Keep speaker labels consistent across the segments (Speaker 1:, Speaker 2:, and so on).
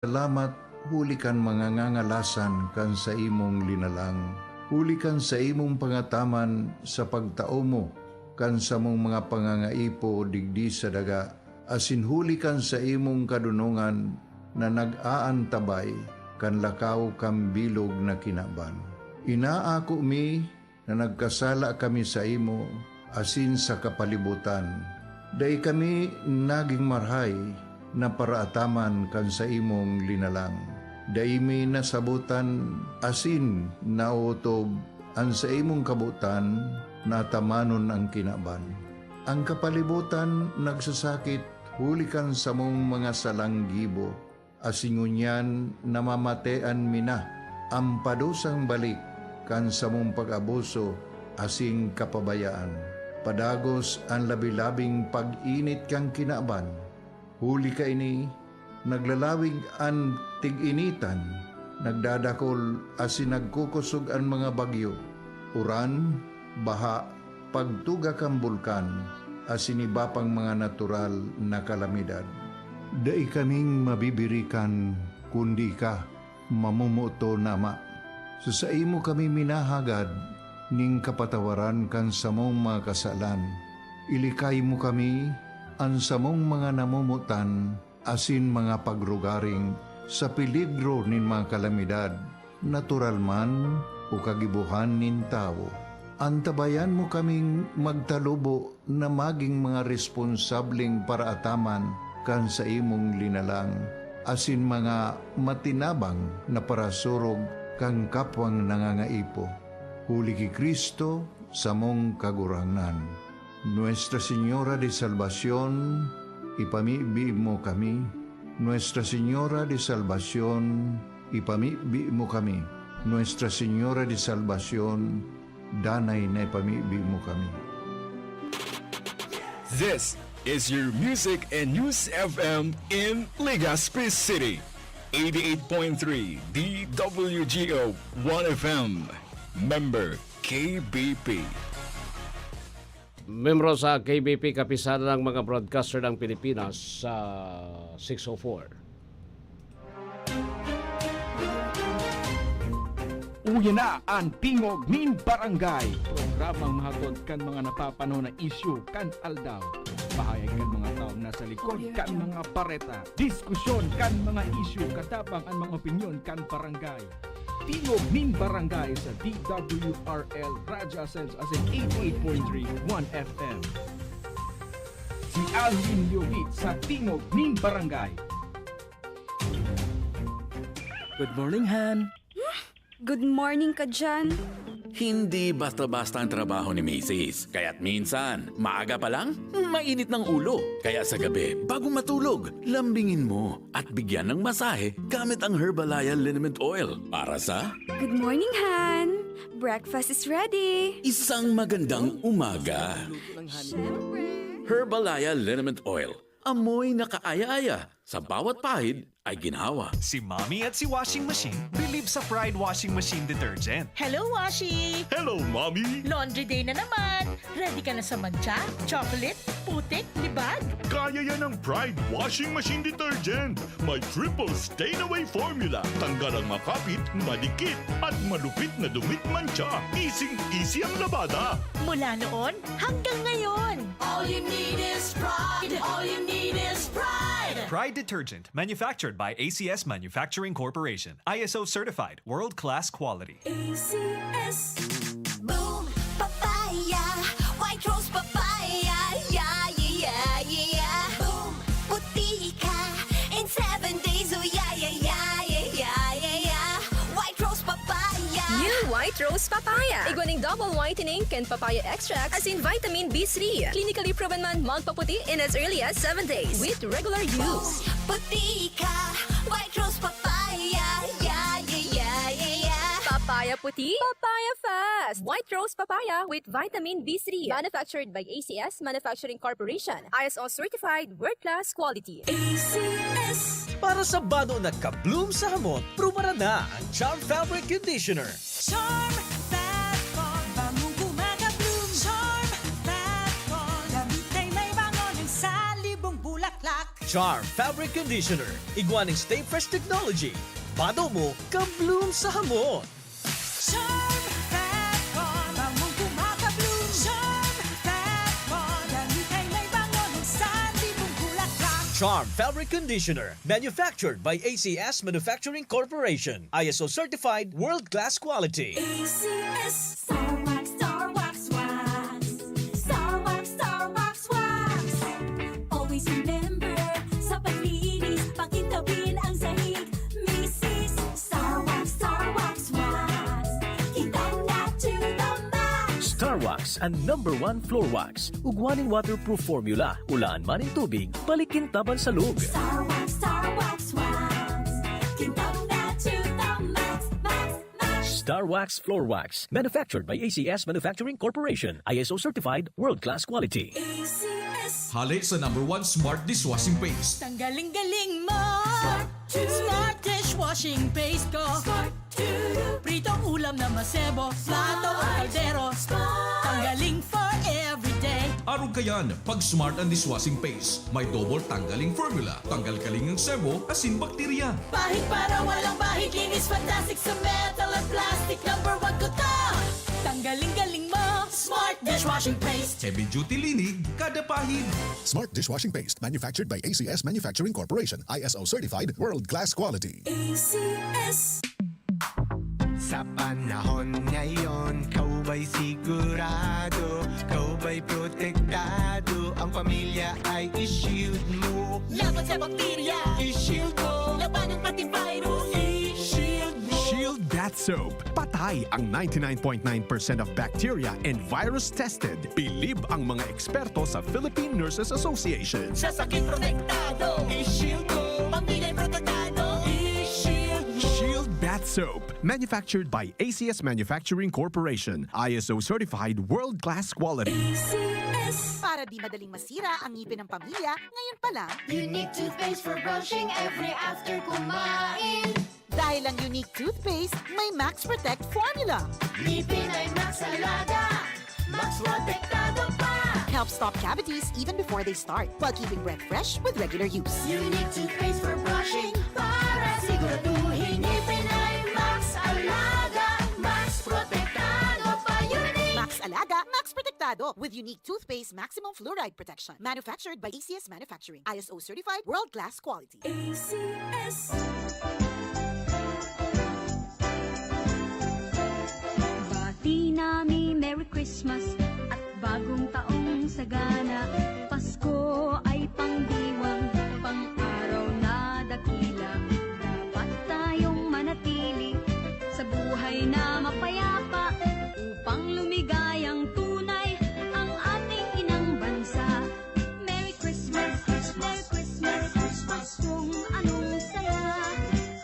Speaker 1: Salamat, huli kan mangangangalasan kan sa imong linalang. Huli kan sa imong pangataman sa pagtao mo, kan sa mong mga pangangaipo digdi sa daga. Asin huli kan sa imong kadunungan na nag-aantabay, kan lakaw kam bilog na kinaban. Inaako mi na nagkasala kami sa imo, asin sa kapalibutan. Day kami naging marhay, na paraataman kan sa imong linalang. Daimi nasabutan asin nautob ang sa imong kabutan natamanon ang kinaban. Ang kapalibutan nagsasakit hulikan sa mong mga salanggibo. Asingunyan namamatean mina ang padusang balik kan sa mong pag-abuso asing kapabayaan. Padagos ang labi-labing pag-init kang kinaban. Huli ka ini, naglalawig ang tig-initan, nagdadakol asin nagkukusog ang mga bagyo, uran, baha, pagtuga kang bulkan, asin iba pang mga natural na kalamidad. Dai kaming mabibirikan, kundi ka, mamumuto nama. Sa imo kami minahagad, ning kapatawaran kan sa mong mga kasalan. Ilikay mo kami, ang samong mga namumutan, asin mga pagrugaring sa peligro nin mga kalamidad, natural man o kagibuhan nin tao. Antabayan mo kaming magtalubo na maging mga responsableng paraataman kan sa imong linalang, asin mga matinabang na parasurog kang kapwang nangangaipo. Huli ki Kristo sa mong kagurangan. Nuestra Señora de Salvación, ipamibi mo kami. Nuestra Señora de Salvación, ipamibi mo kami. Nuestra Señora de Salvación, danay na ipamibi mo kami.
Speaker 2: This is your Music and News FM in Legazpi City. 88.3 DWGO 1FM. Member KBP.
Speaker 3: Membro sa KBP, kapisada ng mga broadcaster ng Pilipinas sa 604.
Speaker 4: Uya na ang Tingog nin Barangay. Programang mahatod kan mga napapano na isyu kan aldaw. Pahayag kan mga tao nasa likod kan mga pareta. Diskusyon kan mga isyu katabang ang mga opinyon kan barangay. Tingog nin Barangay sa DWRL Radyo Ascens as in 88.3 1FM. Si Alvin Liowit sa Tingog nin Barangay. Good morning, Han.
Speaker 5: Good morning ka dyan.
Speaker 6: Hindi basta-basta ang trabaho ni Macy's. Kaya't minsan, maaga pa lang, mainit ng ulo. Kaya sa gabi, bago matulog, lambingin mo at bigyan ng masahe gamit ang Herbalaya Liniment Oil. Para sa
Speaker 5: Good morning, Han. Breakfast is ready.
Speaker 6: isang magandang umaga.
Speaker 5: Siyempre.
Speaker 6: Herbalaya Liniment Oil. Amoy na kaaya-aya. Sa bawat pahid ay ginhawa.
Speaker 7: Si Mommy at si Washing Machine believe sa Pride Washing Machine Detergent.
Speaker 8: Hello, Washi!
Speaker 7: Hello, Mommy!
Speaker 8: Laundry day na naman! Ready ka na sa mancha, chocolate, putik, libag?
Speaker 9: Kaya yan ang Pride Washing Machine Detergent. May triple stain-away formula. Tanggal ang makapit, madikit, at malupit na dumit mancha. Easy ang labada.
Speaker 8: Mula noon hanggang ngayon. All you need is pride. All you need is pride.
Speaker 7: Pride Detergent, manufactured by ACS Manufacturing Corporation. ISO certified, world-class quality.
Speaker 5: ACS.
Speaker 10: Boom, papaya, white rose papaya, yeah, yeah, yeah. Boom, puti ka in 7 days, oh yeah, yeah, yeah, yeah, yeah, yeah. White rose papaya.
Speaker 11: New White Rose Papaya. Iguaning double whitening and papaya extract as in vitamin B3. Clinically proven man magpaputi in as early as 7 days with regular use.
Speaker 10: Puti ka, white rose papaya, yeah, yeah, yeah, yeah, yeah.
Speaker 11: Papaya puti, papaya fast. White Rose Papaya with vitamin B3. Manufactured by ACS Manufacturing Corporation. ISO certified world-class quality.
Speaker 5: ACS.
Speaker 12: Para sa bado na ka-bloom sa hamon, prubara na ang Charm Fabric Conditioner.
Speaker 10: Charm Fat Con, bangong gumagabloom. Charm Fat Con, damit ay may bango ng salibong bulaklak.
Speaker 12: Charm Fabric Conditioner. Iguaning Stay Fresh Technology. Bado mo, ka-bloom sa hamon.
Speaker 8: Charm Fat Con, bangong kumaka-bloom. Charm Fat Con, dami kay may bangon sa libong bulaklak.
Speaker 12: Charm Fabric Conditioner. Manufactured by ACS Manufacturing Corporation. ISO certified world-class quality.
Speaker 10: ACS Star Wax, Star Wax Wax. Star Wax, Star Wax Wax. Always remember, sa paglinis, pakitabin ang sahig. Mrs. Star Wax, Star Wax Wax. Kitang na to the max.
Speaker 13: Star Wax ang #1 floor wax. Ugwaning waterproof formula. Ulaan man ang tubig, balikin taban sa lug.
Speaker 10: Star Wax, Star Wax Wax. Kitang na to the max, max, max.
Speaker 13: Star Wax Floor Wax. Manufactured by ACS Manufacturing Corporation. ISO certified world-class quality.
Speaker 10: ACS.
Speaker 14: Hali sa #1 Smart Dishwashing Paste.
Speaker 8: Tanggaling-galing mo. Smart dishwashing paste ko.
Speaker 10: Smart to
Speaker 8: Pritong ulam na masebo. Plato o kaldero. Tanggaling for everyday.
Speaker 14: Arog kayan, pag Smart and Dishwashing Paste, may double tanggaling formula. Tanggal kaling ng sebo, asin bakterya.
Speaker 8: Bahid para walang bahid. Linis fantastic sa metal at plastic. #1 ko to. Tanggaling-galing mo. Smart dishwashing paste.
Speaker 14: Heavy duty linig, kada pahid.
Speaker 15: Smart Dishwashing Paste, manufactured by ACS Manufacturing Corporation. ISO certified world-class quality.
Speaker 10: ACS.
Speaker 16: Sa panahon ngayon, kau ba'y sigurado? Kau ba'y protektado? Ang pamilya ay i-shield mo.
Speaker 8: Laban sa bakterya.
Speaker 16: I-shield mo.
Speaker 8: Laban ng pati virus.
Speaker 16: I-shield mo.
Speaker 17: Shield Bath Soap. Patay ang 99.9% of bacteria and virus tested. Bilib ang mga eksperto sa Philippine Nurses Association.
Speaker 8: Sa sakit protektado.
Speaker 16: I-shield mo.
Speaker 8: Pamilya protektado.
Speaker 16: I-shield mo.
Speaker 17: Shield Bath Soap. Manufactured by ACS Manufacturing Corporation. ISO certified world-class quality.
Speaker 10: ACS.
Speaker 8: Para di madaling masira ang ngipin ng pamilya, ngayon pa lang,
Speaker 10: Unique toothpaste for brushing every after kumain.
Speaker 8: dahil ang unique toothpaste, may Max Protect formula.
Speaker 10: Ngipin ay Max Alaga. Max Protektado pa.
Speaker 8: Helps stop cavities even before they start, while keeping breath fresh with regular use.
Speaker 10: Unique toothpaste for brushing para siguraduhin ngipin ay Max Alaga. Max Protektado pa. Unique.
Speaker 8: Max Alaga, Max Protectado with unique toothpaste maximum fluoride protection. Manufactured by ACS Manufacturing. ISO certified world-class quality.
Speaker 10: ACS.
Speaker 11: Bati nami Merry Christmas at bagong taong sagana. Pasko ay pangdiwang, pang-araw na dakila. Dapat tayong manatili sa buhay na mapayapa upang lumigayang tunay ang ating inang bansa. Merry Christmas, Merry Christmas, Paskong anong saya.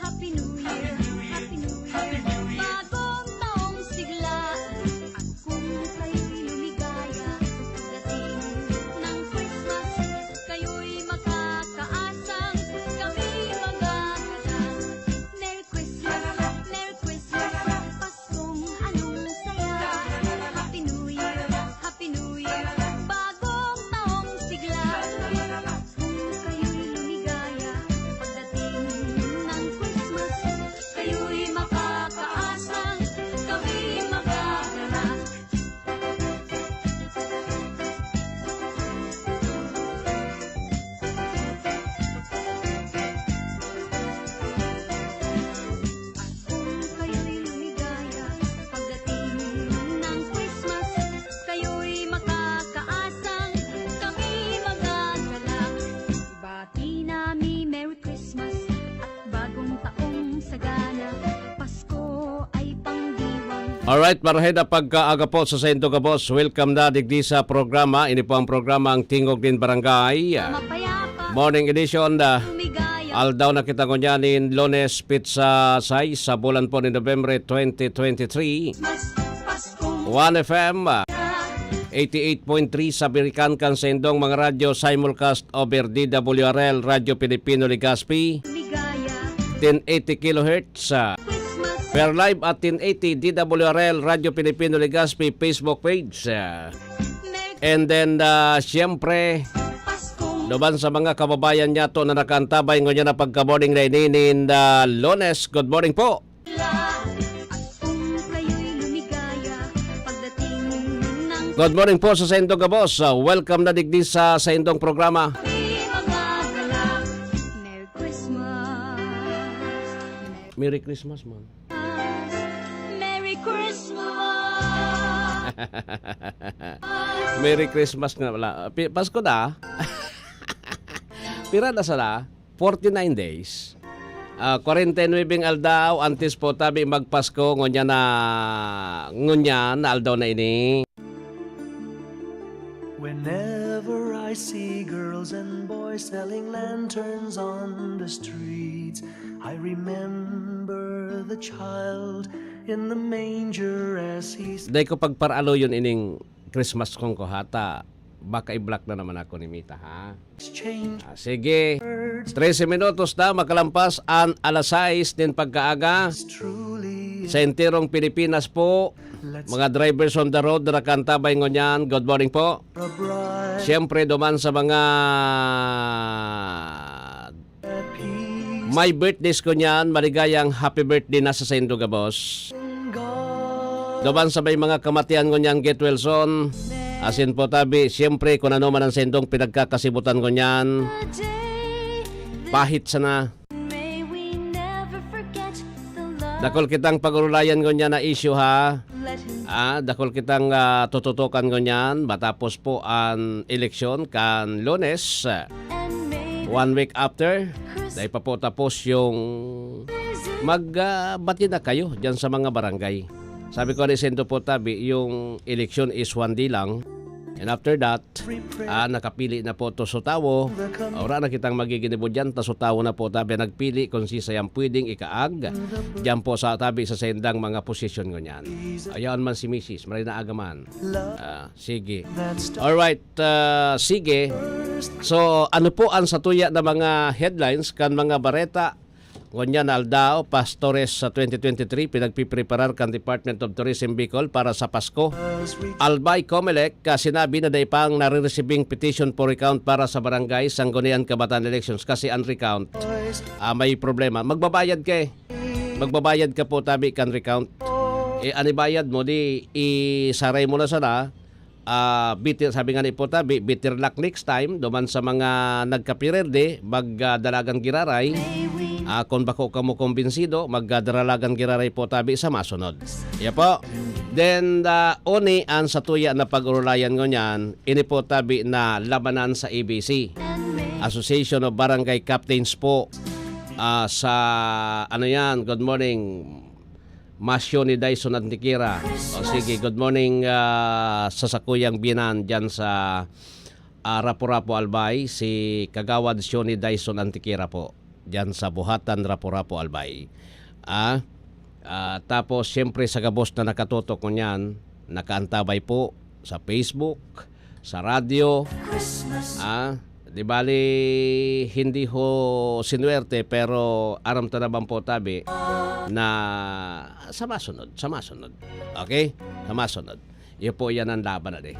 Speaker 11: Happy New Year, Happy New Year. Bagong taong sigla. At kung kayo'y lumigaya, dating ng Christmas, kayo'y makakaasang kami magkakasang. Merry Christmas, Merry Christmas, Paskong anong saya. Happy New Year, Happy New Year. Bagong taong sigla. Kung kayo'y lumigaya, pagdating ng Christmas, kayo'y makakaasang kami magaganap. Kung kayo'y lumigaya, pagdating ng Christmas, kayo'y makakaasang kami magaganap. Bati nami Merry Christmas at bagong taong sagana. Pasko ay pangdiwang.
Speaker 3: Alright, maraheda pagkaaga po sa Sento ka boss. Welcome na digdi sa programa. Ini po ang programa ang Tingog din Barangay.
Speaker 11: Mapayapa,
Speaker 3: Morning edition na.
Speaker 11: lumigaya.
Speaker 3: Aldaw na kita ngunyanin Lunes Pizza 6 sa bulan po ni Nobyembre 2023.
Speaker 11: Paskong
Speaker 3: 1FM 88.3 sa Birikan kan Sendong mga radyo simulcast over DWRL Radyo Pilipino Legazpi
Speaker 11: lumigaya.
Speaker 3: 1080 kHz
Speaker 11: Christmas
Speaker 3: per live at 1080 DWRL Radyo Pilipino Legazpi Facebook page.
Speaker 11: Merry
Speaker 3: And then siyempre
Speaker 11: Paskong
Speaker 3: Duman sa mga kababayan niya to na nakantabay ng na pagka-morning na ininin Lunes. Good morning po. Good morning po sa Sendong Gabos. Welcome na digdi sa Sendong programa. Merry Christmas, man.
Speaker 16: Merry Christmas.
Speaker 3: Merry Christmas nga wala. Pasko na. Pira na sana 49 days. 49 aldaw antes po tabi magpasko ngunyan na aldaw na ini.
Speaker 16: Whenever I see girls and boys selling lanterns on the streets, I remember the child in the manger as he...
Speaker 3: Day ko pagparalo yun ining Christmas kong kohata. Baka i-block na naman ako ni Mita, ha? Sige. 13 minutos na makalampas ang alas 6 din pagkaaga. Sa enterong Pilipinas po, mga drivers on the road na nakantabay ngunyan. Good morning po. Siyempre, duman sa mga my birthdays ko niyan, maligayang happy birthday na sa Sendong Gabos. Duman sa may mga kamatian ko niyan, Get Wilson. Asin po tabi, siyempre kung ano man ang Sendong pinagkakasibutan ko niyan. Pahit sana. Dakol kitang pag-urulayan ko niyan na issue, ha. Dakol kitang tututukan ko niyan matapos po ang eleksyon kan Lunes. 1 week after, dahil pa po tapos yung magbati na kayo dyan sa mga barangay. Sabi ko ni Sendo po tabi, yung election is 1 day lang. And after that, nakapili na po to Sotawo. Ora na kitang magiginibo dyan, ta Sotawo na po tabi nagpili kung si sayang pwedeng ikaag. Dyan po sa tabi sa sendang mga posisyon ko niyan. Ayawan man si Mrs. Maray na agaman. Sige. Alright, sige. So, ano po ang satuya na mga headlines kan mga bareta? Ngunyan Aldao, Pastores sa 2023, pinagpipreparar kan Department of Tourism Bicol para sa Pasko. Albay Comelec, sinabi na daipang nare-receiving petition for recount para sa barangay Sangguniang Kabataan Elections kasi un-recount. May problema. Magbabayad ka po tabi kan recount. Anibayad mo di isaray mo na sana. Bitter, sabi nga ni po tabi, bitter luck next time. Duman sa mga nagkapirerde, magdalagang giraray. Kung bako ka mo kumbinsido, magdaragan giraray po tabi sa masunod. Yeah po. Then, oni ang satuya na pag-urulayan ko niyan, ini po tabi na labanan sa ABC. Association of Barangay Captains po. Sa, ano yan, good morning, Masyo ni Dyson Antiquera. Sige, good morning sa Sakuyang Binan dyan sa Rapo-Rapo Albay, si Kagawad Syo ni Dyson Antiquera po. Diyan sa Buhatan, Rapo-Rapo, Albay. Tapos, siyempre sa Gabos na nakatutok ko niyan, nakaantabay po sa Facebook, sa radyo. Di bali, hindi ho sinuwerte, pero aram ta naman po tabi na sa masunod. Okay? Sa masunod. Iyo po yan ang laban na di.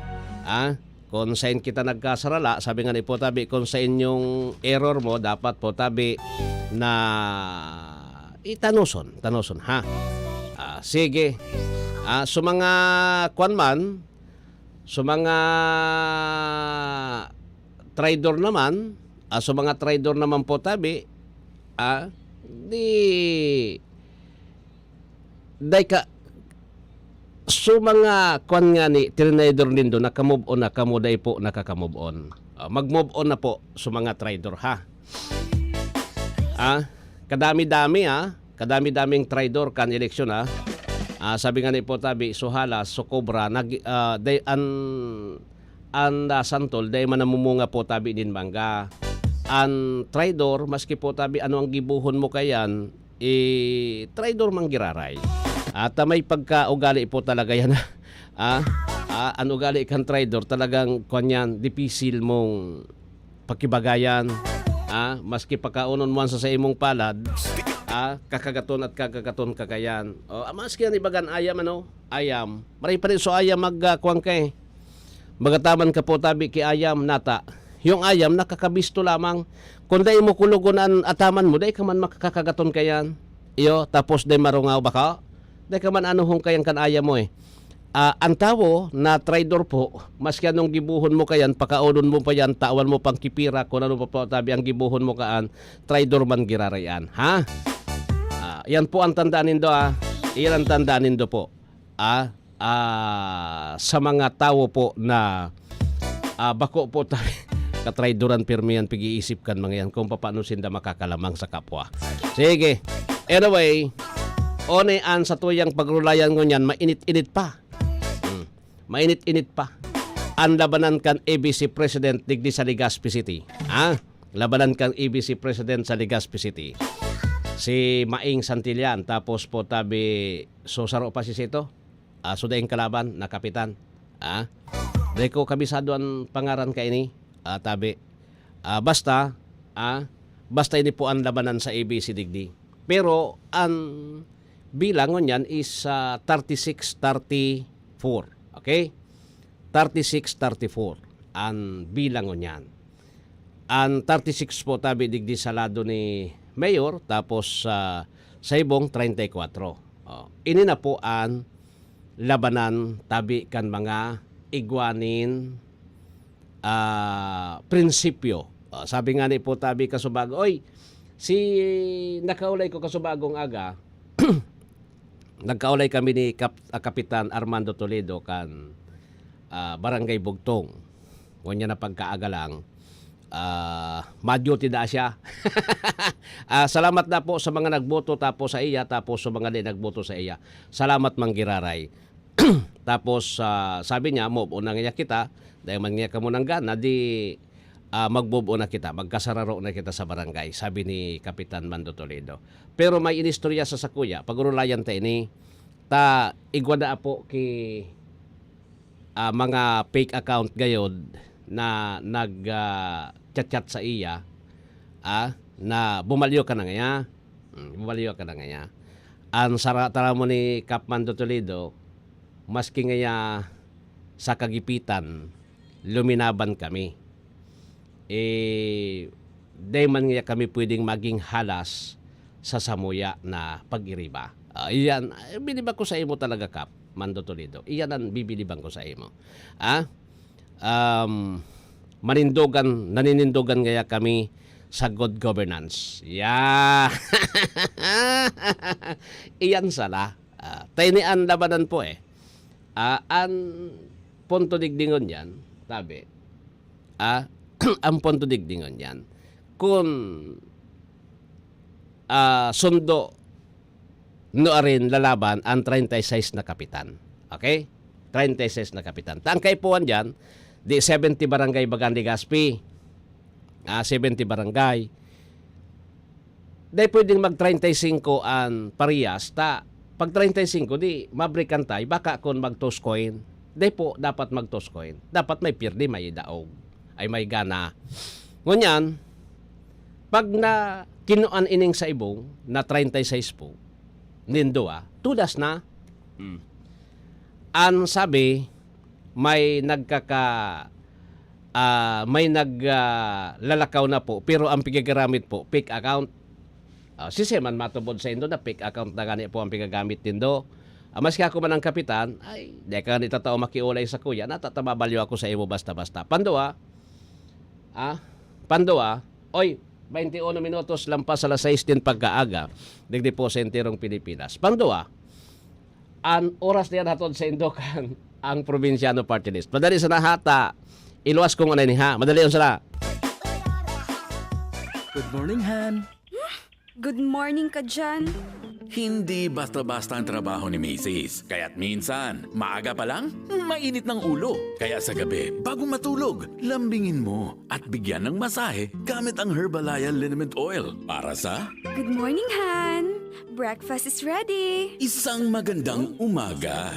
Speaker 3: Kung saan kita nagkasarala, sabi nga ni po tabi, kung sa inyong error mo, dapat po tabi na tanoson, ha? Sige. So mga kwanman, so mga trader naman, po tabi, so mga kwan nga ni trader nindo nakamove on na kamo day po nakakamove on. Mag-move on na po sa mga trader, ha. Kadami-daming trader kan eleksyon, ha. Sabi nga ni po tabi suhala so cobra day santol day manamumunga po tabi din mangga. An trader maski po tabi ano ang gibuhon mo kayan trader manggiraray. At may pagka-ugali po talaga yan. Ang ugali kang trader talagang kanyan, dipisil mong pakibagayan. Maski pagkaunon mo sa imong palad, kakagaton kakayan. Maski yan ibagan ayam, ayam. Maray pa rin so ayam magkuang kay. Magataman ka po tabi ki ayam nata. Yung ayam, nakakabisto lamang. Kung dahil mo kulugon ang ataman mo, dahil ka man makakagaton kayan. Iyo, tapos dahil marungaw baka, dahil ka man anuhong kayang kan ayam mo eh. Ang tawo na traidor po, maski anong gibuhon mo kayan, pakaudon mo pa yan, tawan mo pang kipira, kung ano pa po tabi ang gibuhon mo kaan, traidor man girarayan. Ha? Yan po ang tandaan nindo Iyan ang tandaan nindo po. Sa mga tao po na bako po tabi, katraidoran pirmi yan, pag-iisip kan mga yan kung paano sinda makakalamang sa kapwa. Sige. Anyway, onean sa tuyang pagrulayan ngunyan, mainit-init pa. Mainit-init pa. Ang labanan kan ABC President digdi sa Legazpi City. Labanan kan ABC President sa Legazpi City. Si Maing Santillan, tapos po tabi Susaro pa si Sito. Sudaing kalaban na kapitan. Dahil ko kabisado ang pangaran ka ini. Tabi. Basta ini po ang labanan sa ABC digdi. Pero ang bilangon yan is 36-34. Okay? 36-34 ang bilangon yan. Ang 36 po tabi digdi sa lado ni Mayor, tapos sa ibong 34. Ini na po ang labanan tabi kan mga igwanin prinsipyo. Sabi nga ni po tabi kasubago, oy, si nakaulay ko kasubagong aga, nagkaulay kami ni Kapitan Armando Toledo kan Barangay Bugtong. Kung niya na pagkaaga lang, madyoti na siya. Salamat na po sa mga nagboto tapos sa iya, tapos sa mga di nagboto sa iya. Salamat manggiraray. Tapos sabi niya, mobo na nga kita, dahil man nga ka mo ng gana, di magbobo na kita, magkasararo na kita sa barangay, sabi ni Kapitan Mando Toledo. Pero may inistorya sa sakuya, pagurulayan ta ini, ta igwada po ki mga fake account gayod na nag-chat-chat sa iya, na bumalyo ka na nga, bumalyo ka na nga. Ang saratara mo ni Kap Mando Toledo, maski nga sa kagipitan, luminaban kami. Dahil man nga kami pwedeng maging halas sa samuya na pag-iriba. Iyan, bilibang ko sa imo talaga, Kap Mando Toledo. Iyan ang bibilibang ko sa imo. Naninindogan nga kami sa good governance. Yeah. Iyan sala. Tainian labanan po eh. Ang punto digdingon yan, tabi, ang punto digdingon yan, kung sundo noarin lalaban ang 36 na kapitan. Okay? 36 na kapitan. Tangkay po dyan, di 70 barangay Bagan Legazpi. 70 barangay. Dahil pwedeng mag-35 ang parehas. Pag 35, di mabrikan tayo, baka kung mag-toss coin, dahil po dapat mag-toss coin. Dapat may pirdi, may daog, ay may gana. Ngunyan, pag na kinuan ining sa ibong na 36 po, nindo tudas na. Ang sabi, may naglalakaw na po, pero ang pigagamit po, fake account. Si Seman matubod sa indo na fake account na gani po ang pigagamit nindo. Maski ako man ang kapitan, ay, di ka ganito tao makiulay sa kuya, natatababalyo ako sa imo basta-basta. Pandoa, oy, 21 minutos lampas alas 6 din pagkaaga, digdi po sa enterong Pilipinas. Pandoa, ang oras niya natod sa Indokan, ang probinsyano party list. Madali sa nahata, iluwas kong anay ni ha. Madali yun sila.
Speaker 12: Good morning, Han.
Speaker 5: Good morning ka dyan.
Speaker 6: Hindi basta-basta ang trabaho ni Mrs. Kaya't minsan, maaga pa lang, mainit ng ulo. Kaya sa gabi, bago matulog, lambingin mo at bigyan ng masahe gamit ang Herbalaya Liniment Oil. Para sa...
Speaker 5: Good morning, Han. Breakfast is ready.
Speaker 6: Isang magandang umaga.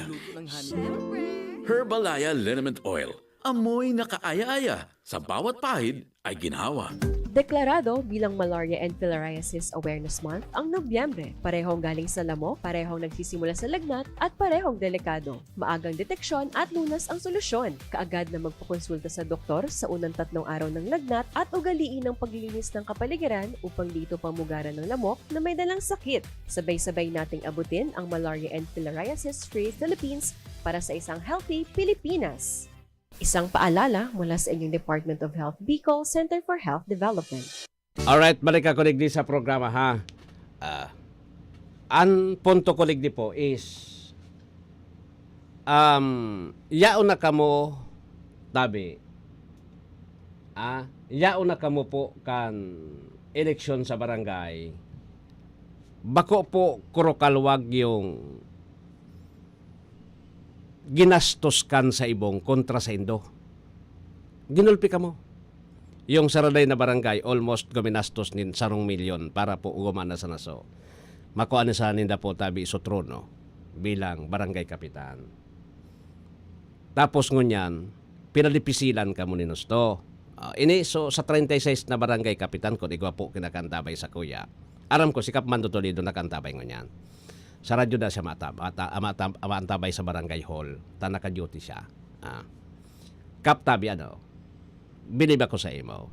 Speaker 6: Herbalaya Liniment Oil. Amoy na kaaya-aya. Sa bawat pahid ay ginhawa.
Speaker 18: Deklarado bilang Malaria and Filariasis Awareness Month ang Nobyembre. Parehong galing sa lamok, parehong nagsisimula sa lagnat, at parehong delikado. Maagang deteksyon at lunas ang solusyon. Kaagad na magpakonsulta sa doktor sa unang 3 araw ng lagnat at ugaliin ang paglilinis ng kapaligiran upang dito pamugaran ng lamok na may dalang sakit. Sabay-sabay nating abutin ang Malaria and Filariasis Free Philippines para sa isang healthy Pilipinas. Isang paalala mula sa inyong Department of Health Bicol Center for Health Development.
Speaker 3: Alright, balik ako digdi sa programa ha. Ang punto ko digdi po is yaon na kamo tabi. Yaon na kamo po kan eleksyon sa barangay. Bako po kurokalwag yung ginastos kan sa ibong kontra sa Indo. Ginulpi ka mo. Yung saraday na barangay, almost guminastos nin 1 milyon para po gumana sa naso. Makuha sa ninda po tabi sa trono bilang barangay kapitan. Tapos ngunyan, pinalipisilan ka mo ni Nusto. So sa 36 na barangay kapitan ko, igwa po kinakantabay sa kuya. Aram ko, si Kap Mando Toledo nakantabay ngunyan. Sa radyo na siya maantabay sa barangay hall. Naka-duty siya. Kap tabi bilib ako sa imo.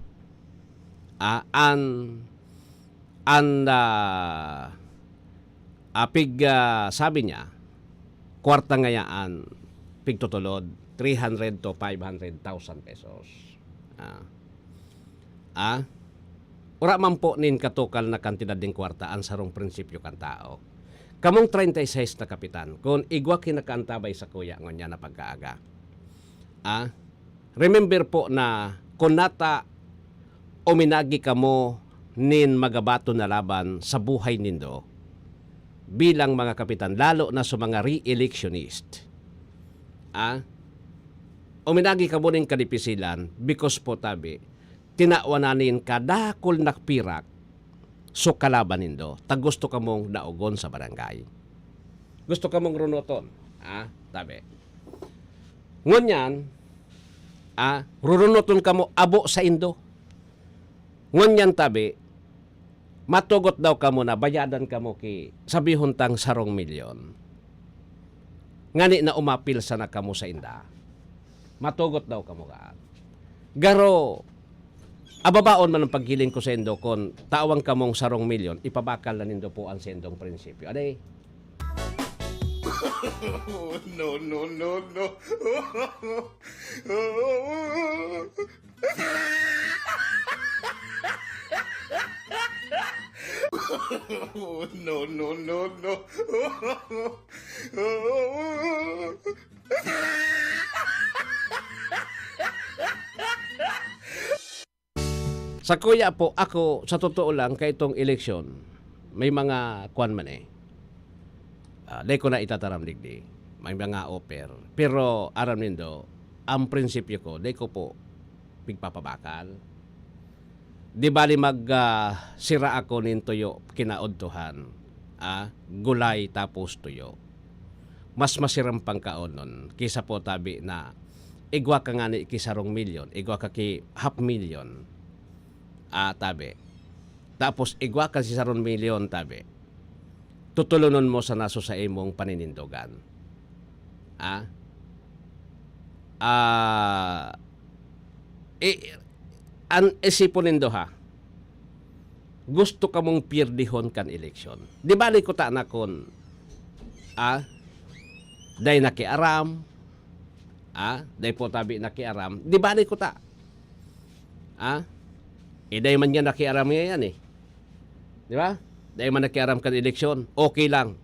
Speaker 3: Sabi niya, kwarta ngayaan, pigtutulod, 300 to 500,000 pesos. Ura man po nin katukal na kantidad din kwarta ang sarong prinsipyo kan tao. Kamong 36 na kapitan, kung igwa kinakaantabay sa kuya ngonya na pagkaaga. Remember po na kung nata uminagi kamo nin magabato na laban sa buhay nindo bilang mga kapitan, lalo na sa mga re-electionist. Uminagi kamo nin kadipisilan because po tabi, tinawananin kadakol nakpirak so kalaban nindo, gusto ka mong naugon sa barangay. Gusto ka mong runoton. Tabi. Ngunyan, rurunoton ka mo abo sa Indo. Ngunyan tabi, matugot daw ka mo na bayadan ka mo ki sabihon tang 1 milyon. Ngani na umapil sana ka mo sa Inda. Matugot daw ka mo ka. Garo, ababaon man ang paghiling ko sa Indo kon tawang kamong 1 milyon, ipabakal na nindo po ang sendong prinsipyo. Aday?
Speaker 9: No. No.
Speaker 3: Sa kuya po, ako, sa totoo lang, kay itong eleksyon, may mga kwan man di ko na itataram digdi. May mga offer. Pero, aram nindo, ang prinsipyo ko, di ko po pigpapabakal. Di bali sira ako nin tuyo kinaodtuhan. Gulay tapos tuyo. Mas masiram pang kaon nun. Kisa po tabi na igwa ka nga ni kisarong milyon, igwa ka ki 500,000. Tabi. Tapos igwa ka si 1 milyon tabi. Tutulunon mo sa naso sa imong paninindogan. Isipon nindo ha. Gusto ka mong pirdihon kan eleksyon. Di bali ko ta na kon day nakiaram. Day po tabi nakiaram. Di bali ko ta. Day man yan nakiaram yan Di ba? Day man nakiaram kan eleksyon. Okay lang.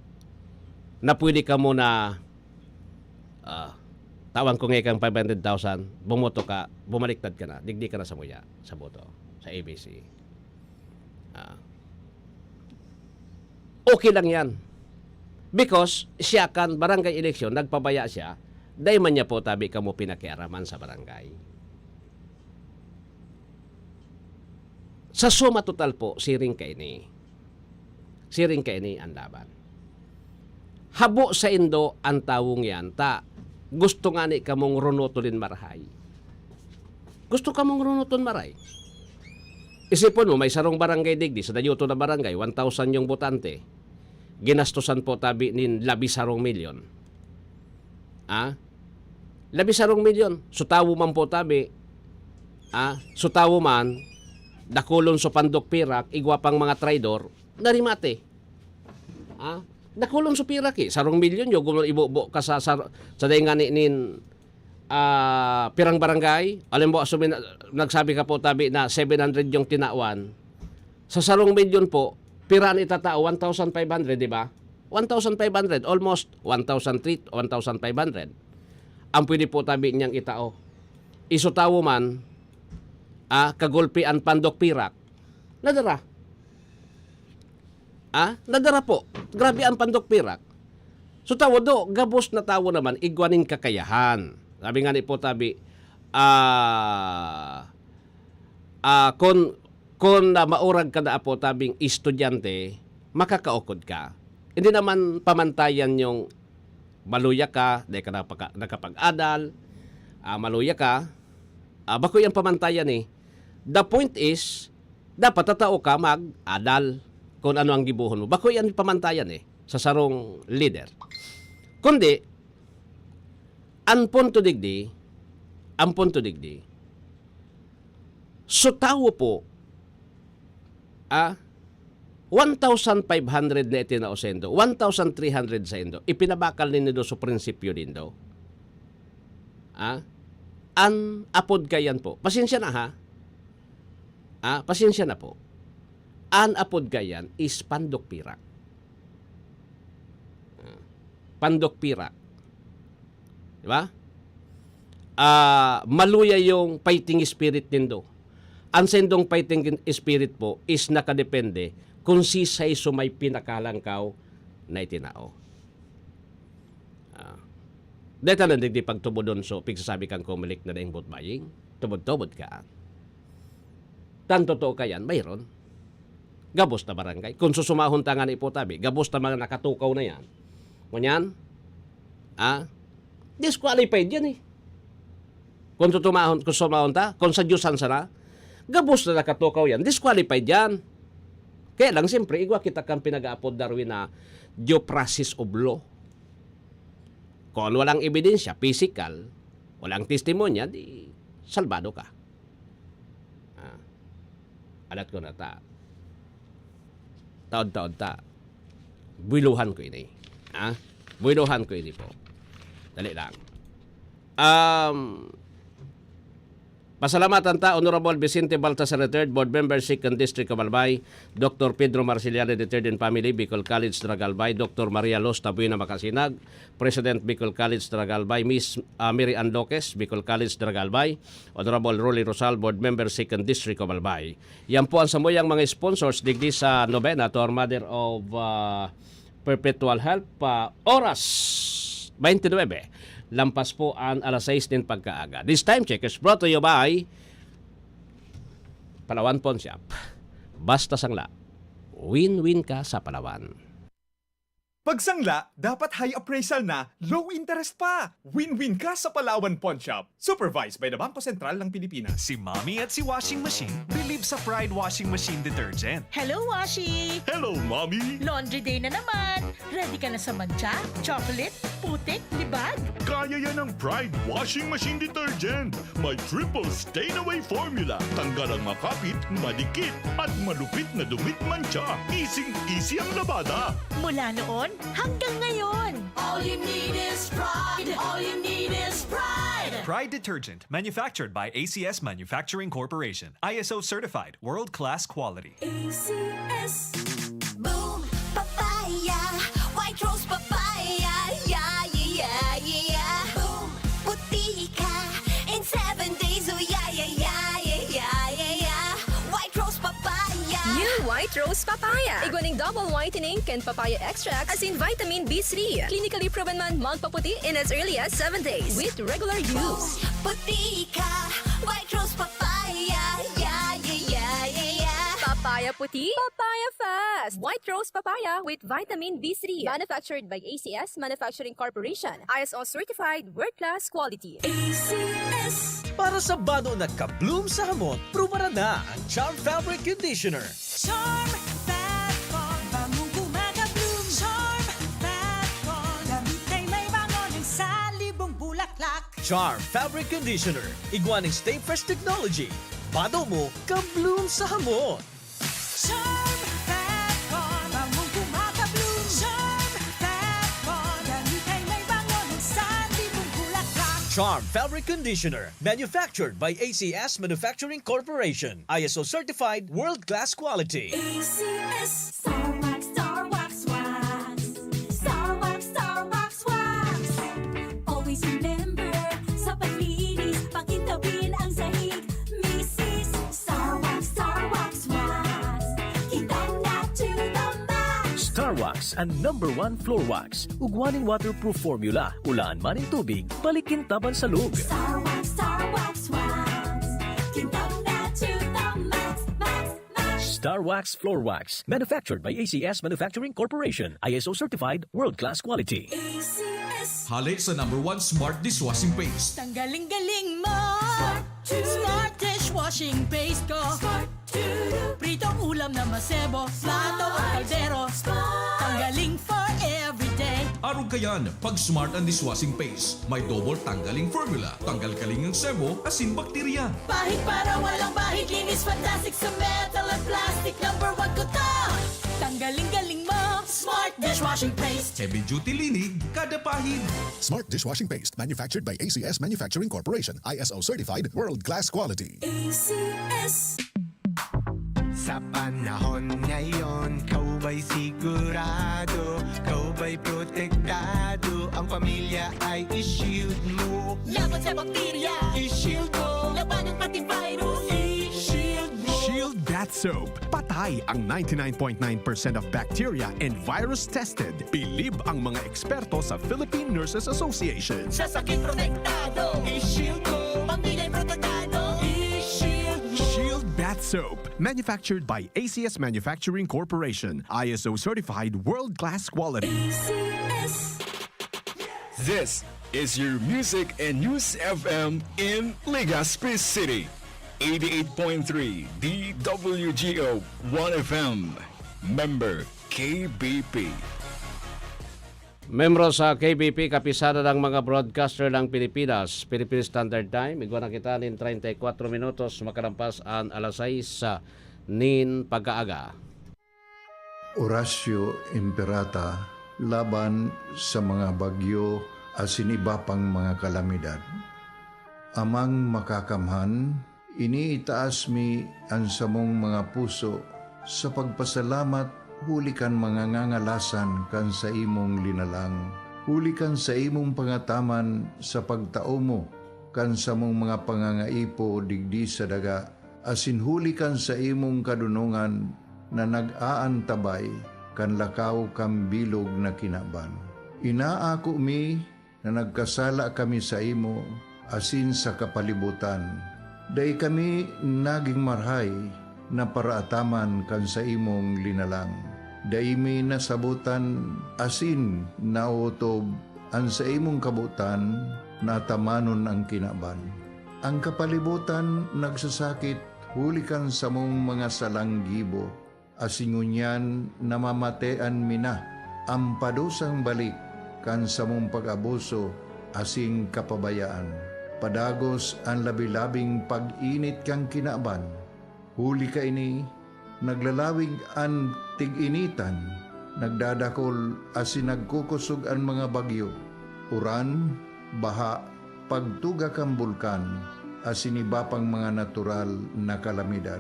Speaker 3: Na pwede ka mo na tawang ko ngayon kang 500,000, bumoto ka, bumaliktad ka na, digdi ka na sa muya, sa boto, sa ABC. Okay lang yan. Because siya kan barangay election, nagpabaya siya, day man niya po tabi ka mo pinakiaraman sa barangay. Sa suma total po, siring ka ini. Siring ka ini ang laban. Habo sa Indo ang tawong yan, gusto nga ni kamong runotolin marahay. Gusto kamong runoton maray. Isipon mo, may sarong barangay digdi, sa dayuto na barangay, 1,000 yung botante. Ginastusan po tabi nin 11 milyon. Ah? 11 milyon. Sutawo man po tabi. Ah? Sutawo man, dakulon so pandok pirak, igwapang mga traidor, narimate. Ah? Dakulon so pirak eh. Sarong milyon, yung ibubo ka sa dahingan nin pirang barangay, alam mo, nagsabi ka po tabi na 700 yung tinawan. Sa sarong milyon po, piraan itatao, 1,500, di ba? 1,500, almost 1,500. Ang pwede po tabi niyang itao. Isutawo man, kagulpi ang pandok pirak, nadara. Nadara po. Grabe ang pandok pirak. So tawo do, gabos na tawo naman, igwaning kakayahan. Sabi nga ni po tabi, kung maurag ka na po tabing estudyante, makakaukod ka. Hindi naman pamantayan yung maluya ka, di ka nakapag-adal, maluya ka, bako yung pamantayan eh. The point is, dapat tatao ka mag-adal kung ano ang gibuhon mo. Bako yan pamantayan eh, sa sarong leader. Kundi, ang punto digdi, so tao po, 1,500 na itinaosendo, 1,300 sa indo, ipinabakal ninyo sa prinsipyo din daw. An apod kayan po. Pasensya na ha. Pasensya na po. An apod kayan is pandok pirak. Pandok pirak. Diba? Maluya yung fighting spirit nindo. Ang sendong fighting spirit po is nakadepende kung si say sumay pinakalangkaw na itinao. Dito lang di pagtubodon so pigsasabi kang kumilik na daing bot baying, tubod-tubod ka. Tan totoo ka yan, mayroon. Gabos na barangay. Kung susumahon tangan ipotabi, gabos na mga nakatukaw na yan. Kunyan, disqualified yan eh. Kung sumahon ta, kung sa Diyosan sana, gabos na nakatukaw yan, disqualified yan. Kaya lang, siyempre, igwa kita kang pinag-aapod Darwin na due process of law. Kung walang ebidensya, physical, walang testimonya, di salbado ka. Alat ko na ta. Taon-taon ta. Builuhan ko ini. Builuhan ko ini po. Dali lang. Pasalamatan ta, Honorable Vicente Baltasar III, Board Member, 2nd District of Albay, Dr. Pedro Marciliano III and Family, Bicol College, Tragalbay, Dr. Maria Los Tabuena Makasinag, President, Bicol College, Tragalbay, Miss Mary Ann Loques, Bicol College, Tragalbay, Honorable Rolly Rosal, Board Member, 2nd District of Albay. Yan po ang samuyang mga sponsors digdi sa novena to our Mother of Perpetual Help, oras 29. Lampas po ang alas 6 din pagkaaga. This time check is brought to you by Palawan Pawn Shop. Basta sangla, win-win ka sa Palawan.
Speaker 19: Pagsangla, dapat high appraisal na, low interest pa. Win-win ka sa Palawan Pawn Shop. Supervised by the Bangko Sentral ng Pilipinas.
Speaker 7: Si Mommy at si Washing Machine believe sa Pride Washing Machine Detergent.
Speaker 8: Hello, Washi!
Speaker 9: Hello, Mommy!
Speaker 8: Laundry day na naman. Ready ka na sa mancha, chocolate, putik, libag?
Speaker 9: Kaya yan ang Pride Washing Machine Detergent. May triple stain-away formula. Tanggal ang makapit, madikit, at malupit na dumit mancha. Easy ang labada.
Speaker 8: Mula noon hanggang ngayon.
Speaker 10: All you need is pride. All you need is pride.
Speaker 7: Pride Detergent, manufactured by ACS Manufacturing Corporation. ISO certified, world-class quality.
Speaker 10: ACS. Boom, papaya. White rose papaya. Yeah, yeah, yeah. Boom, puti ka. In 7 days, oh yeah, yeah, yeah, yeah, yeah, yeah. White rose papaya.
Speaker 11: New White Rose Papaya. Iguaning double whitening and papaya extract as in vitamin B3. Clinically proven man magpaputi in as early as 7 days with regular use.
Speaker 10: Puti ka. White rose papaya. Yeah, yeah, yeah, yeah, yeah.
Speaker 11: Papaya puti, papaya fast. White Rose Papaya with vitamin B3. Manufactured by ACS Manufacturing Corporation. ISO certified world-class quality.
Speaker 10: ACS.
Speaker 12: Para sa bado na ka-bloom sa hamon, prumara na ang Charm Fabric Conditioner.
Speaker 8: Charm Fat Con, bangong kumaka-bloom. Charm Fat Con, damit ay may bango ng salibong bulaklak.
Speaker 12: Charm Fabric Conditioner. Iguaning Stay Fresh Technology. Bado mo, ka-bloom sa hamon.
Speaker 8: Charm Fat Con, bangong kumaka-bloom. Charm Fat Con, damit ay may bango ng salibong bulaklak.
Speaker 12: Charm Fabric Conditioner. Manufactured by ACS Manufacturing Corporation. ISO certified world-class quality.
Speaker 10: ACS Star Wax, Star Wax, Wax. Star Wax, Star Wax, Wax. Always remember, sa paglinis, pakintabin ang sahig. Mrs. Star Wax, Wax. Kitang na to the max.
Speaker 13: Star Wax ang #1 floor wax. Ugwaning waterproof formula. Ulaan man ang tubig, balikin taban sa lug.
Speaker 10: Star Wax, Wax. Kitang na to the max, max, max.
Speaker 13: Star Wax Floor Wax. Manufactured by ACS Manufacturing Corporation. ISO certified world-class quality.
Speaker 10: ACS.
Speaker 14: Hali sa #1 Smart Dishwashing Paste.
Speaker 8: Tanggaling-galing mo. Smart dishwashing paste ko. Pritong ulam na masebo. Plato o kaldero. Tanggaling for everyday.
Speaker 14: Arog kayan, pag Smart ang Dishwashing Paste, may double tanggaling formula. Tanggal kaling ng sebo, asin bakterya.
Speaker 8: Bahid para walang bahid. Linis fantastic sa metal at plastic. #1 ko to. Tanggaling-galing mo. Smart dishwashing paste.
Speaker 14: Heavy duty linig, kada pahid.
Speaker 15: Smart Dishwashing Paste, manufactured by ACS Manufacturing Corporation. ISO certified world-class quality.
Speaker 8: ACS.
Speaker 20: Sa panahon ngayon, kau ba'y sigurado? Kau ba'y protektado? Ang pamilya ay i-shield mo.
Speaker 8: Laban sa bakterya.
Speaker 20: I-shield mo.
Speaker 8: Laban ng pati virus. I-shield mo.
Speaker 17: Shield That Soap. Patay ang 99.9% of bacteria and virus tested. Bilib ang mga eksperto sa Philippine Nurses Association.
Speaker 8: Sa sakit protektado.
Speaker 20: I-shield mo.
Speaker 8: Pamilya protektado. I-shield mo.
Speaker 17: Shield Bath Soap. Manufactured by ACS Manufacturing Corporation. ISO certified world-class quality.
Speaker 8: ACS.
Speaker 2: This is your Music and News FM in Legazpi City. 88.3 DWGO 1FM. Member KBP.
Speaker 3: Membro sa KBP, kapisada ng mga broadcaster ng Pilipinas, Philippine Standard Time. Igwa na kita nin 34 minutos, makalampas ang alas 6 nin pagkaaga.
Speaker 1: Horacio Imperata laban sa mga bagyo asin iba pang mga kalamidad. Amang makakamhan, iniitaas mi ang samong mga puso sa pagpasalamat. Huli kan mga ngangalasan kan sa imong linalang. Huli kan sa imong pangataman sa pagtao mo kan sa mong mga pangangaipo digdi sa daga. Asin huli kan sa imong kadunungan na nag-aantabay kan lakaw kam bilog na kinaban. Inaako mi na nagkasala kami sa imo asin sa kapalibutan. Day kami naging marhay na paraataman kan sa imong linalang. Daimi nasabutan asin nautob ang sa imong kabutan natamanon ang kinaban. Ang kapalibutan nagsasakit hulikan sa mong mga salanggibo asingunyan namamatean mina ang padusang balik kan sa mong pag-abuso asing kapabayaan. Padagos ang labi-labing pag-init kang kinaban. Huli ka ini, naglalawig ang tig-initan, nagdadakol asin nagkukusog ang mga bagyo, uran, baha, pagtuga kang bulkan, asin iba pang mga natural na kalamidad.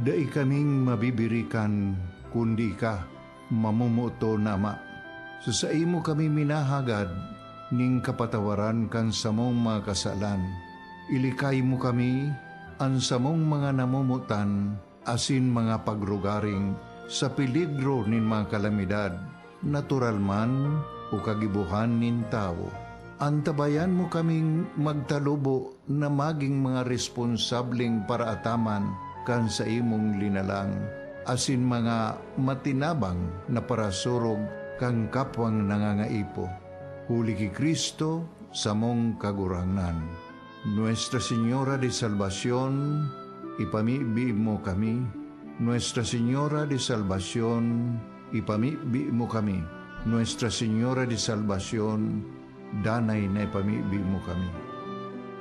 Speaker 1: Dai kaming mabibirikan, kundi ka, mamumuto nama. Sa imo kami minahagad, ning kapatawaran kan samong mga kasalan. Ilikay mo kami, ang samong mga namumutan, asin mga pagrugaring sa peligro nin mga kalamidad, natural man o kagibuhan nin tao. Antabayan mo kaming magtalubo na maging mga responsableng paraataman kan sa imong linalang, asin mga matinabang na parasurog kang kapwang nangangaipo. Huli ki Kristo sa mong kagurangan. Nuestra Señora de Salvación, ipamibi mo kami. Nuestra Señora de Salvación, ipamibi mo kami. Nuestra Señora de Salvación, danay na ipamibi mo kami.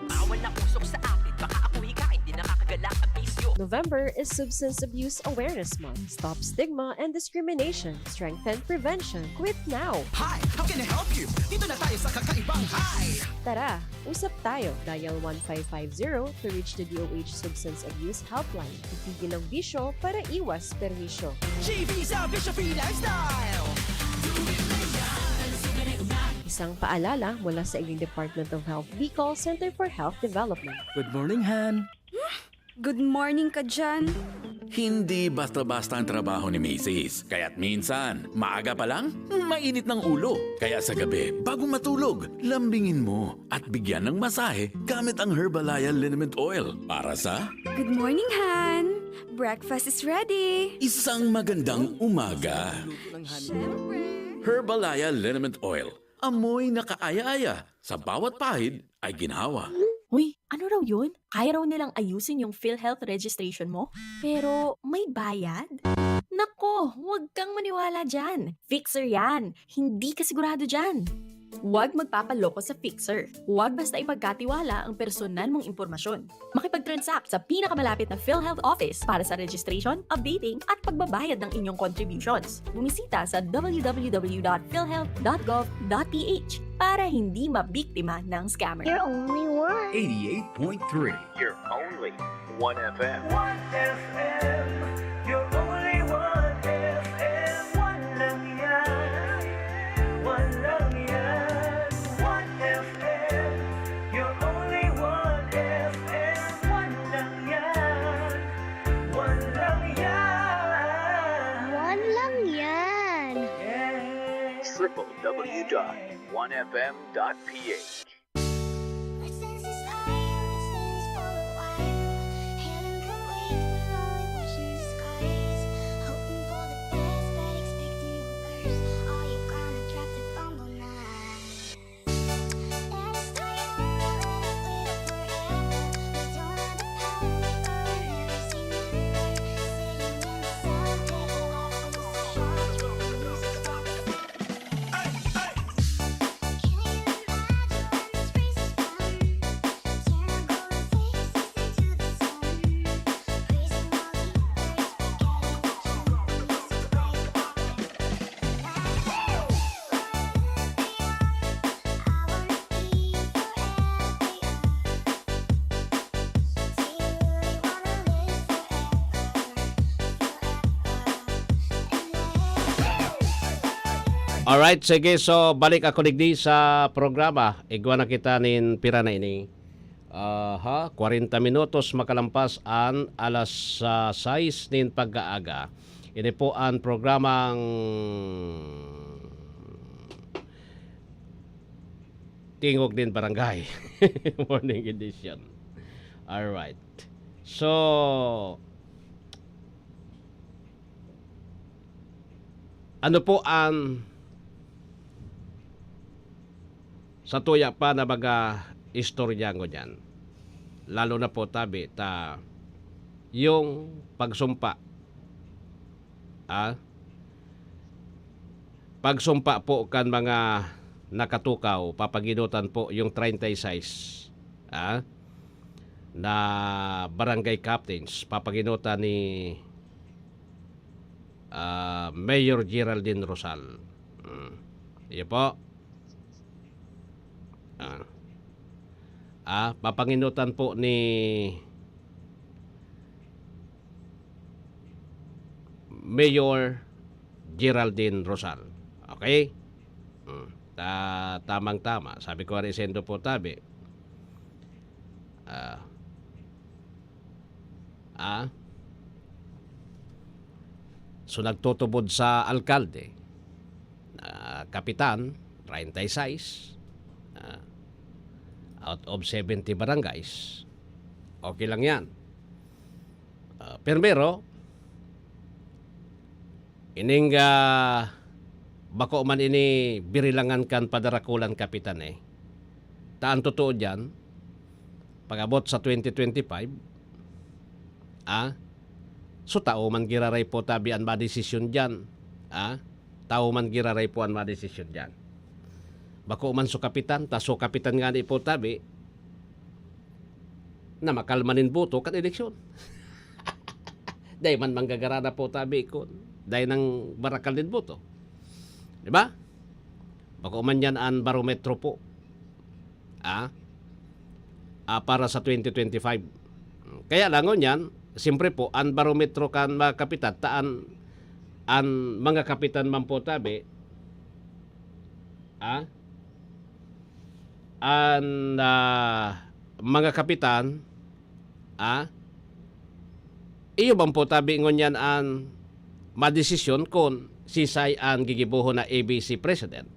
Speaker 21: Bawal na usok sa akin, baka ako hikain, di nakakagalak ang bisyo.
Speaker 18: November is Substance Abuse Awareness Month. Stop stigma and discrimination. Strengthen prevention. Quit now.
Speaker 20: Hi, how can I help you? Dito na tayo sa kakaibang hi!
Speaker 18: Tara, usap tayo. Dial 1550 to reach the DOH Substance Abuse Helpline. Itigil ang bisyo para iwas perwisyo.
Speaker 20: GV sa Bishopy Lifestyle!
Speaker 18: Isang paalala mula sa Iling Department of Health Bicol Center for Health Development.
Speaker 12: Good morning, Han.
Speaker 5: Good morning ka dyan.
Speaker 6: Hindi basta-basta ang trabaho ni Mrs. Kaya't minsan, maaga pa lang, mainit ng ulo. Kaya sa gabi, bago matulog, lambingin mo at bigyan ng masahe gamit ang Herbalaya Liniment Oil. Para sa
Speaker 5: Good morning, Han. Breakfast is ready.
Speaker 6: isang magandang umaga. Herbalaya Liniment Oil. Amoy na kaaya-aya. Sa bawat pahid ay ginhawa.
Speaker 22: Uy, ano raw yun? Kaya raw nilang ayusin yung PhilHealth registration mo? Pero may bayad? Nako, huwag kang maniwala dyan. Fixer yan. Hindi ka sigurado dyan. Huwag magpapaloko sa Fixer. Huwag basta ipagkatiwala ang personal mong impormasyon. Makipag-transact sa pinakamalapit na PhilHealth office para sa registration, updating at pagbabayad ng inyong contributions. Bumisita sa www.philhealth.gov.ph para hindi mabiktima ng scammer.
Speaker 10: You're only one.
Speaker 13: 88.3.
Speaker 12: You're only 1FM.
Speaker 20: 1FM, you're only 1FM. One lang yan, one lang yan. 1FM, you're only 1FM. One lang yan, one lang yan.
Speaker 10: One lang yan.
Speaker 12: www.1fm.ph.
Speaker 3: Alright, sige. So, balik ako digdi sa programa. Igwa na kita nin pira na ini. 40 minutos makalampas an alas 6 nin pag-aaga. Ini po ang programang Tingog din Barangay. Morning edition. Alright. So, ano po ang sa tuya pa na baga istorya ko dyan. Lalo na po tabi ta yung pagsumpa. Pagsumpa po kan mga nakatukaw, papaginutan po yung 36 na barangay captains, papaginutan ni Mayor Geraldine Rosal. Iyo po. Papanginutan po ni Mayor Geraldine Rosal. Okay? Tamang-tama. Sabi ko rin sendo po tabi. So nagtutubod sa alkalde. Kapitan, 36. Out of 70 barangays. Okay lang yan. Pero ining bako man ini birilangan kan padarakulan kapitan Taan totoo dyan, pag-abot sa 2025, so tao man giraray po tabi ang madesisyon dyan. Tao man giraray po ang madesisyon dyan. Bako man so kapitan, so kapitan nga ni po tabi, na makalmanin boto kan eleksyon. Dahil man manggagarana po tabi ko, dahil ng barakal din boto. Diba? Bako man yan ang barometro po. Para sa 2025. Kaya langon yan, siyempre po, ang barometro kan mga kapitan, taan ang mga kapitan man po tabi, mga kapitan, iyo bang po tabi ngon yan ang madesisyon kung sisay ang gigibuho na ABC President.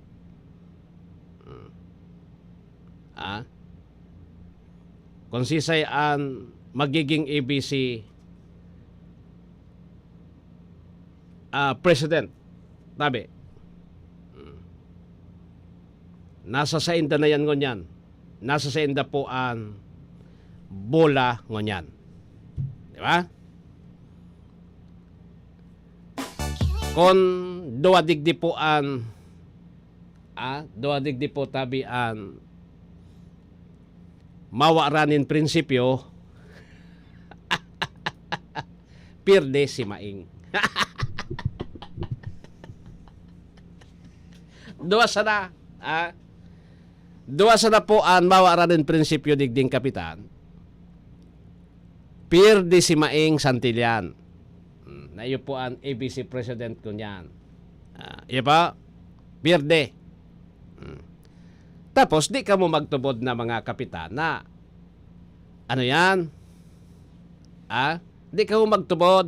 Speaker 3: Kung sisay ang magiging ABC President, tabi. Nasa sa inda na yan ngunyan. Nasa sa inda po ang bola ngunyan. Di ba? Kung duwadigdi po ang duwadigdi po tabi ang mawaranin prinsipyo, pierde si Maing. Duwa sana, duwa sana po ang mawaranin prinsipyo digding kapitan, pierde si Maing Santillan. Na iyo po ang ABC President ko niyan. Iyo pa, pierde. Tapos, di ka mo magtubod na mga kapitan na ano yan? Di ka mo magtubod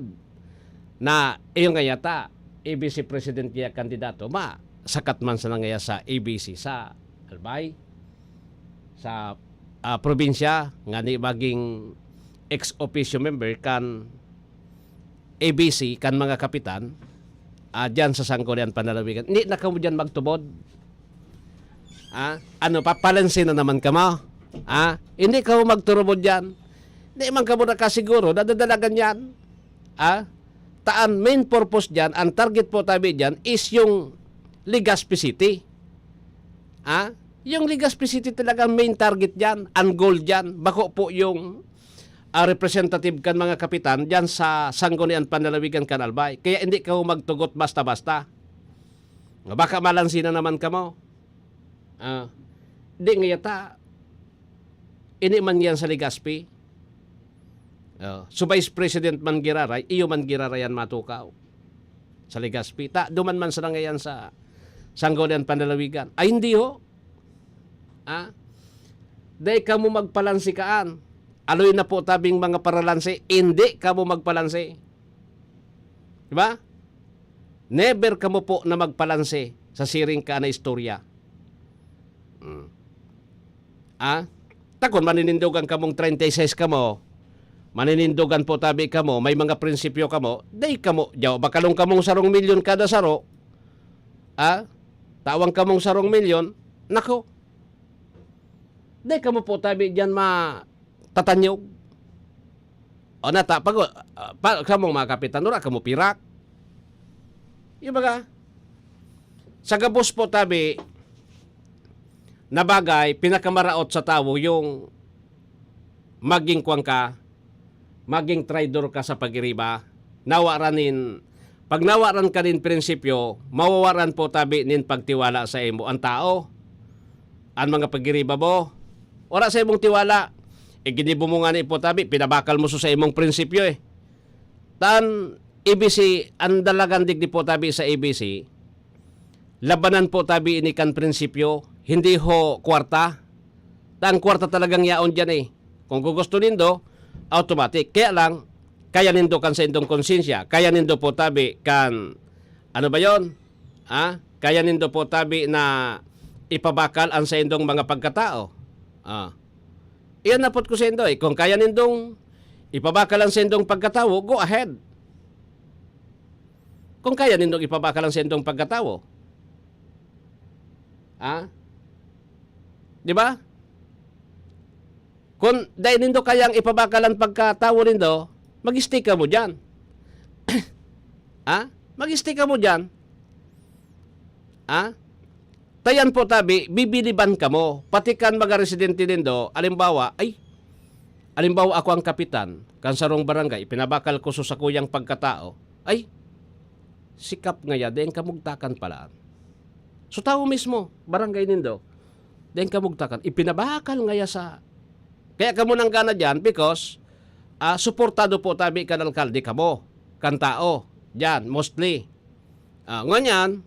Speaker 3: na iyong ngayata, ABC President kaya kandidato, sakat man sa nangaya sa ABC sa Albay, sa probinsya, nga ni maging ex-officio member kan ABC, kan mga kapitan, dyan sa Sangguniang Panlalawigan. Hindi na ka mo dyan magtubod. Papalansin na naman ka mo. Hindi ka mo magturubod dyan. Hindi man ka mo nakasiguro, nadadalagan yan. Taan, main purpose dyan, ang target po tabi dyan is yung Legazpi City. Yung Legazpi City talagang main target dyan, ang goal dyan. Bako po yung representative kan mga kapitan dyan sa Sangguniang Panlalawigan kan Albay. Kaya hindi ka mo magtugot basta-basta. Baka malansin na naman ka mo. Di ngayata ini man yan sa Legazpi. So Vice President man giraray, iyo man girarayan matukaw sa Legazpi. Duman man sa ngayon sa Sangguniang Panlalawigan. Ay hindi ho. Dahil ka mo magpalansikaan. Aloy na po tabing mga paralansi, hindi ka mo magpalansi. Diba? Never ka mo po na magpalansi sa siring ka na istorya. Takon maninindugan ka mong 36 ka mo, maninindugan po tabi ka mo, may mga prinsipyo ka mo, day ka mo, bakalong ka mong 1 milyon kada saro, tawang ka mong 1 milyon, nako, day ka mo po tabi dyan matatanyog. O nata, pag ka mong mga kapitan, nura ka mo pirak. Yung baga, sa gabos po tabi, na bagay, pinakamaraot sa tao yung maging kwang ka, maging traidor ka sa pagiriba, nawaranin, pag nawaran ka din prinsipyo, mawawaran po tabi nin pagtiwala sa imo ang tao, ang mga pagiriba mo, ora sa imong tiwala, ginibo mo nga ni po tabi, pinabakal mo sa imong prinsipyo Tan, ABC, ang dalagan digdi po tabi sa ABC, labanan po tabi ini kan prinsipyo, hindi ho kwarta. Tan kwarta talagang yaon dyan Kung gusto nindo, automatic. Kaya lang, kaya nindo kan sa indong konsensya. Kaya nindo po tabi kan, ano ba yon? Kaya nindo po tabi na ipabakal ang sa indong mga pagkatao. Iyan na po ko sa indo Kung kaya nindong ipabakal ang sa indong pagkatao, go ahead. Kung kaya nindong ipabakal ang sa indong pagkatao. Di ba? Kung dahil nindo kayang ipabakalan pagkatawo nindo, mag-stick ka mo dyan. Mag-stick ka mo dyan. Tayan po tabi, bibiliban ka mo. Pati kan mga residente nindo, alimbawa ako ang kapitan, kan sarong barangay, pinabakal ko sa kuyang pagkatao, sikap nga ya, den kamugtakan pala. So tao mismo, barangay nindo, den kamugtakan, ipinabakal nga ya sa... Kaya kamo nang gana dyan because suportado po tabi kan alkalde kamo, kan tao, dyan, mostly. Nganyan,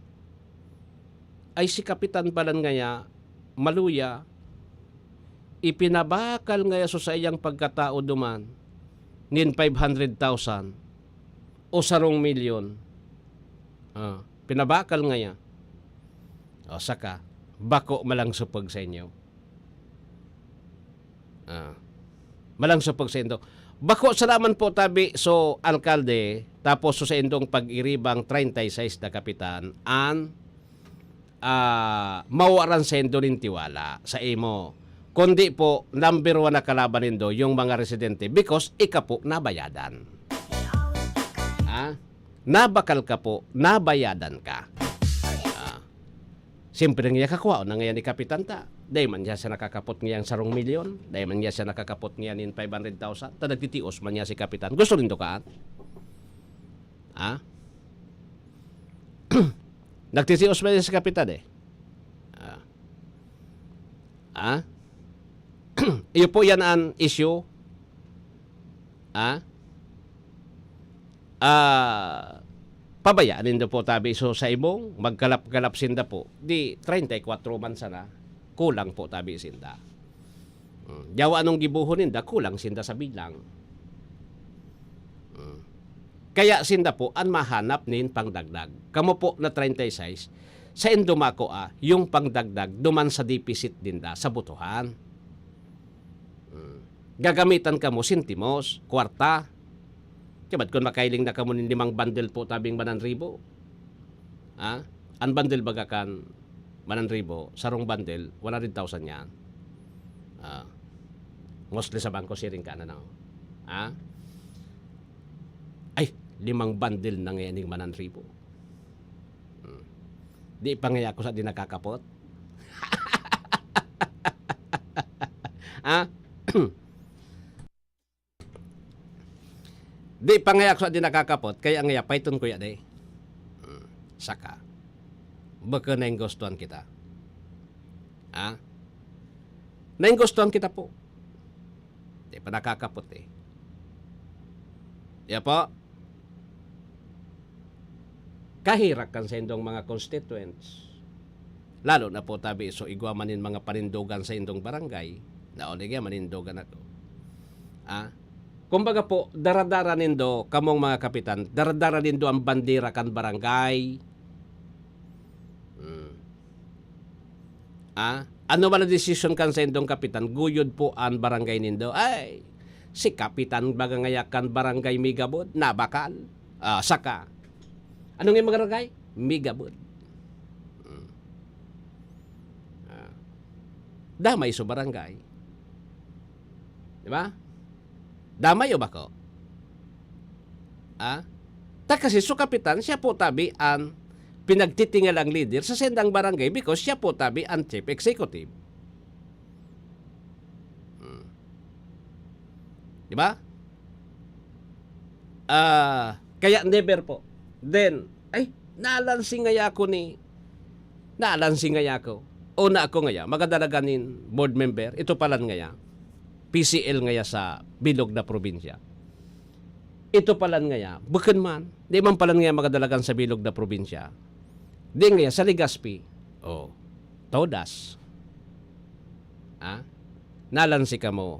Speaker 3: ay si kapitan palan ngaya, maluya, ipinabakal ngaya so sa iyang pagkatao duman, nin 500,000 o 1 milyon. Pinabakal ngaya. O saka, bako malang supag sa inyo. Malang supag sa inyo. Bako salaman po tabi so alkalde, tapos so sa indong pag-iribang 36 na kapitan, mawaran sa indo nin tiwala sa imo. Kundi po, number 1 na kalaban nindo yung mga residente because ika po nabayadan. Nabakal ka po, nabayadan ka. Siyempre nga kakuha na ngayon ni Kapitan ta. Dahil man niya siya nakakapot ngayon 1 milyon. Dahil man niya siya nakakapot ngayon 500,000. Nagtitios man niya si Kapitan. Gusto rin to ka? Nagtitios man niya si Kapitan eh. Iyo po yan ang issue. Pabayaan nindo po tabi so sa ibong magkalap-kalap sinda po. Di 34 man sana. Kulang po tabi sinda. Yawa anong gibuhon ninda, kulang sinda sa bilang. Kaya sinda po ang mahanap nin pangdagdag. Kamo po na 36 sa indumako yung pangdagdag duman sa deficit dinda sa butuhan. Gagamitan ka mo sentimos, kwarta. Kabat kung makailing na ka mo ng 5 bundle po tabing 1,000. Ang bundle baga kan 1,000, sarong bundle 100,000 yan. Mostly sa bangko siring ka na. 5 bundle na ngayon ng 1,000. Di pa ngaya ko sa di nakakapot. Di pa ngaya ko sa di nakakapot, kaya ngaya paiton ko yan saka. Baka na yung gustuhan kita. Na yung gustuhan kita po. Di pa nakakapot eh. Ya po. Kahirak kan sa indong mga constituents. Lalo na po tabi, so igwa manin mga panindogan sa indong barangay. Naoligya manindogan ako. Kumbaga po, daradara nindo, kamong mga kapitan, daradara nindo ang bandera kan barangay. Ano man ang decision kan sa indong kapitan, guyod po ang barangay nindo. Si kapitan baga ngayakan barangay Migabod, nabakal. Saka. Anong yung barangay? Migabod. Damay so barangay. Diba? Damay o bako? Kasi so kapitan, siya po tabi ang pinagtitingalang leader sa sendang barangay because siya po tabi ang chief executive. Diba? Kaya never po. Then, nalansing ngaya ko o na ako ngaya, magadalaganin board member, ito palan ngaya, PCL ngaya sa bilog na probinsya. Ito palan ngaya, bukan man, di man palan ngaya magadalagan sa bilog na probinsya. Di ngaya sa Legazpi, todas. Nalansi ka mo.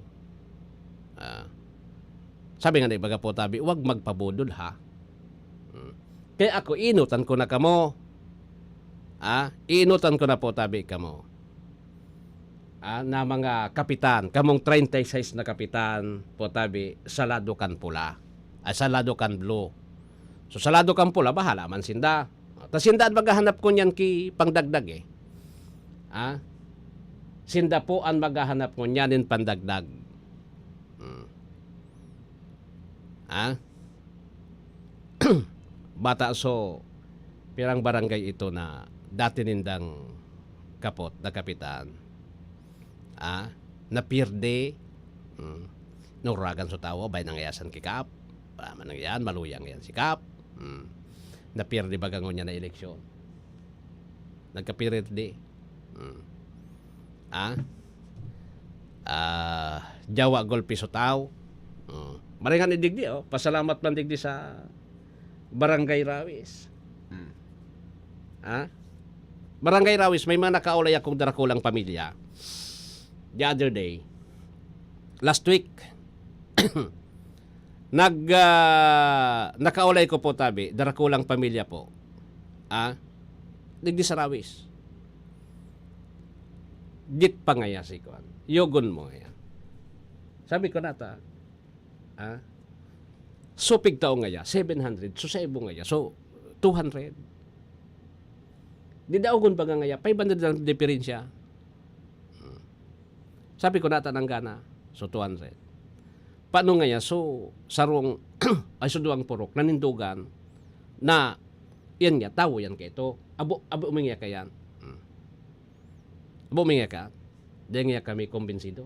Speaker 3: Sabi nga na ibaga po tabi, huwag magpabudol ha. Kaya ako, inutan ko na kamo. Inutan ko na po tabi kamo. Na mga kapitan, kamong 36 na kapitan po tabi, sa lado kan pula. Sa lado kan blue. So sa lado kan pula, bahala man sinda. Tas sinda ang maghahanap ko niyan ki pangdagdag eh. Sinda po ang maghahanap ko niyan in pandagdag. Bata so pirang barangay ito na dati nindang kapot na kapitan. Napirde nuragan so tawo bay nangayasan kikap. Manang yan maluyang yan si Kap. Napirde bagangon niya na eleksyon. Nagkapirde. Jawa golpe so tao. Maringan idigdi pasalamat man digdi sa Barangay Rawis. Barangay Rawis may mga nakaulay akong darakulang pamilya. The other day, last week, nakaulay ko po tabi, darakulang pamilya po. Digdi sa Rawis. Git pa ngaya si Kwan. Yogon mo ngaya. Sabi ko nata, so pigtao ngaya, 700. So sa ibo ngaya, so 200. Di daogon pa ngaya, 500 lang diferensya. Sabi ko nata ng gana, so 200. Paano ngaya, so sarong, ay so duwang purok, nanindugan, na, yan nga, tawo yan kay ito. Abo umingya ka yan. Abo umingya ka. Di nga kami kumbinsido.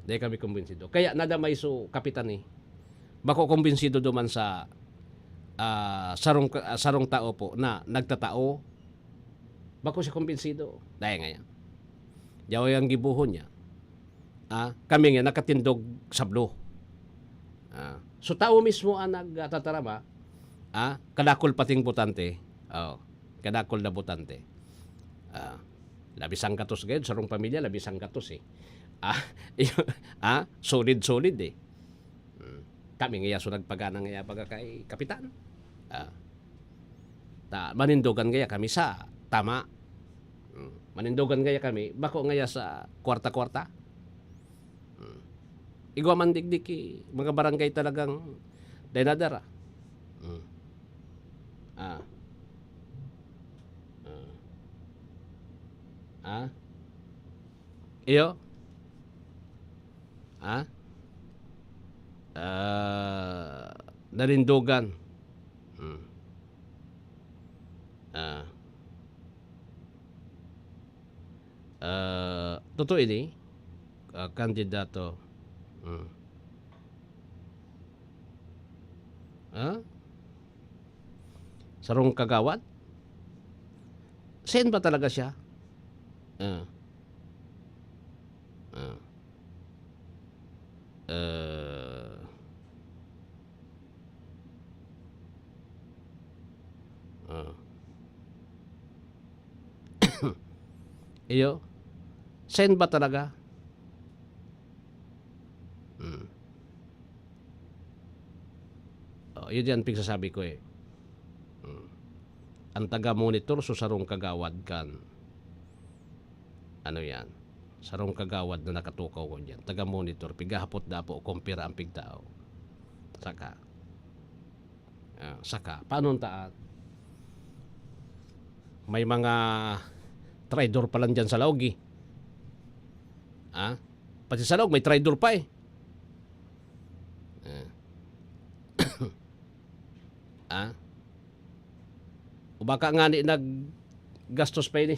Speaker 3: Di kami kumbinsido. Kaya nadamay so kapitan bako kumbinsido duman sa sarong tao po na nagtatao. Bako siya kumbinsido. Dahil nga yan. Yaw yung gibuhon niya. Kami nga nakatindog sablo. So tao mismo ang nagtatarama. Kadakol pating butante. Kadakol na butante. Labisang katos gayud sarong pamilya, labisang katos solid kami nga so nagpagana nga baga kay kapitan. Manindogan gaya kami sa tama. Manindogan gaya kami bako nga sa kwarta-kwarta. Igwa man digdiki mga barangay talagang daynadara. Iyo? Narindugan. Totoo ini kandidato. Sarong Kagawad? Saan ba talaga siya? Iyo? Saan ba talaga? Yun yan pigsasabi ko Ang taga-monitor so sarong kagawad kan. Ano yan? Sarong kagawad na nakatukaw ko dyan. Taga-monitor. Pigahapot na po. Kumpira ang pigtao. Saka. Paano taat? May mga traidor pa lang dyan sa laog Pati sa laog may traidor pa O baka nga ni naggastos pa ini.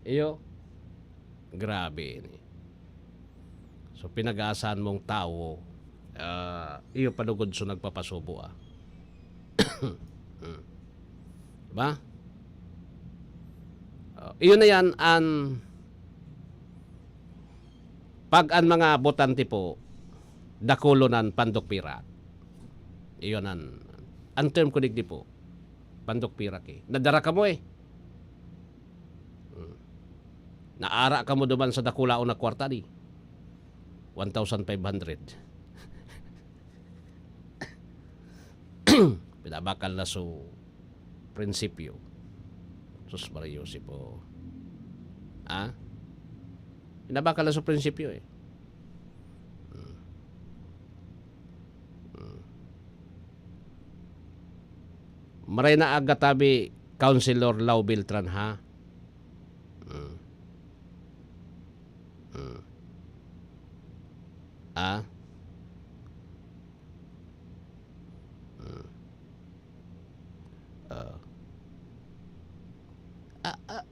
Speaker 3: Iyo. Grabe ini. So pinag-aasahan mong tao, iyo palugod so nagpapasubo Ba? Iyo na yan pag ang mga botante po dakulonan pandok pirak. Iyo nan ang term ko digdi po pandok pirak nadara ka mo naara ka mo duman sa dakulao na kwarta 1,500 pinabakal na so prinsipyo sus Mariosi po pinabakal na so prinsipyo maray na agatabi Councilor Lau Beltran Ah?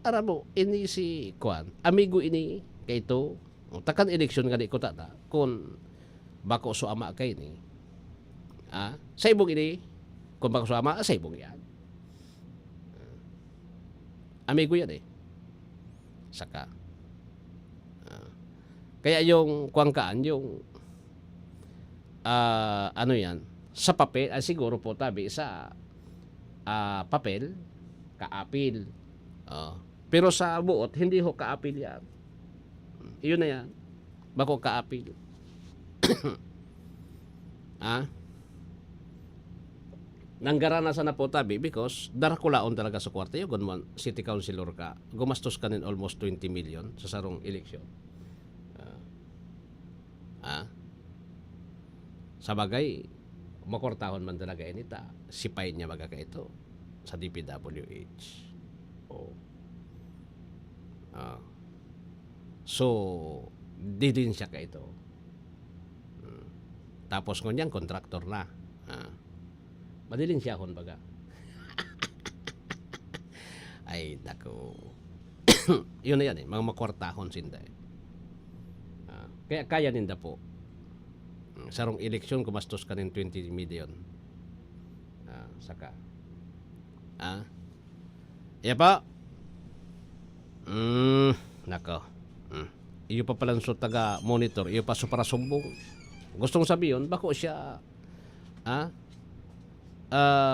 Speaker 3: Aram mo, ini si Kwan, amigo ini kay ito, takan eleksyon nga di ko tata, kung bako so ama kay ni, sa ibong ini, kung bako so ama, sa ibong yan. Amigo yan eh. Saka. Kaya yung kuwangkaan, yung ano yan, sa papel, siguro po tabi sa papel, kaapil. Pero sa buot, hindi ho kaapil yan. Iyon na yan. Bako kaapil. Nanggaranasan na po tabi because darakulaon talaga sa kwarta. Yung gunman, city councilor ka, gumastos ka nin almost 20 million sa sarong eleksyon. Sa bagay, makortahon man talaga inita. Sipay niya magaka ito sa DPWH. So, di din siya ka ito. Tapos ngunyan, kontraktor na. Madiling siya kon baga. Ay, nako. Yun na yan eh, mga makwartahon sinda eh. Kaya kaya ninda po. Sarong eleksyon, kumastos ka ng 20 million. Saka. Iya pa. Nako. Iyo pa palang so taga monitor, iyo pa so para sumbong. Gustong sabihin, bako siya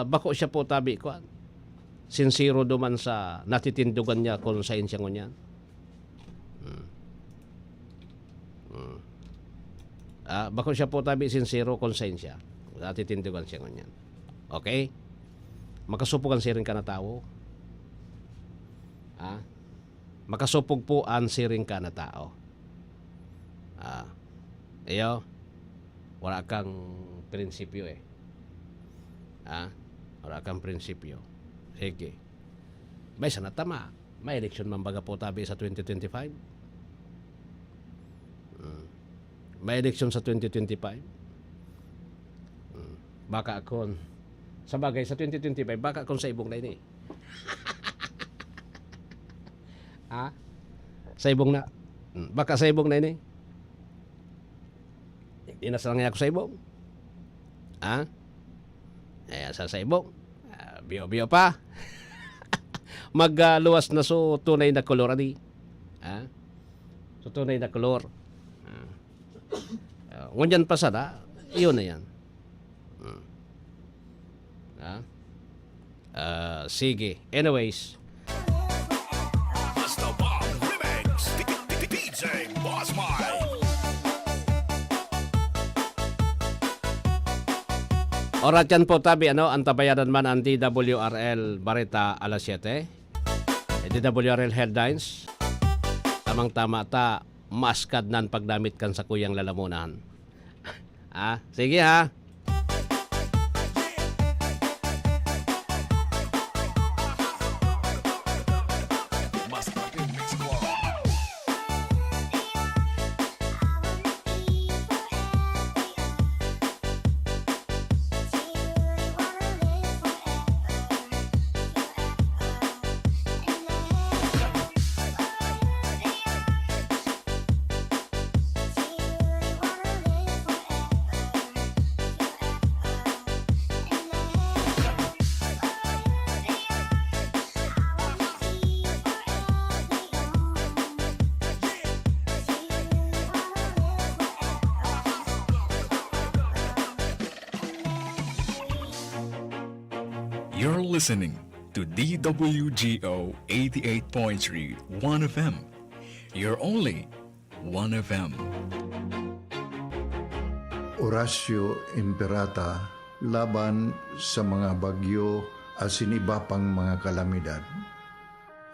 Speaker 3: bako siya po tabi ko. Sincero duman sa natitindugan niya kung sa insya ngunyan. Bako siya po tabi sincero kung sa insya. Natitindugan siya ngunyan. Okay? Makasupugan siya rin ka na tao. Makasupog po ang siring ka na tao. Iyo, wala kang prinsipyo eh. Wala kang prinsipyo. Sige. May sana tama. May eleksyon man baga po tabi sa 2025. May eleksyon sa 2025. Baka akon sa bagay sa 2025, baka akon sa ibong na ini. Sa ibong na. Baka sa ibong na ini. Hindi na salang ako sa ibong. Sa ibong. Biyo-biyo pa. Magluwas na so tunay na kolor ani. So tunay na kolor. Ngunyan pa sana, iyon na yan. Sige. Anyways.
Speaker 9: Basta Bob Remix, DJ Boss Mike.
Speaker 3: Oras yan po tabi, ang tabayanan man ang DWRL Barita alas 7. DWRL Headlines. Tamang-tama ta, maskad nan pagdamit kan sa kuyang lalamunan. Sige ha.
Speaker 2: You're listening to DWGO 88.3 1FM. You're only 1FM.
Speaker 1: Horacio Imperata laban sa mga bagyo asin iba pang mga kalamidad.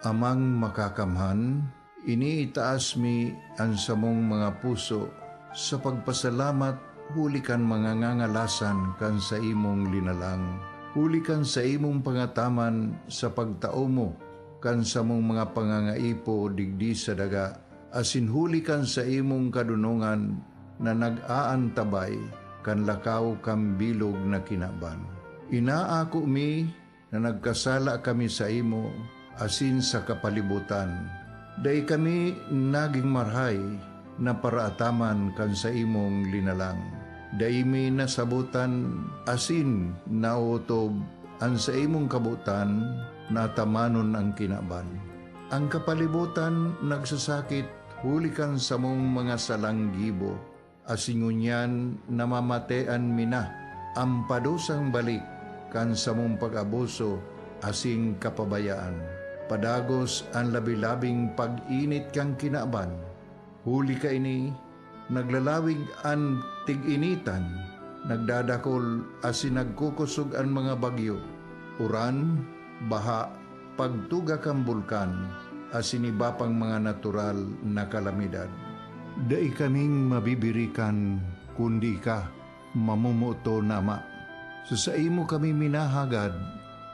Speaker 1: Amang makakamhan, iniitaas mi ang samong mga puso sa pagpasalamat hulikan mga ngangalasan kan sa imong linalang. Hulikan sa imong pangataman sa pagtao mo kan sa mong mga pangangaipo digdi sa daga asin hulikan sa imong kadunungan na nag-aantabay kan lakaw kam bilog na kinaban. Inaako mi na nagkasala kami sa imo asin sa kapalibutan. Day kami naging marhay na paraataman kan sa imong linalang. Day mi nasabutan asin nautob ang sa imong kabutan na tamanon ang kinaban. Ang kapalibutan nagsasakit hulikan sa mong mga salanggibo. Asingunyan namamatean mina ang padusang balik kan sa mong pag-abuso asing kapabayaan. Padagos ang labi-labing pag-init kang kinaban. Huli ka ini, naglalawig ang tig-initan, nagdadakol asin nagkukusog ang mga bagyo. Uran, baha, pagtuga kang bulkan, asin iba pang mga natural na kalamidad. Dai kaming mabibirikan kundi ka, mamumuto nama. Sa imo kami minahagad,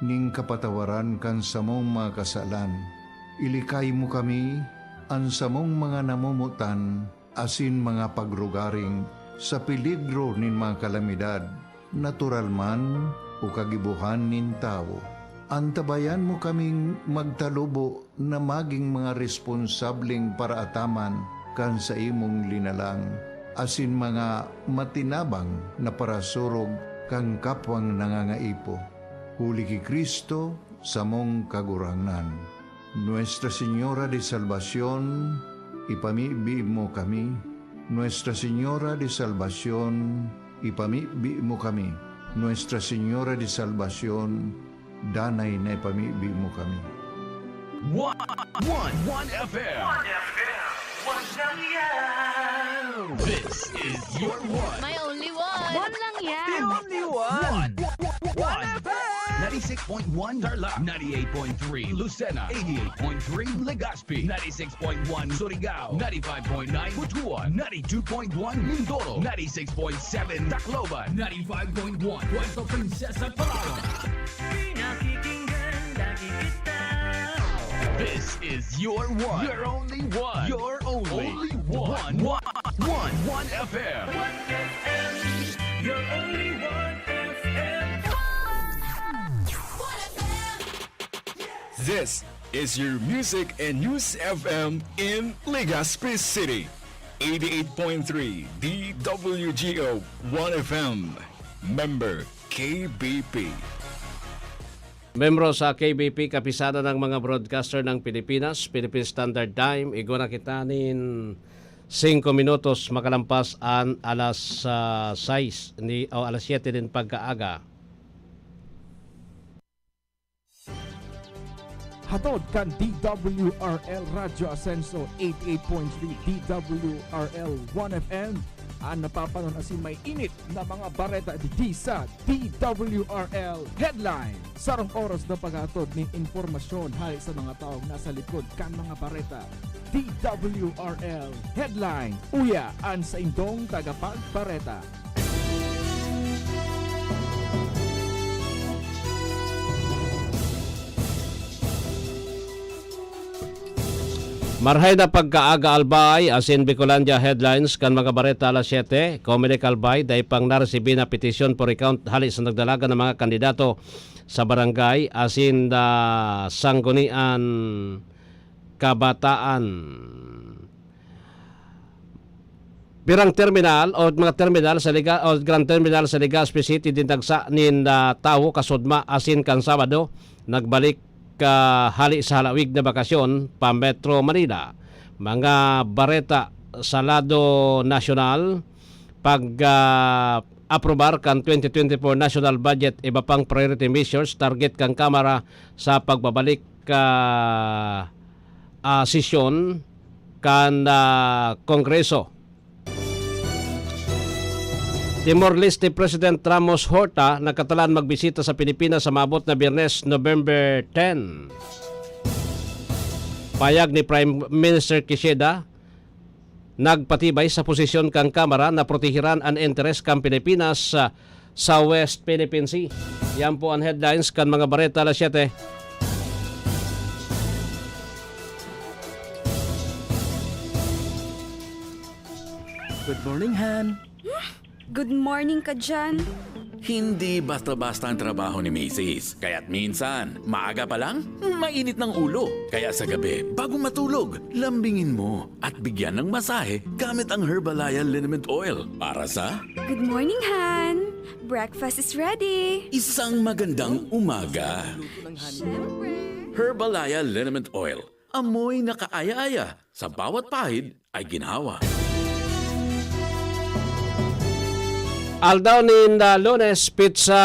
Speaker 1: ning kapatawaran kan sa mong mga kasalan. Ilikay mo kami, ang sa mong mga namumutan, asin mga pagrugaring, sa peligro nin mga kalamidad, natural man o kagibuhan nin tao. Antabayan mo kaming magtalubo na maging mga responsableng paraataman kan sa imong linalang, asin mga matinabang na parasurog kang kapwang nangangaipo. Huli ki Kristo sa mong kagurangnan. Nuestra Señora de Salvación, ipamibi mo kami. Nuestra Señora de Salvación, ipamibi mo kami. Nuestra Señora de Salvación, danay na ipamibi mo kami.
Speaker 20: 1 FM. This is your one.
Speaker 4: My only one. One lang yan.
Speaker 20: The only one. 1 FM. 96.1 Tarlac, 98.3 Lucena, 88.3 Legazpi, 96.1 Surigao, 95.9 Butuan, 92.1 Mindoro, 96.7 Tacloban, 95.1 Puerto Princesa, Palawan. This is your one. Your only one. Your only one. 1 FM. 1 FM. Your only 1 FM.
Speaker 2: This is your Music and News FM in Legazpi City. 88.3 DWGO 1FM. Member KBP.
Speaker 3: Membro sa KBP, kapisada ng mga broadcaster ng Pilipinas, Philippine Standard Time. Igora kita nin 5 minutos makalampas an alas 6 o alas 7 din pagkaaga.
Speaker 16: Hatod kan DWRL Radyo Asenso 88.3 DWRL 1FM ang napapanon asin may init na mga bareta di sa DWRL Headline. Sarong oras na paghatod ng informasyon hali sa mga taong nasa likod kan mga bareta. DWRL Headline. Uya an sa indong tagapagbareta.
Speaker 3: Marhay na pagkaaga albay asin Bicolandia headlines kan mga bareta alas 7. Comelec albay dahil pang naresibi na petisyon for recount halis sa nagdalaga ng mga kandidato sa barangay asin sanggunian kabataan. Birang terminal o mga terminal sa Liga o Grand Terminal sa Legazpi City din tagsa nin tawo kasudma asin kan Sabado nagbalik hali sa halawig na bakasyon pa Metro Manila. Mga bareta sa lado nasyonal pag aprobar kan 2024 national budget, iba pang priority measures target kang Kamara sa pagbabalik sesyon kan Kongreso. Timor-Leste President Ramos Horta nakatalan magbisita sa Pilipinas sa maabot na Biyernes, November 10. Payag ni Prime Minister Quezada nagpatibay sa posisyon kang Kamara na protehiran ang interes kang Pilipinas sa West Philippine Sea. Yan po ang headlines kan mga bareta alas 7.
Speaker 13: Good morning, Han.
Speaker 5: Good morning ka dyan.
Speaker 6: Hindi basta-basta ang trabaho ni Mrs. Kaya't minsan, maaga pa lang, mainit ng ulo. Kaya sa gabi, bago matulog, lambingin mo at bigyan ng masahe gamit ang Herbalaya Liniment Oil para sa
Speaker 5: Good morning, Han. Breakfast is ready.
Speaker 6: isang magandang umaga. Herbalaya Liniment Oil. Amoy na kaaya-aya. Sa bawat pahid ay ginhawa.
Speaker 3: Aldaw ni Lunes, pizza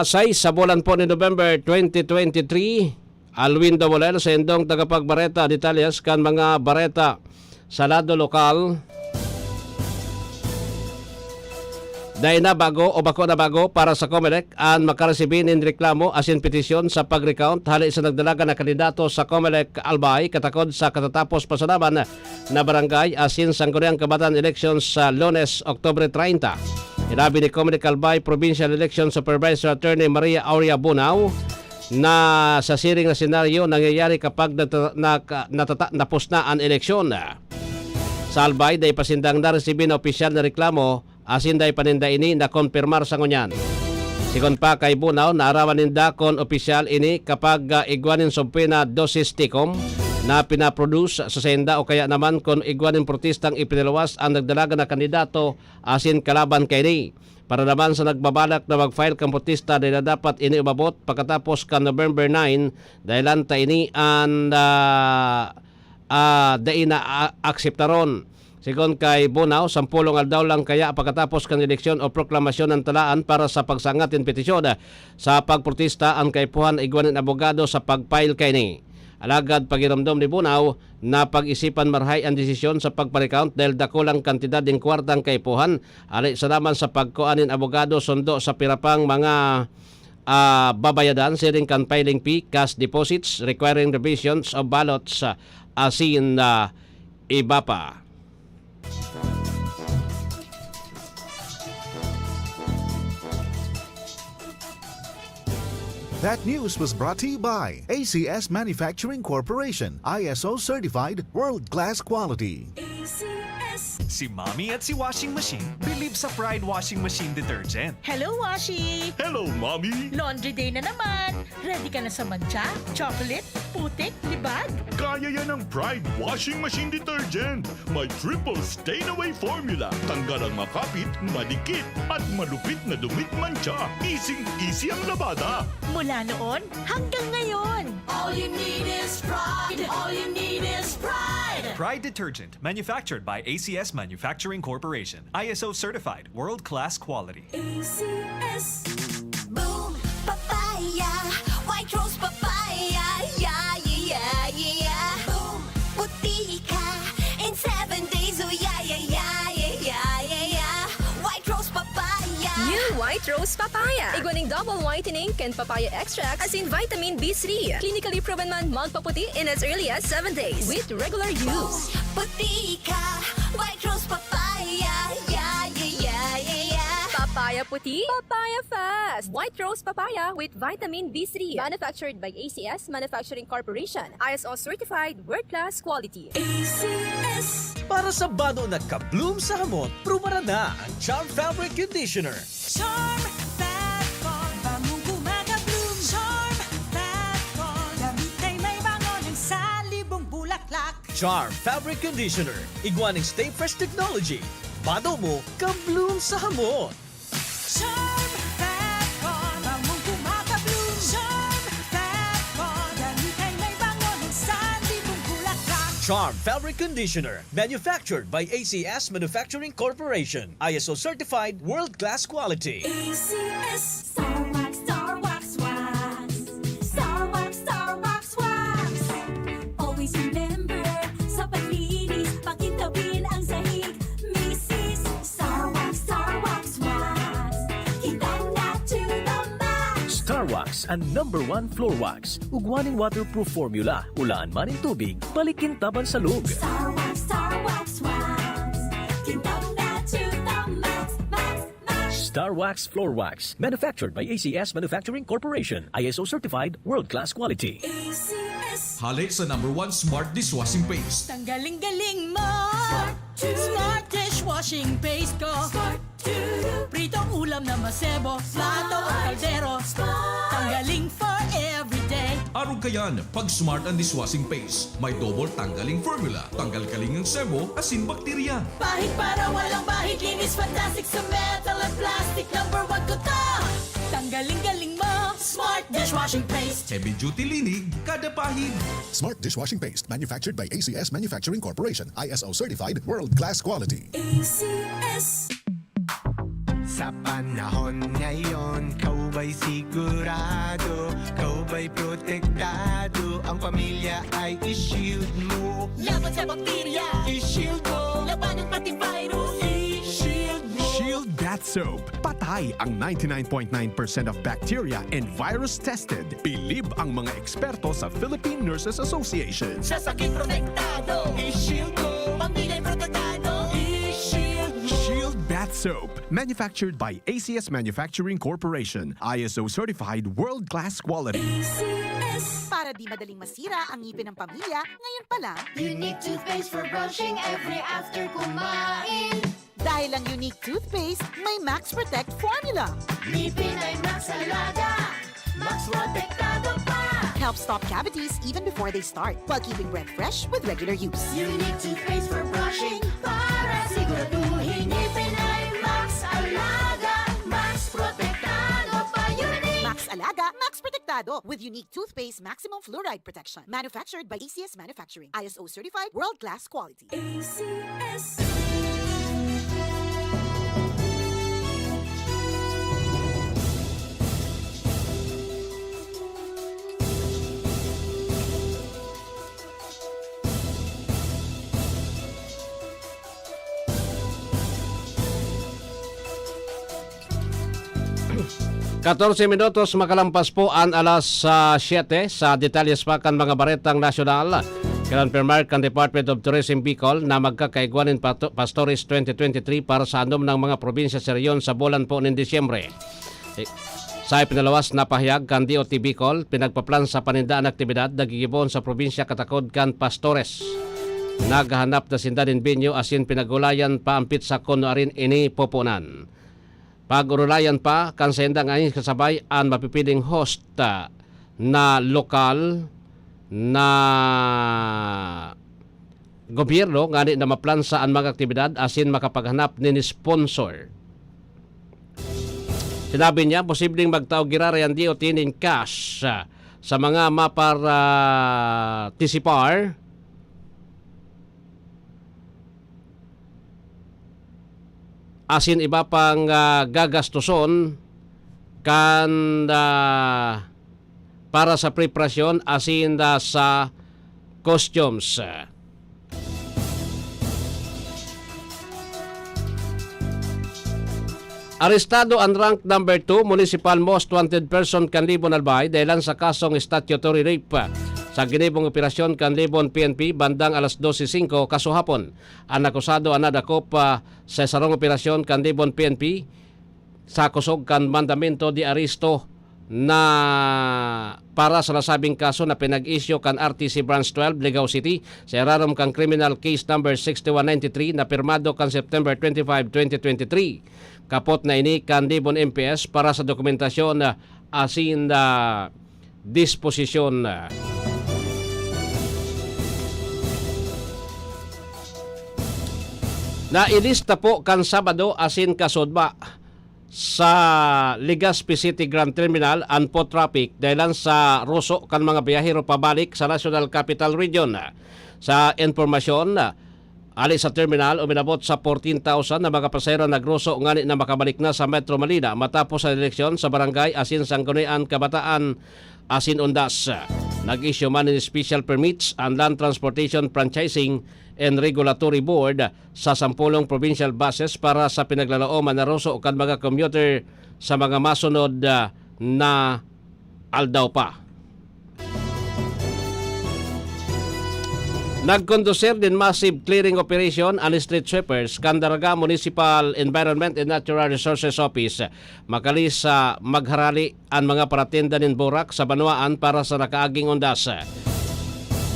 Speaker 3: 6 sa bulan po ni November 2023. Alwin Dawalel sa indong tagapagbareta detalles kan mga bareta sa lado lokal. Dahil na bago o bako na bago para sa COMELEC ang makaresibin in reklamo asin petisyon sa pag-recount hali sa nagdalaga na kandidato sa COMELEC Albay katakod sa katatapos pasanaban na barangay asin sangguniang kabataan elections sa Lunes, Oktubre 30. Inabi ni COMELEC Albay Provincial Election Supervisor Attorney Maria Aurea Bunao na sa siring na senaryo nangyayari kapag napos na ang eleksyon. Sa Albay, day pasindang naresibin na opisyal na reklamo asin day paninda ini na konfirmar sa ngunyan. Sigon pa kay Bunao, naarawan ninda kon opisyal ini kapag igwanin sumpina dosis tikom na pinaproduce sa senda o kaya naman kon igwanin protestang ipinilawas ang nagdalaga na kandidato asin kalaban kay ni. Para naman sa nagbabalak na mag-file kang protesta dahil na dapat ini umabot pagkatapos ka November 9 dahil ta ini ang dahil na akseptaron. Sigon kay Bunao, 10 aldaw lang kaya pagkatapos kan eleksyon o proklamasyon ng talaan para sa pagsangat in petisyon sa pagprotesta ang kaipuhan igwanin abogado sa pag-file kay ni. Alagad pagiramdom ni Bunao na pag-isipan marhay ang desisyon sa pagpa-recount dahil dakulang kantidad ng kwartang kaipuhan alay sa naman sa pagkuanin abogado sundo sa pirapang mga babayadan siring kan filing fee, cash deposits, requiring revisions of ballots asin iba pa.
Speaker 7: That news was brought to you by ACS Manufacturing Corporation, ISO certified world-class quality.
Speaker 19: Si Mommy at si Washing Machine believe sa Pride Washing Machine Detergent.
Speaker 23: Hello, Washi!
Speaker 9: Hello, Mommy!
Speaker 23: Laundry day na naman. Ready ka na sa mancha, chocolate, putik, libag?
Speaker 9: Kaya yan ang Pride Washing Machine Detergent. May triple stain-away formula. Tanggal ang makapit, madikit, at malupit na dumit mancha. Easy ang labada.
Speaker 23: Mula noon hanggang ngayon.
Speaker 10: All you need is pride. All you need is pride.
Speaker 19: Pride Detergent, manufactured by ACS Manufacturing Corporation. ISO certified, world-class quality.
Speaker 10: ACS. Boom, papaya. White rose papaya. Yeah, yeah, yeah. Boom, puti ka. In 7 days, oh yeah, yeah, yeah, yeah, yeah, yeah. White rose papaya.
Speaker 11: New White Rose Papaya. Igwaning double whitening and papaya extract as in vitamin B3. Clinically proven man magpaputi in as early as 7 days with regular use.
Speaker 10: Puti ka. White rose papaya. Yeah, yeah, yeah, yeah, yeah.
Speaker 11: Papaya puti, papaya fast. White Rose Papaya with vitamin B3. Manufactured by ACS Manufacturing Corporation. ISO certified world-class quality.
Speaker 10: ACS.
Speaker 12: Para sa bado na ka-bloom sa hamon, prumara na ang Charm Fabric Conditioner.
Speaker 8: Charm Fat Con, bangong kumaka-bloom. Charm Fat Con, damit ay may bango ng salibong bulaklak.
Speaker 12: Charm Fabric Conditioner. Igwaning Stay Fresh Technology. Bado mo, ka-bloom sa hamon.
Speaker 8: Charm Fat Con, bangong kumaka-bloom. Charm Fat Con, damit ay may bango ng salibong bulaklak.
Speaker 12: Charm Fabric Conditioner. Manufactured by ACS Manufacturing Corporation. ISO certified world-class quality.
Speaker 10: ACS.
Speaker 8: Star Wax, Star Wax, Wax. Star Wax, Star Wax, Wax. Always remember, sa paglinis, pakintabin ang sahig. Mrs. Star Wax, Star Wax, Wax. Kitang na to the max.
Speaker 13: Star Wax, ang #1 floor wax. Ugwaning waterproof formula. Ulaan man ang tubig, balikin taban sa lug.
Speaker 8: Star Wax, Star Wax, Wax. Kitang na to the max, max, max.
Speaker 13: Star Wax Floor Wax. Manufactured by ACS Manufacturing Corporation. ISO certified world-class quality.
Speaker 8: ACS.
Speaker 14: Hali sa #1 Smart Dishwashing Paste.
Speaker 8: Tanggaling-galing mo. Smart Dish
Speaker 23: dishwashing paste ko. Pritong ulam na masebo, plato o kaldero. Tanggaling for everyday.
Speaker 14: Araw kayan, pag Smart and Dishwashing Paste, may double tanggaling formula. Tanggal kaling ng sebo, asin bakterya.
Speaker 23: Bahid para walang bahid, linis fantastic sa metal at plastic. Number 1 ko to. Tanggaling-galing mo, Smart dishwashing paste.
Speaker 14: Heavy duty linig, kada pahid.
Speaker 7: Smart Dishwashing Paste, manufactured by ACS Manufacturing Corporation. ISO certified, world-class quality.
Speaker 23: ACS.
Speaker 15: Sa panahon ngayon, kau ba'y sigurado? Kau ba'y protektado? Ang pamilya ay i-shield mo.
Speaker 23: Laban sa bakterya,
Speaker 15: I-shield mo.
Speaker 23: laban ng pati virus, i-shield mo.
Speaker 17: Shield Bath Soap. Patay ang 99.9% of bacteria and virus tested. Believe ang mga eksperto sa Philippine Nurses Association.
Speaker 23: Sa sakit protektado,
Speaker 15: I-shield mo.
Speaker 23: pamilya'y protektado, i-shield mo.
Speaker 17: Shield Bath Soap. Manufactured by ACS Manufacturing Corporation. ISO certified world-class quality.
Speaker 21: Para di madaling masira ang ngipin ng pamilya, ngayon pa lang,
Speaker 10: Unique toothpaste for brushing every after kumain.
Speaker 21: dahil ang Unique toothpaste may Max Protect formula.
Speaker 10: Ngipin ay Max Alaga, Max Protektado pa.
Speaker 21: Helps stop cavities even before they start, while keeping breath fresh with regular use.
Speaker 10: Unique toothpaste for brushing para siguraduhin ngipin ay Max Alaga, Max Protektado pa. Unique
Speaker 21: Max Alaga, Max Protectado with Unique toothpaste maximum fluoride protection. Manufactured by ACS Manufacturing. ISO certified world-class quality.
Speaker 23: ACS.
Speaker 3: 14 minutos makalampas po ang alas 7 sa detalyes pa kan mga baretang nasyonal. Kinonfirmar kan Department of Tourism Bicol na magkakaigwanin Pastores 2023 para sa anom ng mga probinsya sa reyon sa bulan po ng Disyembre. Sa ipinalawas na pahayag kan DOT Bicol, pinagpaplan sa panindaan aktibidad nagigibon sa probinsya katakod kan Pastores. Naghahanap na sindanin binyo asin pinagulayan paampit sa kunoarin ini popunan. Pag-urulayan pa, kan sa indang aning kasabay ang mapipiling host na lokal na gobyerno nga na maplansa ang mga aktibidad asin makapaghanap ni sponsor. Sinabi niya, posibleng magtaog girara ang DOT in cash sa mga mapartisipar asin iba pang gagastuson kan para sa preparasyon asin sa costumes. Arestado ang rank number 2 municipal most wanted person kan Libon Albay dahil sa kasong statutory rape. Sa ginibong operasyon kan Libon PNP bandang alas 12:05 kasuhapon. Ang akusado anadakop sa sarong operasyon kan Libon PNP sa kusog kan mandamento di aresto na para sa nasabing kaso na pinag-issue kan RTC Branch 12 Ligao City sa irarom kan criminal case number 6193 na pirmado kan September 25, 2023. Kapot na ini kan Libon MPS para sa dokumentasyon asin disposisyon. Nailista po kan Sabado asin kasodba sa Legazpi City Grand Terminal ang po traffic dahil sa ruso kan mga biyahero pabalik sa National Capital Region. Sa informasyon, ali sa terminal uminabot sa 14,000 na mga pasahero nagruso ngani na makabalik na sa Metro Manila matapos sa eleksyon sa barangay asin Sanggunian Kabataan asin Undas. Nag-issue man ng special permits ang Land Transportation Franchising and Regulatory Board sa 10 provincial buses para sa pinaglalooman na ruso kan mga commuter sa mga masunod na aldaw pa. Nagkondusir din massive clearing operation ang street sweepers kan Daraga Municipal Environment and Natural Resources Office makalis sa magharali ang mga paratinda nin Borak sa Banuaan para sa nakaaging Undas.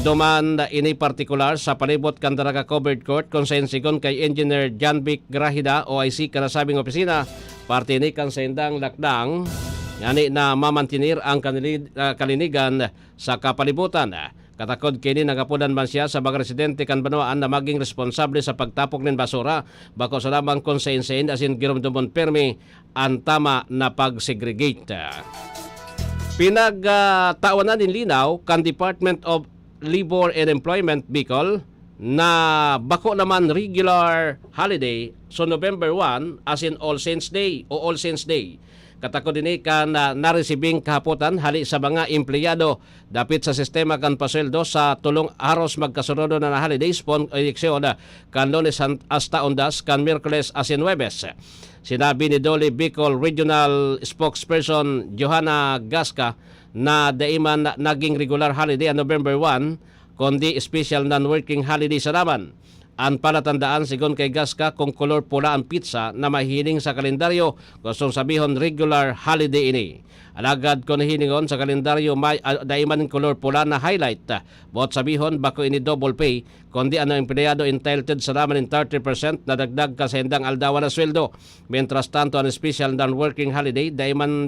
Speaker 3: Duman ini partikular sa palibot kan Daraga Covered Court kung sa insigon kay Engineer Janvic Grahida OIC kanasabing opisina parte ni kan sa indang lakdang yani na mamantinir ang kalinigan sa kapalibutan. Katakod kini nagapudan man siya sa mga residente kan Banwaan na maging responsable sa pagtapok ng basura bako sa lamang kung sa insain asin girumdumon permi ang tama na pag-segregate. Pinagtawanan din linaw kan Department of Labor and Employment Bicol na bako naman regular holiday so November 1 as in All Saints Day o All Saints Day. Katakod din kan naresibing kahapotan hali sa mga empleyado dapit sa sistema kan pasweldo sa tulong aros magkasunod na holidays pon eleksyon kan Lunes hasta Undas kan Miyerkules as in Huwebes. Sinabi ni Dole Bicol Regional Spokesperson Johanna Gasca na daiman naging regular holiday ang November 1 kundi special non-working holiday sa naman. Ang palatandaan sigon kay Gasca kung kolor pula ang pizza na mahiling sa kalendaryo gustong sabihon regular holiday ini. Alagad ko nahilingon sa kalendaryo may daiman kolor pula na highlight. Bot sabihon bako ini double pay kundi ang empleyado entitled sa naman in 30% na dagdag ka sa hindang aldawa na sweldo. Mientras tanto ang special non-working holiday daiman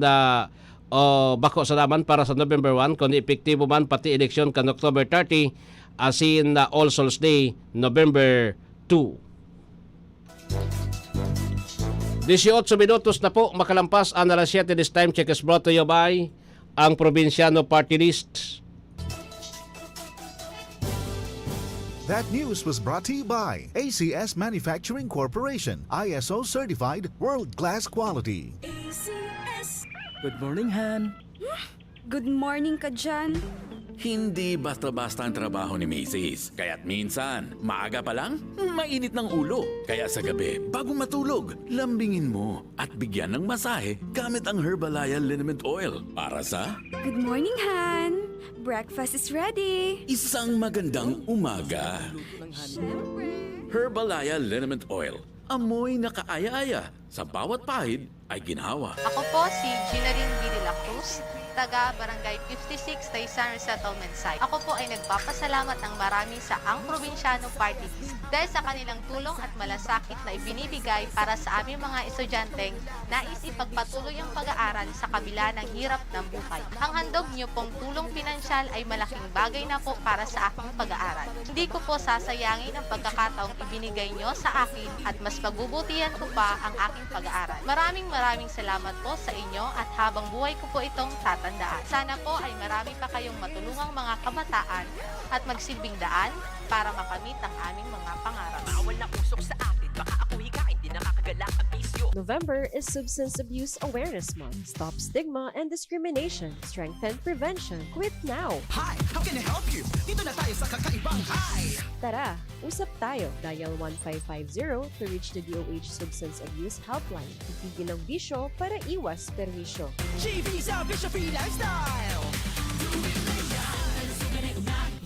Speaker 3: bako sa naman para sa November 1 kundi epektibo man pati eleksyon kan October 30 asin na All Souls Day, November 2. 18 minutos na po makalampas ang alas 7 this time. Check is brought to you by ang Probinsyano Party List.
Speaker 7: That news was brought to you by ACS Manufacturing Corporation, ISO certified world-class quality.
Speaker 6: Good morning, Han.
Speaker 5: Good morning ka dyan.
Speaker 6: Hindi basta-basta ang trabaho ni Mrs. Kaya't minsan, maaga pa lang, mainit ng ulo. Kaya sa gabi, bago matulog, lambingin mo at bigyan ng masahe gamit ang Herbalaya Liniment Oil para sa...
Speaker 5: Good morning, Han. Breakfast is ready.
Speaker 6: Isang magandang umaga. Herbalaya Liniment Oil. Amoy na kaaya-aya. Sa bawat pahid ay ginhawa.
Speaker 4: Ako po si Ginarin B. de la Cruz, taga Barangay 56, Taysan Resettlement Site. Ako po ay nagpapasalamat ng marami sa Ang Probinsyano Party List dahil sa kanilang tulong at malasakit na ibinibigay para sa aming mga estudyanteng nais ipagpatuloy ang pag-aaral sa kabila ng hirap ng buhay. Ang handog niyo pong tulong pinansyal ay malaking bagay na po para sa aking pag-aaral. Hindi ko po sasayangin ang pagkakataong ibinigay niyo sa akin at mas pagbubutihan ko pa ang aking pag-aaral. Maraming salamat po sa inyo at habang buhay ko po itong tatandaan. Sana po ay marami pa kayong matulungang mga kabataan at magsilbing daan para makamit ang aming mga pangarap.
Speaker 1: Bawal na usok sa atin, baka ako hikain, di nakakagalak ang bisyo.
Speaker 18: November is Substance Abuse Awareness Month. Stop stigma and discrimination. Strengthen prevention. Quit now.
Speaker 15: Hi, how can I help you? Dito na tayo sa kakaibang hi!
Speaker 18: Tara, usap tayo. Dial 1550 to reach the DOH Substance Abuse Helpline. Itigil ang bisyo para iwas perwisyo.
Speaker 15: G-Visa Bishop Lifestyle!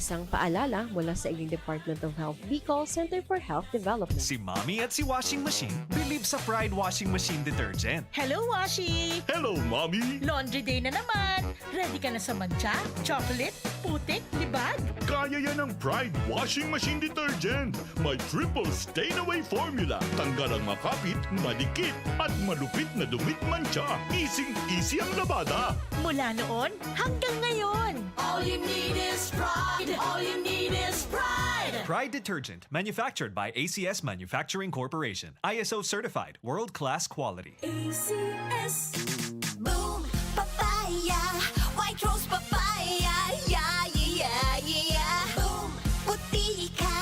Speaker 18: Isang paalala mula sa inyong Department of Health Bicol Center for Health Development.
Speaker 19: Si Mommy at si Washing Machine believe sa Pride Washing Machine Detergent.
Speaker 23: Hello, Washi!
Speaker 9: Hello, Mommy!
Speaker 23: Laundry day na naman! Ready ka na sa mancha, chocolate, putik, libag?
Speaker 9: Kaya yan ang Pride Washing Machine Detergent. May triple stain-away formula. Tanggal ang makapit, madikit, at malupit na dumit mancha. Easy ang labada.
Speaker 23: Mula noon hanggang ngayon.
Speaker 8: All you need is pride. All you need is pride.
Speaker 19: Pride Detergent, manufactured by ACS Manufacturing Corporation. ISO certified, world-class quality.
Speaker 8: ACS. Boom, papaya. White rose papaya. Yeah, yeah, yeah. Boom, puti ka.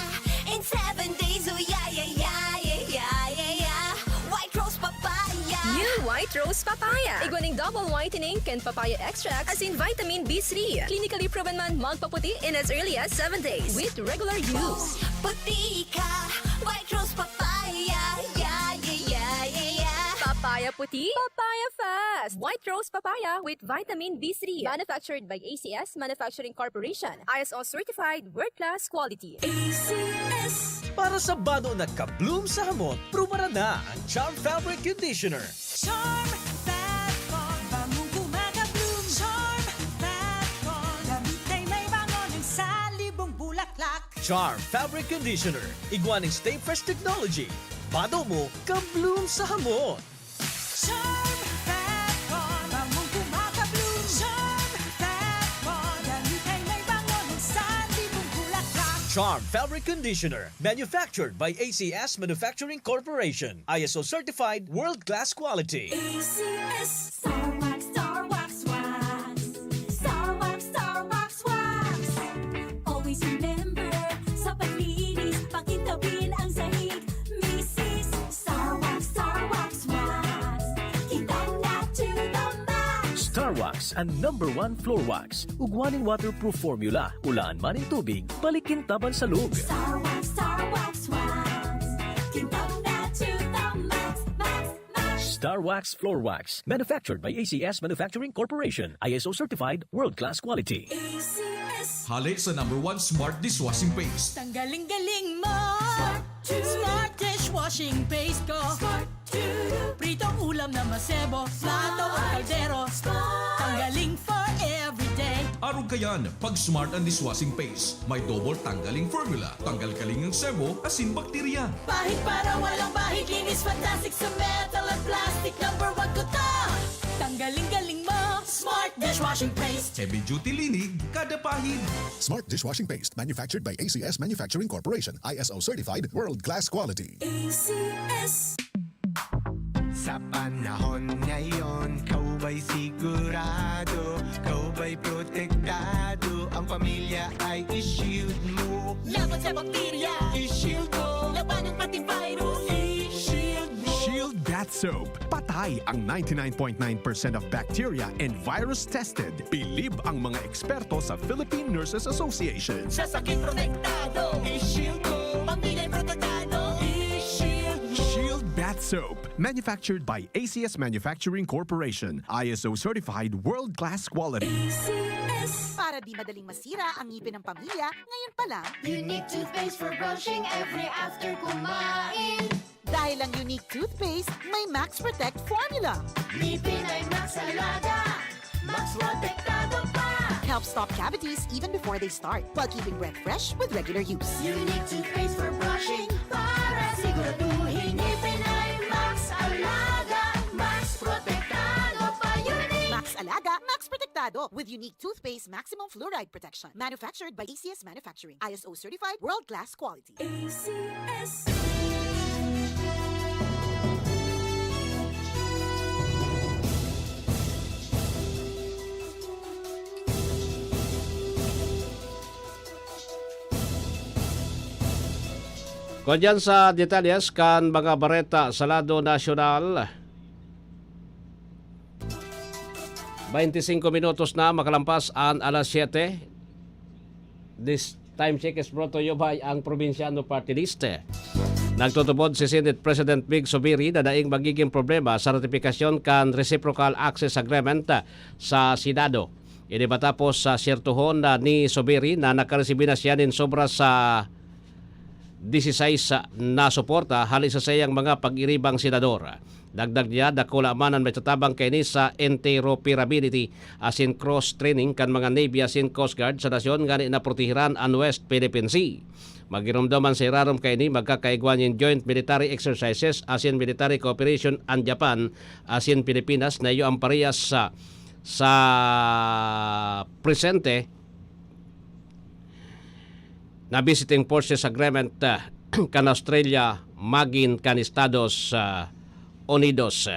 Speaker 8: In 7 days, oh yeah, yeah, yeah, yeah, yeah, yeah. White rose papaya.
Speaker 11: New White Rose Papaya. Iguaning double whitening and papaya extract as in vitamin B3. Clinically proven man magpaputi in as early as 7 days with regular use.
Speaker 8: Puti ka. White rose papaya. Yeah, yeah, yeah, yeah, yeah.
Speaker 11: Papaya puti, papaya fast. White Rose Papaya with vitamin B3. Manufactured by ACS Manufacturing Corporation. ISO certified world-class quality.
Speaker 23: ACS.
Speaker 12: Para sa bado na ka-bloom sa hamon, prumara na ang Charm Fabric Conditioner.
Speaker 8: Charm Fatcon, bangong gumaga-bloom. Charm Fatcon, damit ay may bangon ng salibong buhay.
Speaker 12: Charm Fabric Conditioner. Iguaning Stay Fresh Technology. Bado mo, ka-bloom sa hamon.
Speaker 23: Charm Fat-Con, bangong kumaka-bloom. Charm Fat-Con, gamit ay may bangon sa libong bulaklak.
Speaker 12: Charm Fabric Conditioner. Manufactured by ACS Manufacturing Corporation. ISO certified world-class quality.
Speaker 23: ACS Star Wax, Star Wax Wax. Star Wax, Star Wax Wax. Always remember, sa paglinis, pakintabin ang sahig. Mrs. Star Wax, Star Wax Wax. Kitang na to the max.
Speaker 13: Star Wax ang #1 floor wax. Ugwaning waterproof formula. Ulaan man ang tubig, balikin taban sa loob.
Speaker 23: Star Wax, Star Wax Wax. Kitang na to the max, max, max.
Speaker 13: Star Wax Floor Wax. Manufactured by ACS Manufacturing Corporation. ISO certified world-class quality.
Speaker 23: ACS.
Speaker 14: Hali sa #1 Smart Dishwashing Paste.
Speaker 23: Tanggaling-galing mo. Smart dishwashing paste ko. Pritong ulam na masebo. Plato o kaldero. Tanggaling for everyday.
Speaker 14: Araw kayan, pag Smart and Dishwashing Paste, may double tanggaling formula. Tanggal kaling ng sebo, asin bakterya.
Speaker 23: Bahid para walang bahid. Linis fantastic sa metal at plastic. #1 ko to. Tanggaling-galing mo. Smart dishwashing paste.
Speaker 14: Heavy duty linig, kada pahid.
Speaker 7: Smart Dishwashing Paste, manufactured by ACS Manufacturing Corporation. ISO certified world-class quality.
Speaker 23: ACS.
Speaker 15: Sa panahon ngayon, kau ba'y sigurado? Kau ba'y protektado? Ang pamilya ay i-shield mo.
Speaker 23: Laban sa bakterya.
Speaker 15: I-shield mo.
Speaker 23: Laban ng pati virus.
Speaker 15: I-shield mo.
Speaker 17: Shield That Soap. Patay ang 99.9% of bacteria and virus tested. Bilib ang mga eksperto sa Philippine Nurses Association.
Speaker 23: Sa sakit protektado.
Speaker 15: I-shield mo.
Speaker 23: Pamilya protektado.
Speaker 15: I-shield mo.
Speaker 17: Shield Bath Soap. Manufactured by ACS Manufacturing Corporation. ISO certified world-class quality.
Speaker 23: ACS.
Speaker 21: Para di madaling masira ang ngipin ng pamilya, ngayon pa lang,
Speaker 8: Unique toothpaste for brushing every after kumain.
Speaker 21: dahil ang unique toothpaste, may Max Protect formula.
Speaker 8: Ngipin ay Max Alaga. Max protektado pa.
Speaker 21: Helps stop cavities even before they start, while keeping breath fresh with regular use.
Speaker 8: Unique toothpaste for brushing para siguraduhin ngipin ay Max Alaga. Max protektado pa. Unique.
Speaker 21: Max Alaga, Max Protectado with unique toothpaste maximum fluoride protection. Manufactured by ACS Manufacturing. ISO certified world-class quality.
Speaker 23: ACS.
Speaker 3: Kung dyan sa detalyes kan mga bareta sa lado nasyonal, 25 minutos na makalampas ang alas 7. This time check is brought to you by ang Probinsyano Party List. Nagtutubod si Senate President Big Subiri na daing magiging problema sa ratifikasyon kan Reciprocal Access Agreement sa Senado. Ini matapos sa siyertuhon ni Subiri na nakaresibi na siya nin sobra sa 16 na suporta halis sa sayang mga pag-iribang senador. Dagdag niya, dakula manan may tatabang kay sa interoperability asin cross-training kan mga Navy asin Coast Guard sa nasyon ngani na protehiran ang West Philippine Sea. Magirumdaman sa irarom kay ni magkakaigwan yung joint military exercises asin military cooperation ang Japan asin Pilipinas na iyo ang parehas sa presente na visiting forces agreement kan Australia magin kan Estados Unidos.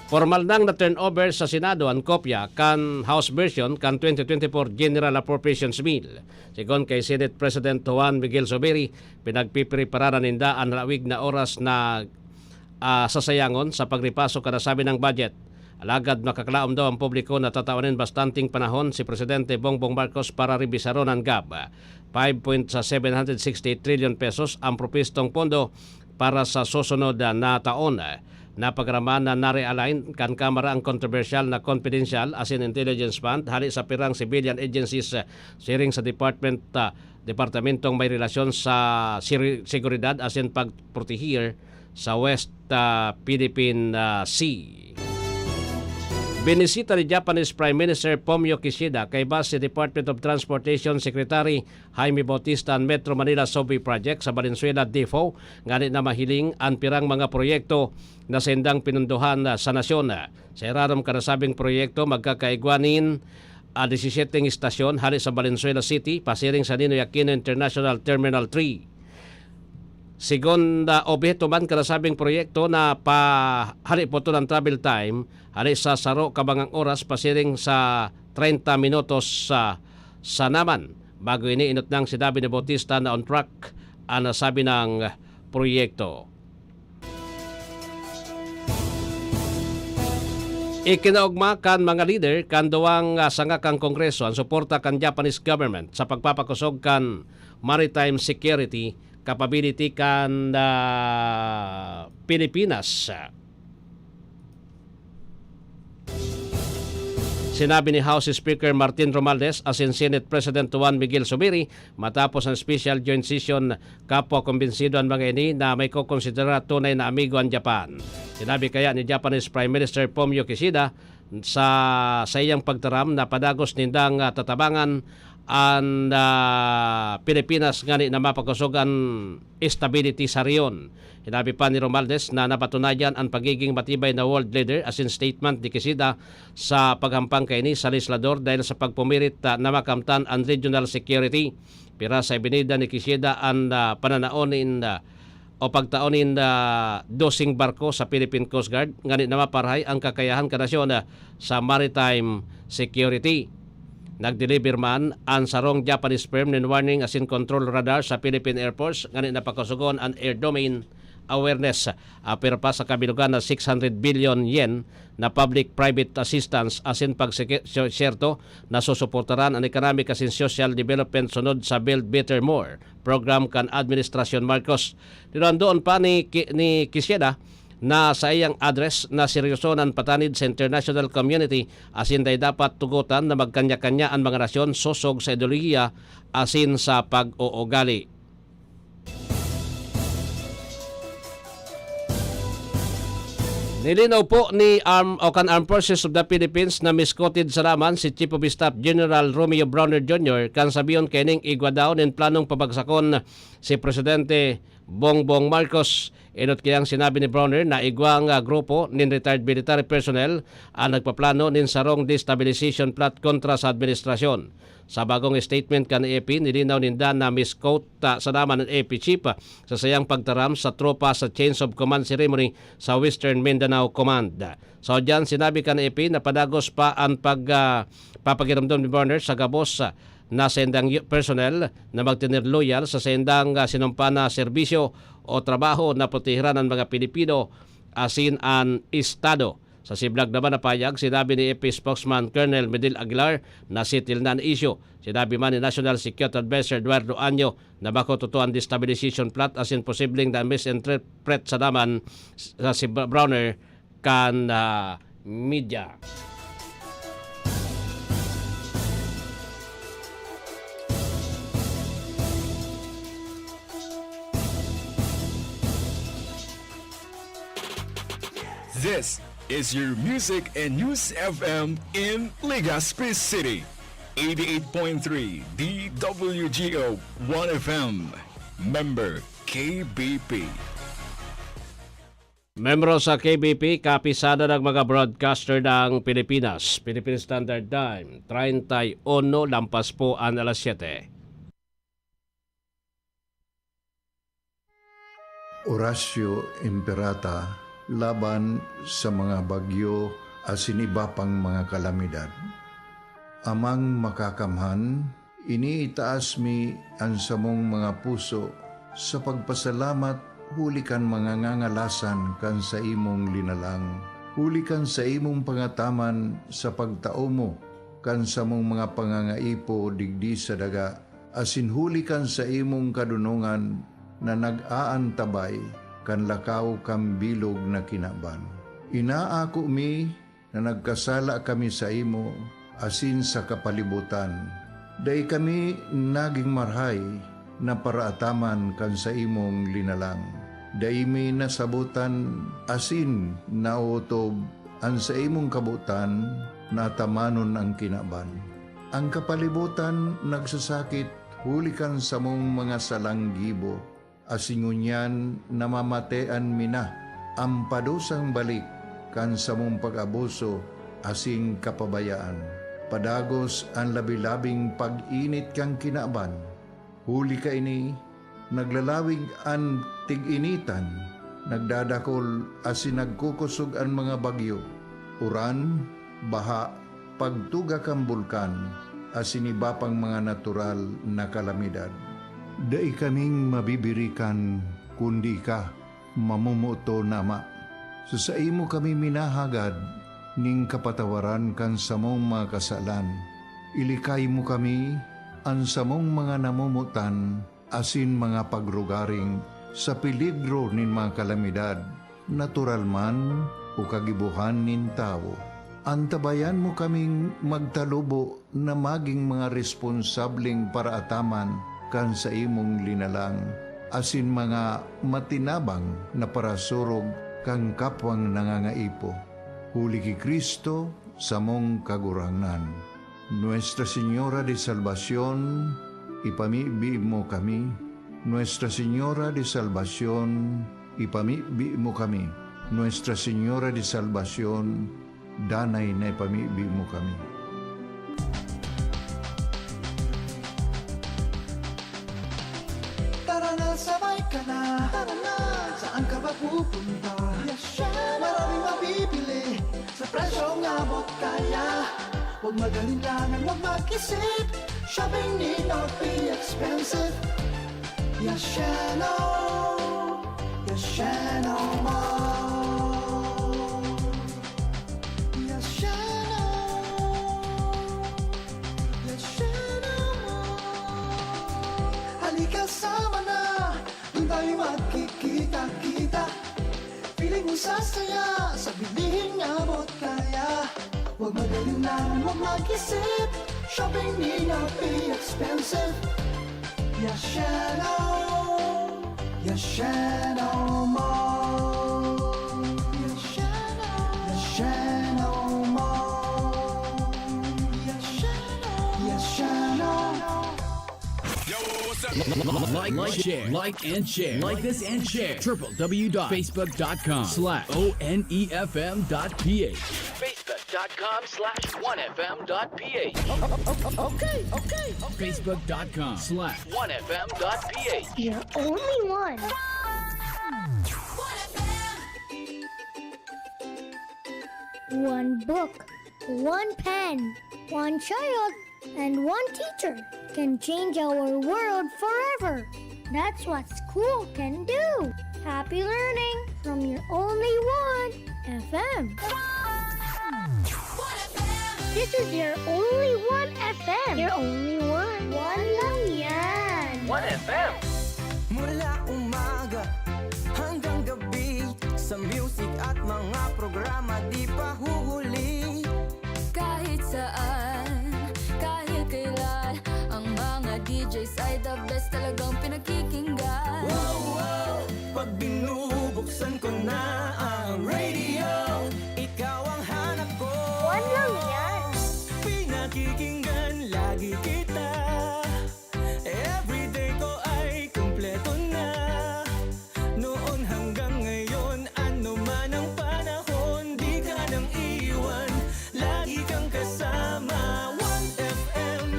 Speaker 3: Formal nang na turnover sa Senado ang kopya kan House version kan 2024 General Appropriations Bill. Sigon kay Senate President Juan Miguel Zubiri, pinagpiprepararan ninda ang lawig na oras na sasayangon sa pagripaso kada sabi ng budget. Alagad makaklaom daw ang publiko na tatawanin bastanting panahon si Presidente Bongbong Marcos para rebisaron ang GAB. 5.760 trillion pesos ang propistong pondo para sa susunod na taon. Napagraman na na-realign kan Kamara ang controversial na confidential as in intelligence fund hali sa pirang civilian agencies siring sa departamentong may relasyon sa seguridad as in pagprotehir sa West Philippine Sea. Binisita ni Japanese Prime Minister Fumio Kishida kay base Department of Transportation Secretary Jaime Bautista ang Metro Manila Subway Project sa Valenzuela Depot ngani na mahiling ang pirang mga proyekto na sendang pinunduhan sa nasyon. Sa irarom kanasabing proyekto magkakaigwanin 17 istasyon hali sa Valenzuela City pasiring sa Ninoy Aquino International Terminal 3. Sigon objeto man kanasabing proyekto na hari po ito ng travel time, hari sa saro kabangang oras pasiring sa 30 minutos sa naman. Bago iniinot ng sinabi ni Bautista na on track ang nasabi ng proyekto. Ikinaugma kan mga leader kan duwang sanga kang kongreso ang suporta kan Japanese government sa pagpapakusog kan maritime security capability kan Pilipinas. Sinabi ni House Speaker Martin Romualdez asin Senate President Juan Miguel Zubiri matapos ang special joint session kapwa kumbinsido ang mga ini na may kukonsidera tunay na amigo ang Japan. Sinabi kaya ni Japanese Prime Minister Fumio Kishida sa iyang pagtaram na padagos nindang tatabangan ang Pilipinas ngani na mapagkusugan stability sa riyon. Hinabi pa ni Romualdez na napatunayan ang pagiging matibay na world leader as in statement ni Kishida sa paghampang kaini sa legislador dahil sa pagpumirit na makamtan ang regional security. Pira sa ibinida ni Kishida ang pananaonin o pagtaonin dosing barko sa Philippine Coast Guard ngani na maparhay ang kakayahan kanasyon sa maritime security. Nag-deliver man ang sarong Japanese firm ng warning as in control radar sa Philippine Air Force ngani na pakasugon ang air domain awareness. Pero pa sa kabilugan na 600 billion yen na public-private assistance as in pagserto na susuportaran ang economic as in social development sunod sa Build Better More program kan Administrasyon Marcos. Doon pa ni Kishida na sa iyang address na seryosonan patanid sa international community asin day dapat tugutan na magkanya-kanya ang mga nasyon susog sa ideolohiya asin sa pag-uugali. Nilinaw po ni Armed Forces of the Philippines na miskotid sa laman si Chief of Staff General Romeo Browner Jr. kan sabiyon kining igwadaw nin planong pabagsakon si Presidente Bongbong Marcos. Inot kayang sinabi ni Browner na igwang grupo nin retired military personnel ang nagpaplano nin sarong destabilization plot kontra sa administrasyon. Sa bagong statement kan AP, nilinaw ninda na misquote sa naman ng AP Chief sa sayang pagtaram sa tropa sa Change of Command Ceremony sa Western Mindanao Command. So dyan sinabi kan AP na padagos pa ang papagiramdam ni Browner sa gabos na sendang personnel na magtinir loyal sa sendang sinumpa na serbisyo o trabaho na protehiran ng mga Pilipino asin ang Estado. Sa siblag naman na payag, sinabi ni AP spokesman Colonel Medil Aguilar na sitil na ang issue. Sinabi man ni National Security Advisor Eduardo Año na bako totoo ang destabilization plot asin posibleng na misinterpret sa naman si Browner kan media.
Speaker 2: This is your Music and News FM in Legazpi City. 88.3 DWGO 1FM. Member KBP.
Speaker 3: Membro sa KBP, kapisada ng mga broadcaster ng Pilipinas. Philippine Standard Time, 31 lampas po ang alas 7.
Speaker 20: Horacio Imperata laban sa mga bagyo asin iba pang mga kalamidad. Amang makakamhan, iniitaas mi ang samong mga puso sa pagpasalamat hulikan mga ngangalasan kan sa imong linalang. Hulikan sa imong pangataman sa pagtao mo kan sa mong mga pangangaipo digdi sa daga. Asin hulikan sa imong kadunungan na nag-aantabay kan lakaw kam bilog na kinaban. Inaako mi na nagkasala kami sa imo asin sa kapalibutan. Day kami naging marhay na paraataman kan sa imong linalang. Day mi nasabutan asin nautob ang sa imong kabutan natamanon ang kinaban. Ang kapalibutan nagsasakit, hulikan sa mong mga salanggibo, asingunyan namamatean mina, ang padusang balik, kan sa mong pag-abuso, asing kapabayaan. Padagos ang labi-labing pag-init kang kinaban, huli ka ini, naglalawig ang tig-initan, nagdadakol asin nagkukusog ang mga bagyo, uran, baha, pagtuga kang bulkan, asin iba pang mga natural na kalamidad. Dai kaming mabibirikan, kundi ka, mamumuto nama. Sa imo kami minahagad, ning kapatawaran kan sa mong mga kasalan. Ilikay mo kami, ang sa mong mga namumutan, asin mga pagrugaring, sa peligro nin mga kalamidad, natural man o kagibuhan nin tao. Antabayan mo kaming magtalubo na maging mga responsableng paraataman kan sa imong linalang, asin mga matinabang na parasurog kang kapwang nangangaipo. Huli ki Kristo sa mong kagurangan. Nuestra Señora de Salvación, ipamibi mo kami. Nuestra Señora de Salvación, ipamibi mo kami. Nuestra Señora de Salvación, danay na ipamibi mo kami.
Speaker 15: Tara na, sabay ka na. Tara na, saan ka ba pupunta? Maraming mabibili sa presyong abot kaya. Huwag magalinlangan, huwag mag-isip. Shopping need not be expensive. Yashano, Yashano Mall. Yashano, Yashano Mall. Halika sama na, doon tayo magkikita-kita. Piling mo sasaya, sa bilhin abot kaya. Huwag magalinlangan, huwag mag-isip. Shopping need not be expensive. Yashano, Yashano Mall. Yashano, Yashano Mall. Yashano, Yashano.
Speaker 6: Yo, what's up? Like and share. Like this and share. www.facebook.com/onefm.ph.
Speaker 13: Facebook.com/1fm.ph.
Speaker 15: Okay.
Speaker 6: Facebook.com/1fm.ph.
Speaker 8: You're only one. One book, one pen, one child, and one teacher can change our world forever. That's what school can do. Happy learning from your only one FM. This is your only one FM. Your only one. One lang yan.
Speaker 13: 1FM.
Speaker 15: Mula umaga hanggang gabi, sa music at mga programa di pa huhuli.
Speaker 11: Kahit saan, kahit kailan, ang mga DJs ay the best, talagang pinakikinggan.
Speaker 15: Wow, pag binubuksan ko na ang radio, ikaw ang hanap ko.
Speaker 8: One lang yan.
Speaker 15: Pinakikinggan lagi kita. Everyday ko ay kumpleto na. Noon hanggang ngayon, ano man ang panahon, di ka nang iwan, lagi kang kasama. 1FM,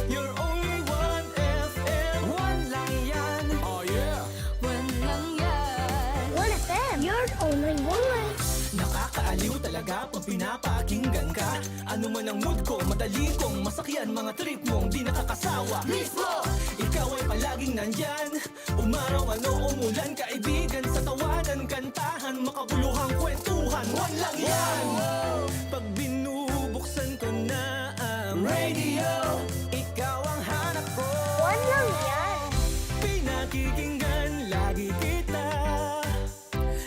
Speaker 15: you're only 1FM. One lang yan. Oh yeah.
Speaker 11: One lang yan.
Speaker 8: One FM. You're only one.
Speaker 15: Nakakaaliw talaga pag pinapakinggan ka. Ano man ang mood ko, madali kong masakyan. Mga trip mong di nakakasawa. Mismo! Ikaw ay palaging nandyan. Umaraw man o umulan, kaibigan sa tawanan, kantahan, makabuluhang kwentuhan. One lang yan! Pag binubuksan ko na ang radio, ikaw ang hanap ko.
Speaker 8: One lang yan.
Speaker 15: Pinakikinggan lagi kita.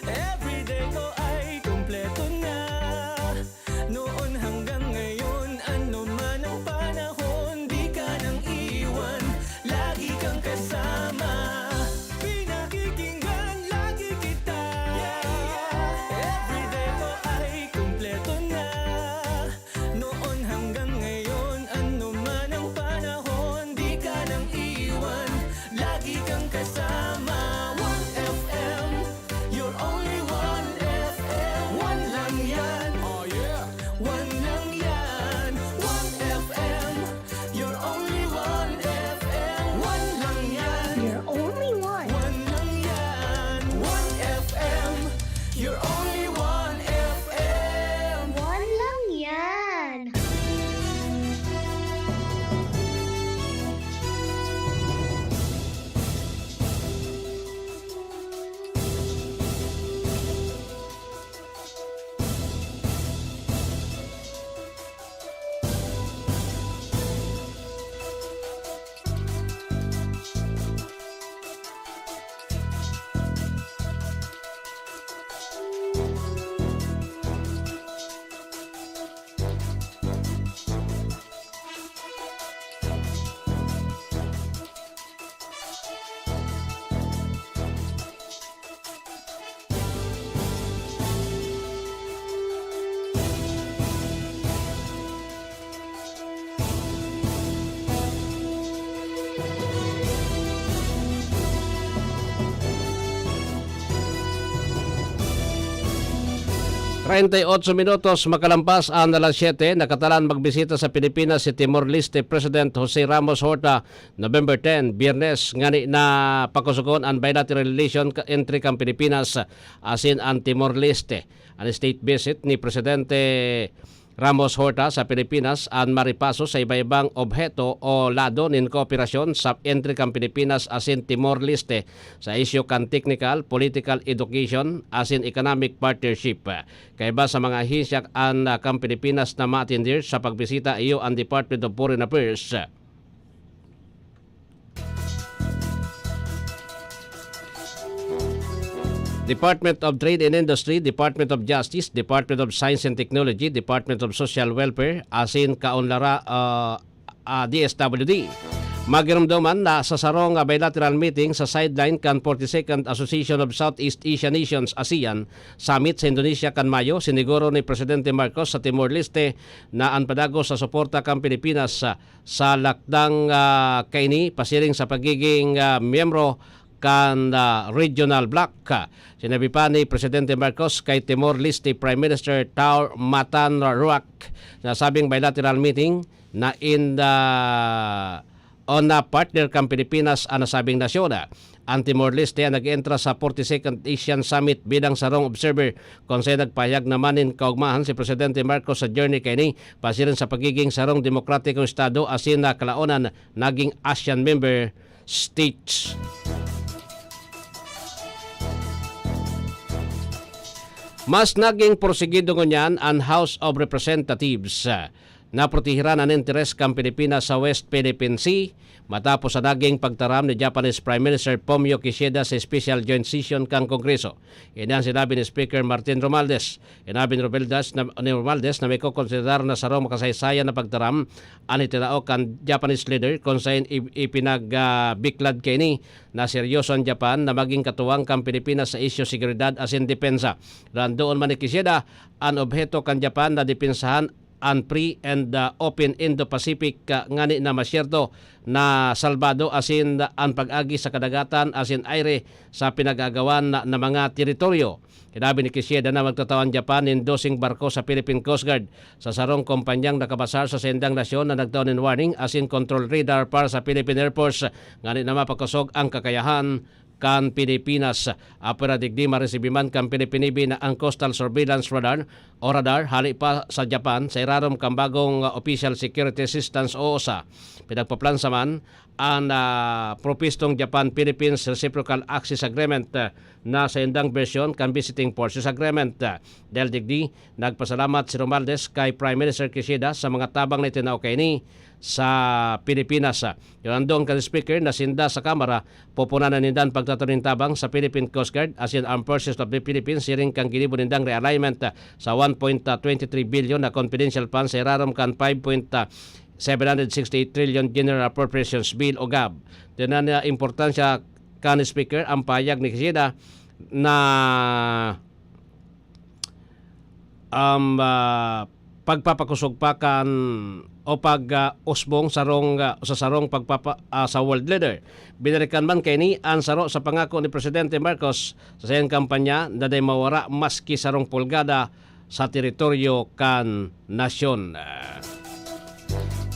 Speaker 15: Everyday ko ay kumpleto na. Noon hanggang ngayon, ano man ang panahon, di ka nang iwan, lagi kang kasama. Pinakikinggan lagi kita. Everyday ko ay kumpleto
Speaker 3: 38 minutos makalampas ang alas 7, nakatalaan magbisita sa Pilipinas si Timor-Leste President Jose Ramos Horta November 10, Biyernes ngani na pakusugon ang bilateral relation entry kang Pilipinas asin ang Timor-Leste. Ang state visit ni Presidente Ramos Horta sa Pilipinas ang maripaso sa iba-ibang obheto o lado nin kooperasyon sa entry kang Pilipinas asin Timor-Leste sa isyu kan technical, political education asin economic partnership. Kaiba sa mga hisyak ang kang Pilipinas na maatindir sa pagbisita iyo ang Department of Foreign Affairs. Department of Trade and Industry, Department of Justice, Department of Science and Technology, Department of Social Welfare, asin kaunlara DSWD. Magirumduman na sa sarong bilateral meeting sa sideline kan 42nd Association of Southeast Asian Nations ASEAN Summit sa Indonesia kan Mayo, siniguro ni Presidente Marcos sa Timor-Leste na ang padago sa suporta kan Pilipinas sa lakdang kaini pasiring sa pagiging miyembro kan regional bloc. Sinabi pa ni Presidente Marcos kay Timor-Leste Prime Minister Taur Matan Ruak na sabing bilateral meeting na on na partner kang Pilipinas ang nasabing nasyon. Ang Timor-Leste ang nag-entra sa 42nd Asian Summit bilang sarong observer kung sa'y nagpahayag namanin kaugmahan si Presidente Marcos sa journey kay ni pasirin sa pagiging sarong demokratikong estado asin na kalaonan naging ASEAN member states. Mas naging porsigido ngunyan ang House of Representatives na protehiran ang interes kang Pilipinas sa West Philippine Sea matapos sa naging pagtaram ni Japanese Prime Minister Fumio Kishida sa Special Joint Session kang Kongreso. Yan sinabi ni Speaker Martin Romualdez. Inabi ni Romualdez na may kukonsiderar na sarong makasaysayan na pagtaram ang itinao kan Japanese leader kung saan ipinagbiklad kay ni na seryoso ang Japan na maging katuwang kang Pilipinas sa isyu seguridad asin depensa. Doon man ni Kishida ang obheto kan Japan na depensahan ang free and open Indo-Pacific ngani na masyerto na salbado asin ang pag-agi sa kadagatan asin aire sa pinagagawan na mga teritoryo. Kinabi ni Kishida na magtatawan Japan in dosing barko sa Philippine Coast Guard sa sarong kumpanyang nakabasar sa sendang nasyon na nagtaon in warning asin control radar para sa Philippine Air Force ngani na mapakusog ang kakayahan kan Pilipinas. Apura digdi maresibiman kan Pilipinibi na ang Coastal Surveillance Radar o radar hali pa sa Japan sa irarom kang bagong Official Security Assistance o OSA. Pinagpaplansa man ang propistong Japan-Philippines Reciprocal Access Agreement na sa indang version kan Visiting Forces Agreement. Dahil digdi, nagpasalamat si Romualdez kay Prime Minister Kishida sa mga tabang na itinao kay ni sa Pilipinas. Yung andong kan speaker na sinda sa Kamara, pupunan na nindan pagtatunin tabang sa Philippine Coast Guard as in Armed Forces of the Philippines siring kang ginibo nindang realignment sa 1.23 billion na confidential funds sa irarom kan 5.768 trillion General Appropriations Bill o GAB. Diyan na importansya kan speaker ang payag ni Kishida na pagpapakusog pa kan o pag-usbong sarong sa sarong sa world leader. Binalikan man kay ni ang saro sa pangako ni Presidente Marcos sa sayang kampanya na day mawara maski sarong pulgada sa teritoryo kan nasyon.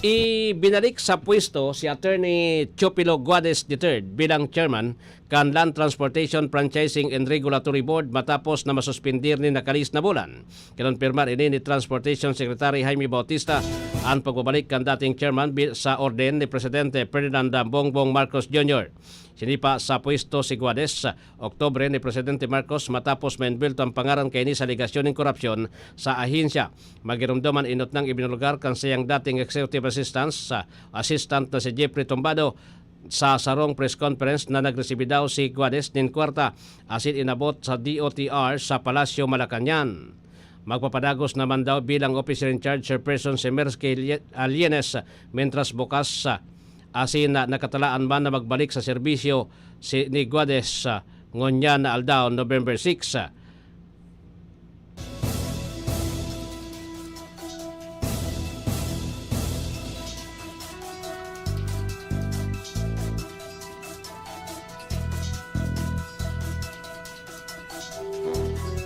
Speaker 3: Ibinalik sa pwesto si Attorney Chopilo Guades III bilang chairman kan Land Transportation Franchising and Regulatory Board matapos na masuspindir ni nakalis na bulan. Kinonfirmar ini ni Transportation Secretary Jaime Bautista ang pagbabalik kan dating chairman sa orden ni Presidente Ferdinand Bongbong Marcos Jr. Sinipa sa pwesto si Guades sa Oktubre ni Presidente Marcos matapos ma-inbilto ang pangaran kay ni sa aligasyon ng korupsyon sa ahensya. Magirumduman inot nang ibinulugar kan siyang dating executive assistant na si Jeffrey Tumbado sa sarong press conference na nagresibi daw si Guades nin kwarta asin inabot sa DOTR sa Palasyo Malacañang. Magpapadagos naman daw bilang officer in charge chairperson si Mersky Alienes mentras bukas asin nakatalaan man na magbalik sa serbisyo ni Guades ngunyan na aldaw November 6.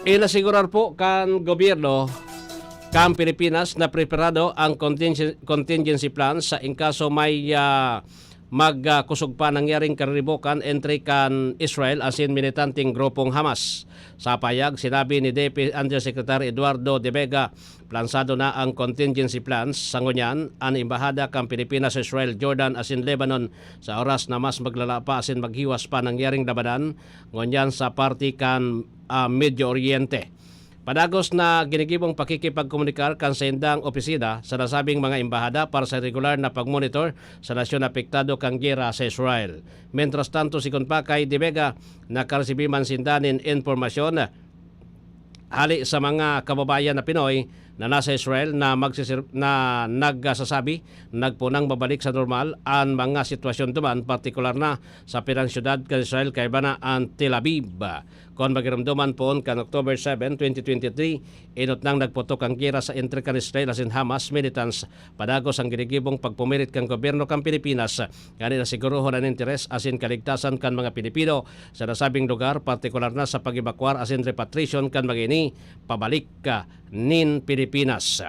Speaker 3: Inasigurar po kan gobyerno kan Pilipinas na preparado ang contingency plan sa inkaso may magkusog pa nangyaring karibukan entre kan Israel asin militanteng grupong Hamas. Sa payag, sinabi ni DP Undersecretary Eduardo De Vega, plansado na ang contingency plans sa ngunyan ang embahada kan Pilipinas, Israel, Jordan asin Lebanon sa oras na mas maglala pa asin maghiwas pa nangyaring labanan ngunyan sa party kan Medio Oriente. Padagos na ginigibong pakikipagkomunikar kan sa indang opisina sa nasabing mga embahada para sa regular na pagmonitor sa nasyon apektado kang gera sa Israel. Mientras tanto, sigon pa kay De Vega, nakaresibi man sindanin informasyon hali sa mga kababayan na Pinoy na nasa Israel na nagsasabi nagpunang babalik sa normal ang mga sitwasyon duman, partikular na sa pirang syudad kan Israel kay bana ang Tel Aviv. Kon magiramduman poon kan October 7, 2023, inot nang nagputok ang gira sa entre kan Israel asin Hamas militants. Padagos ang ginigibong pagpumilit kan gobyerno kan Pilipinas kanina siguruhon ang interes asin kaligtasan kan mga Pilipino sa nasabing lugar, partikular na sa pagibakwar asin repatriation kan magini pabalik nin Pilipinas.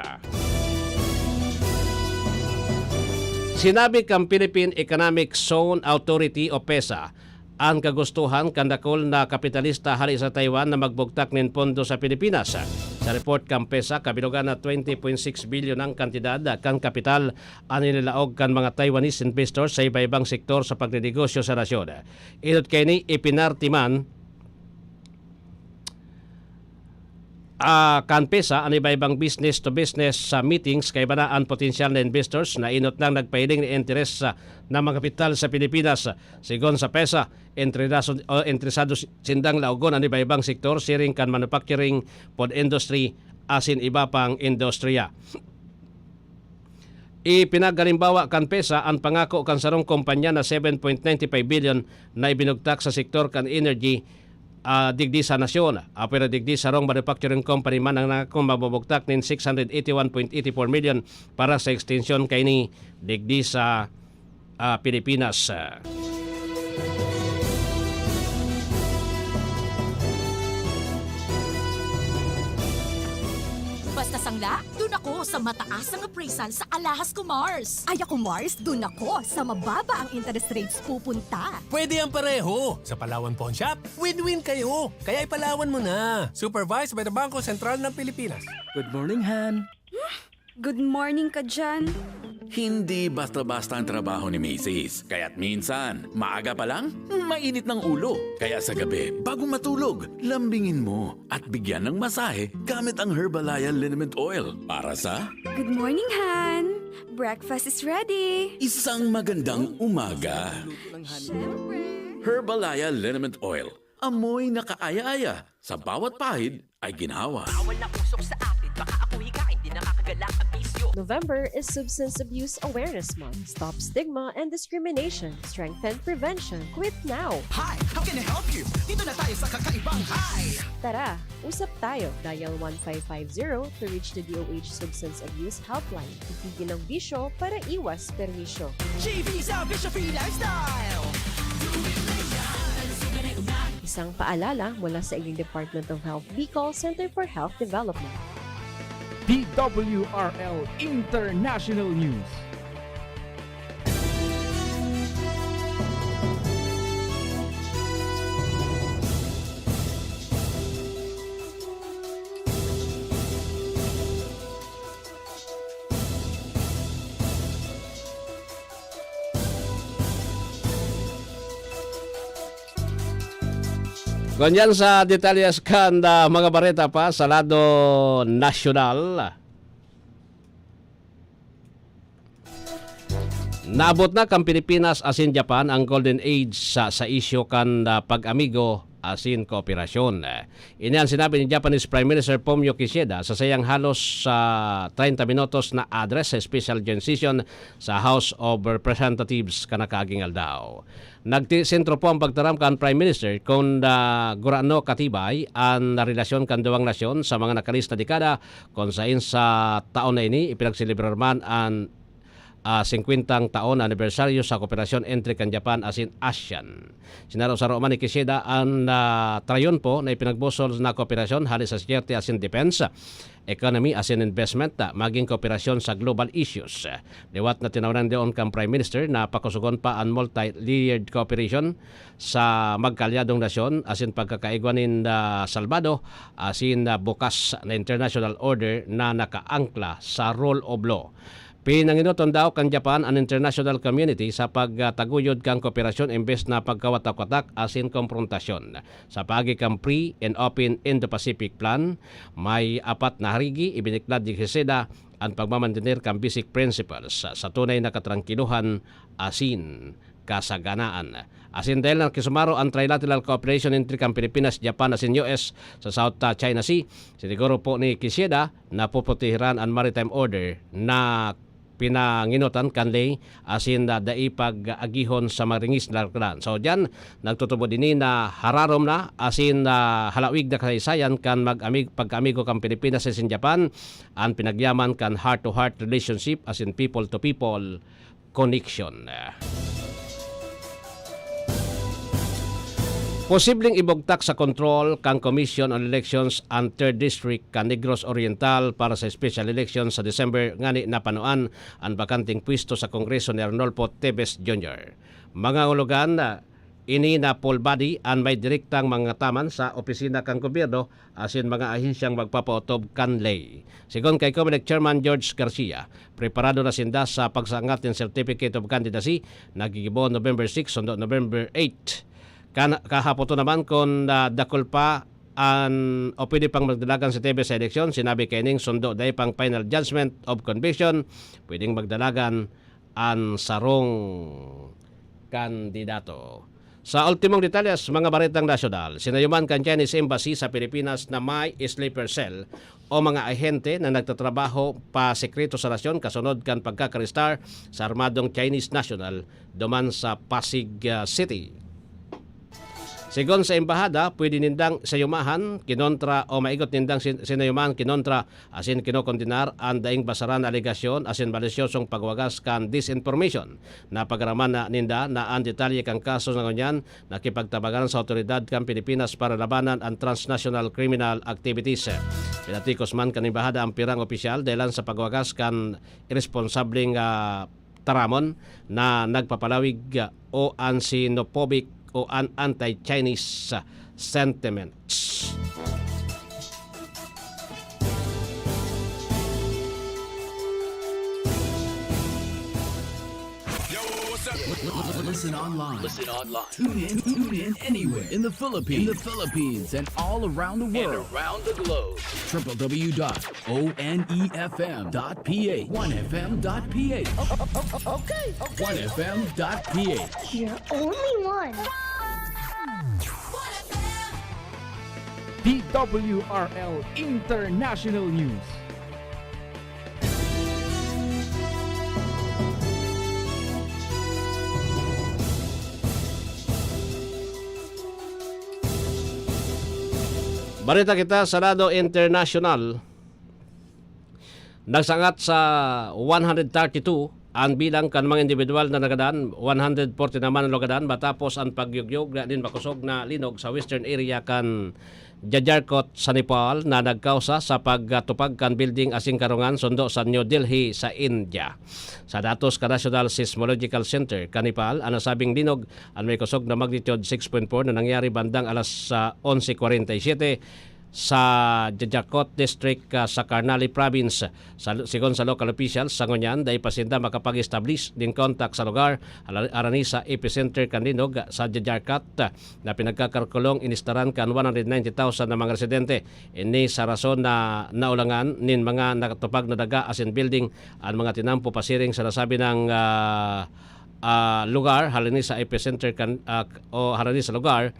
Speaker 3: Sinabi kang Philippine Economic Zone Authority o PEZA ang kagustuhan kandakol na kapitalista hali sa Taiwan na magbugtak nin pondo sa Pilipinas. Sa report kang PEZA, kabilugan na 20.6 bilyon ang kantidad kang kapital ang inilaog kan mga Taiwanese investors sa iba-ibang sektor sa pagninegosyo sa nasyon. Inot kay ni ipinartiman kan PEZA ang iba-ibang business-to-business meetings kay banaan potensyal na investors na inot nang nagpahiling ni interes na mga kapital sa Pilipinas. Sigon sa PEZA, interesado sindang laugon ang iba-ibang sektor, siring kan manufacturing, food industry, asin iba pang industriya. Ipinagalimbawa kan PEZA ang pangako kan sarong kumpanya na 7.95 billion na ibinugtak sa sektor kan energy digdi sa nasyon. Pero digdi sa rong manufacturing company man ang nakong mabubugtak nin 681.84 million para sa extension kay ni digdi sa Pilipinas.
Speaker 8: Basta sangla, dun ako sa mataas ang appraisal sa Alahas ko Mars. Ay ako Mars, dun ako sa mababa ang interest rates pupunta.
Speaker 10: Pwede ang pareho. Sa Palawan Pawn Shop, win-win kayo. Kaya ipalawan mo na. Supervised by the Bangko Sentral ng Pilipinas.
Speaker 15: Good morning, Han.
Speaker 5: Good morning ka dyan.
Speaker 6: Hindi basta-basta ang trabaho ni Macy's. Kaya't minsan, maaga pa lang, mainit ng ulo. Kaya sa gabi, bago matulog, lambingin mo at bigyan ng masahe gamit ang Herbalaya Liniment Oil. Para sa...
Speaker 5: Good morning, Han. Breakfast is ready.
Speaker 6: Isang magandang umaga. Herbalaya Liniment Oil. Amoy na kaaya-aya. Sa bawat pahid ay ginhawa.
Speaker 1: Bawal na usok sa atin, baka ako hikain, di nakakagalak ang bisyo.
Speaker 18: November is Substance Abuse Awareness Month. Stop stigma and discrimination. Strengthen prevention. Quit now.
Speaker 15: Hi! How can I help you? Dito na tayo sa kakaibang hi!
Speaker 18: Tara, usap tayo. Dial 1550 to reach the DOH Substance Abuse Helpline. Itigil ang bisyo para iwas perwisyo.
Speaker 15: G-Visa Bishopy Lifestyle!
Speaker 18: Isang paalala mula sa Iling Department of Health Bicol Center for Health Development.
Speaker 16: DWRL International News.
Speaker 3: Ganyan sa detalyes kan mga bareta pa sa lado nasyonal. Naabot na kang Pilipinas asin Japan ang golden age sa isyu kan pag-amigo asin kooperasyon. Iniyan sinabi ni Japanese Prime Minister Fumio Kishida sa sayang halos 30 minutos na address sa special joint session sa House of Representatives kanakagingal daw. Nagtisentro po ang pagtaram kan Prime Minister kung gurano katibay ang relasyon kan duwang nasyon sa mga nakalista dekada kung sain sa taon na ini ipinagsilibrar man ang 50 taon na anibersaryo sa kooperasyon entre kan Japan asin ASEAN. Sinaro-saro man ni Kishida ang trayon po na ipinagbusol na kooperasyon halis sa security asin defense, economy asin investment, maging kooperasyon sa global issues. Liwat na tinawran doon kang Prime Minister na pakusugon pa ang multi-layered cooperation sa magkalyadong nasyon asin pagkakaigwanin salbado asin bukas na international order na nakaangkla sa rule of law. Pinanginuton daw kan Japan ang international community sa pagtaguyod kang kooperasyon imbes na pagkawatak-watak asin konfrontasyon. Sa pagi kang Free and Open Indo-Pacific Plan, may 4 na harigi ibiniklad ni Kishida ang pagmamantener kang basic principles sa tunay na katrankiluhan asin kasaganaan. Asin dahil nakisumaro ang trilateral cooperation entre kang Pilipinas, Japan asin US sa South China Sea, siniguro po ni Kishida na puputihiran ang maritime order na pinanginutan kanlay asin daipag agihon sa maringis larkran. So diyan nagtutubo din na hararom na asin halawig na kasaysayan kan pagkaamigo kan Pilipinas asin Japan ang pinagyaman kan heart-to-heart relationship asin people-to-people connection. Posibleng ibugtak sa control kang Commission on Elections ang 3rd District kan Negros Oriental para sa special election sa December ngani napanuan ang bakanting pwesto sa Kongreso ni Arnolfo Teves Jr. Mga ulugan ini na poll body ang may direktang mga taman sa opisina kang gobyerno asin mga ahensyang magpapautob kan lay. Sigon kay Comelec Chairman George Garcia, preparado na sinda sa pagsangat ng Certificate of Candidacy nagigibo November 6 sundo November 8. Kahapoto naman kung dakol pa o pwede pang magdalagan sa Teves sa eleksyon, sinabi kaining sundo dahil pang final judgment of conviction, pwedeng magdalagan ang sarong kandidato. Sa ultimong detalles, mga baretang nasyonal, sinayuman kan Chinese Embassy sa Pilipinas na may sleeper cell o mga ahente na nagtatrabaho pa sekreto sa nasyon kasunod kan pagkakaristar sa armadong Chinese national duman sa Pasig City. Sigon sa embahada, pwede nindang sayumahan, kinontra o maigot nindang sinayumahan kinontra asin kinokondinar ang daing basaran aligasyon asin malisyosong pagwagas kan disinformation. Napagaraman na ninda na ang detalye kang kaso ng ganyan nakipagtabagan sa otoridad kang Pilipinas para labanan ang transnational criminal activities. Pinatikos man kan embahada ang pirang opisyal dahilan sa pagwagas kan irresponsableng taramon na nagpapalawig o ansinophobic o an anti-Chinese sentiments.
Speaker 4: Listen online. Tune in anywhere in the Philippines and all around the world. The globe. www.onefm.ph 1fm.ph Okay. 1fm.ph
Speaker 8: You're only one.
Speaker 16: DWRL International News.
Speaker 3: Balita kita sa lado international. Nagsangat sa 132 ang bilang kan mga individual na nagadaan, 140 naman ang nagadaan matapos ang pagyugyog na din makusog na linog sa western area kan Jajarkot sa Nepal na nagkausa sa pagtupag kan building asing karungan sundo sa New Delhi sa India. Sa datos ka National Seismological Center kan Nepal, ang nasabing linog ang may kusog na magnitude 6.4 na nangyari bandang alas 11:47 sa Jajarkot District sa Karnali Province. Sigon sa local officials sa ngunyan, dahil pasinda makapag-establish din contact sa lugar arani sa epicenter kanlinog sa Jajarkot na pinagkakalkulong inistaran kan 190,000 na mga residente. Ini sa rason na naulangan nin mga nakatupag na daga asin building ang mga tinampo pasiring sa nasabi ng lugar halini sa epicenter o halini sa lugar.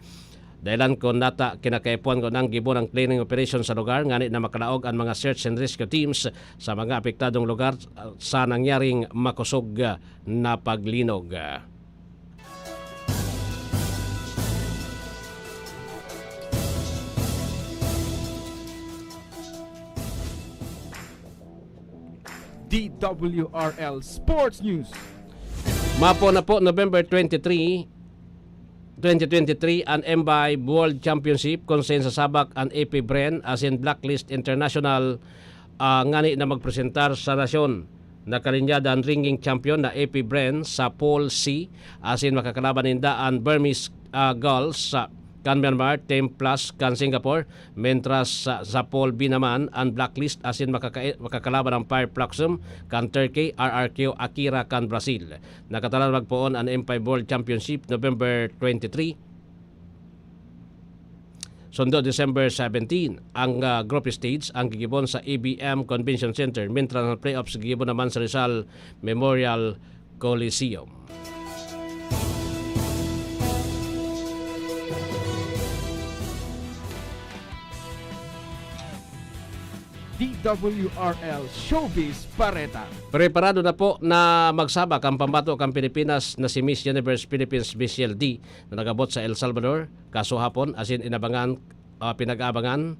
Speaker 3: Dahilan ko nata kinakaipuan ko ng gibo ng cleaning operation sa lugar ngani na makalaog ang mga search and rescue teams sa mga apektadong lugar sa nangyaring makusog na paglinog.
Speaker 16: DWRL Sports News.
Speaker 3: Mapo na po November 23, 2023 ang MBAI World Championship kung sa sabak ang AP Bren as in Blacklist International ngani na magpresentar sa nasyon. Nakalinyada ang ringing champion na AP Bren sa Pool C as in makakalaban ninda ang Burmese Gulls sa kan Myanmar, Team Plus kan Singapore, mentras sa Pool B naman ang Blacklist as in makakalaban ang Fire Pluxum kan Turkey, RRQ Akira kan Brazil. Nakatalan magpoon ang M5 World Championship November 23. Sundo December 17 ang group stage ang gigibon sa ABM Convention Center, mentras ang playoffs gigibon naman sa Rizal Memorial Coliseum.
Speaker 16: DWRL Showbiz Pareta.
Speaker 3: Preparado na po na magsabak ang pambato kang Pilipinas na si Miss Universe Philippines Michelle D na nagabot sa El Salvador kaso hapon as in inabangan pinag-aabangan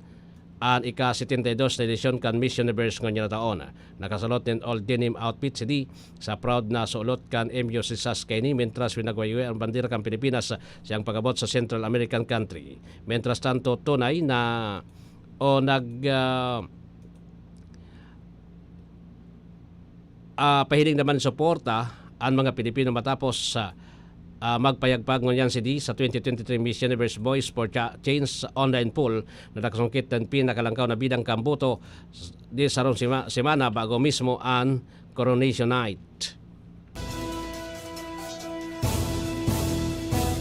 Speaker 3: ang ika-72 na edisyon kan Miss Universe ngayon na taon. Nakasalot ng all denim outfit si D sa proud na suolot kan MU si Saskayni mentras pinagwayuwi ang bandera kan Pilipinas siyang pagabot sa Central American country. Mentras tanto tunay na pahiling naman suporta ang mga Pilipino matapos magpayagpag ngunyan si D sa 2023 Miss Universe Boys for Change online pool na nakasungkit ng pinakalangkaw na bidang kambuto di sarong semana bago mismo ang Coronation Night.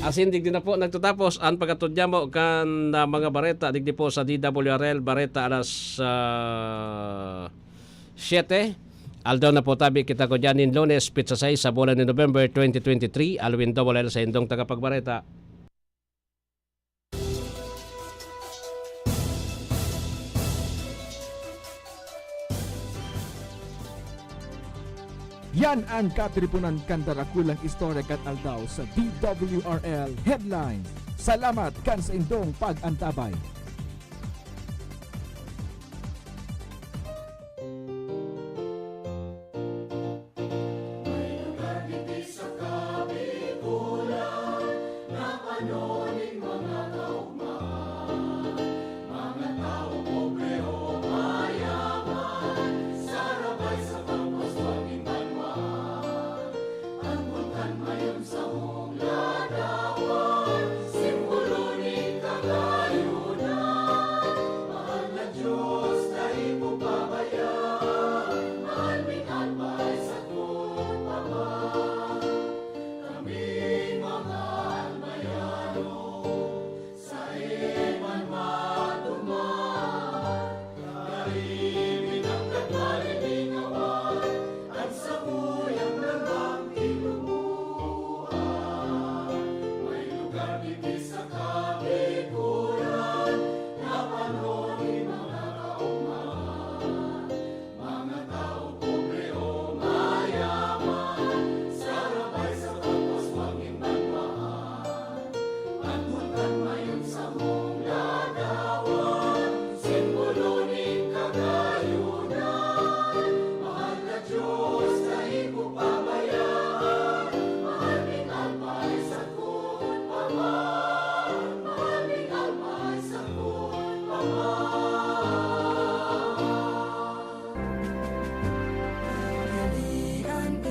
Speaker 3: Asin digdi na po nagtatapos ang pagkatudya mo kan mga bareta digdi po sa DWRL Bareta alas 7. Aldaw na po tabi kita ko dyan in Lunes, Pizza 6 sa bulan ni November 2023. Alwin Double L sa indong tagapagbareta.
Speaker 16: Yan ang katripunan kandarakulang istorya kat aldaw sa DWRL Headlines. Salamat kan sa indong pag-antabay.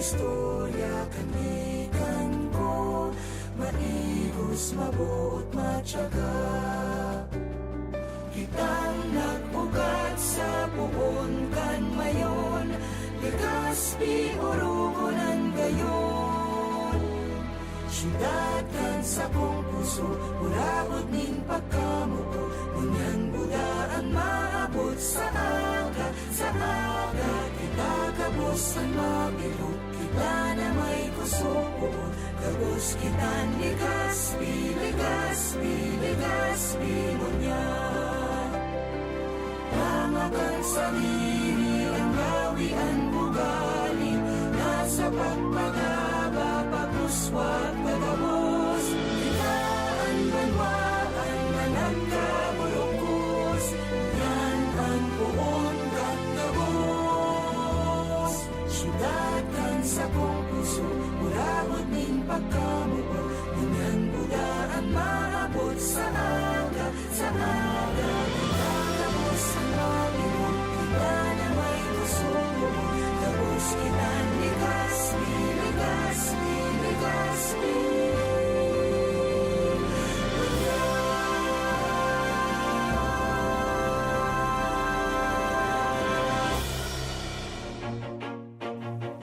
Speaker 15: Istorya kanikan ko, maihos, mabuot, matyaga. Kitang nag-ugat sa puon kan mayon, Legazpi urugunan gayon. Siyudad kan sa kong puso, urabot ning pagkamuko, ngunyan budaan maabot sa aga, kita kabos ang mabilog. Kita na may kusubuon, kabos kitang Legazpi, Legazpi, Legazpi ngunya. Tangakan sarili ang gawian bugali, nasa pagpagaba, paguswat, pagabos. Kita ang banwaan, managkaburukos, yan ang puon kakabos. pagkamuo Ngunyan bulaan maabot sa aga Pagkatapos ang mabiro Kita na may gusto mo Tapos kita ligas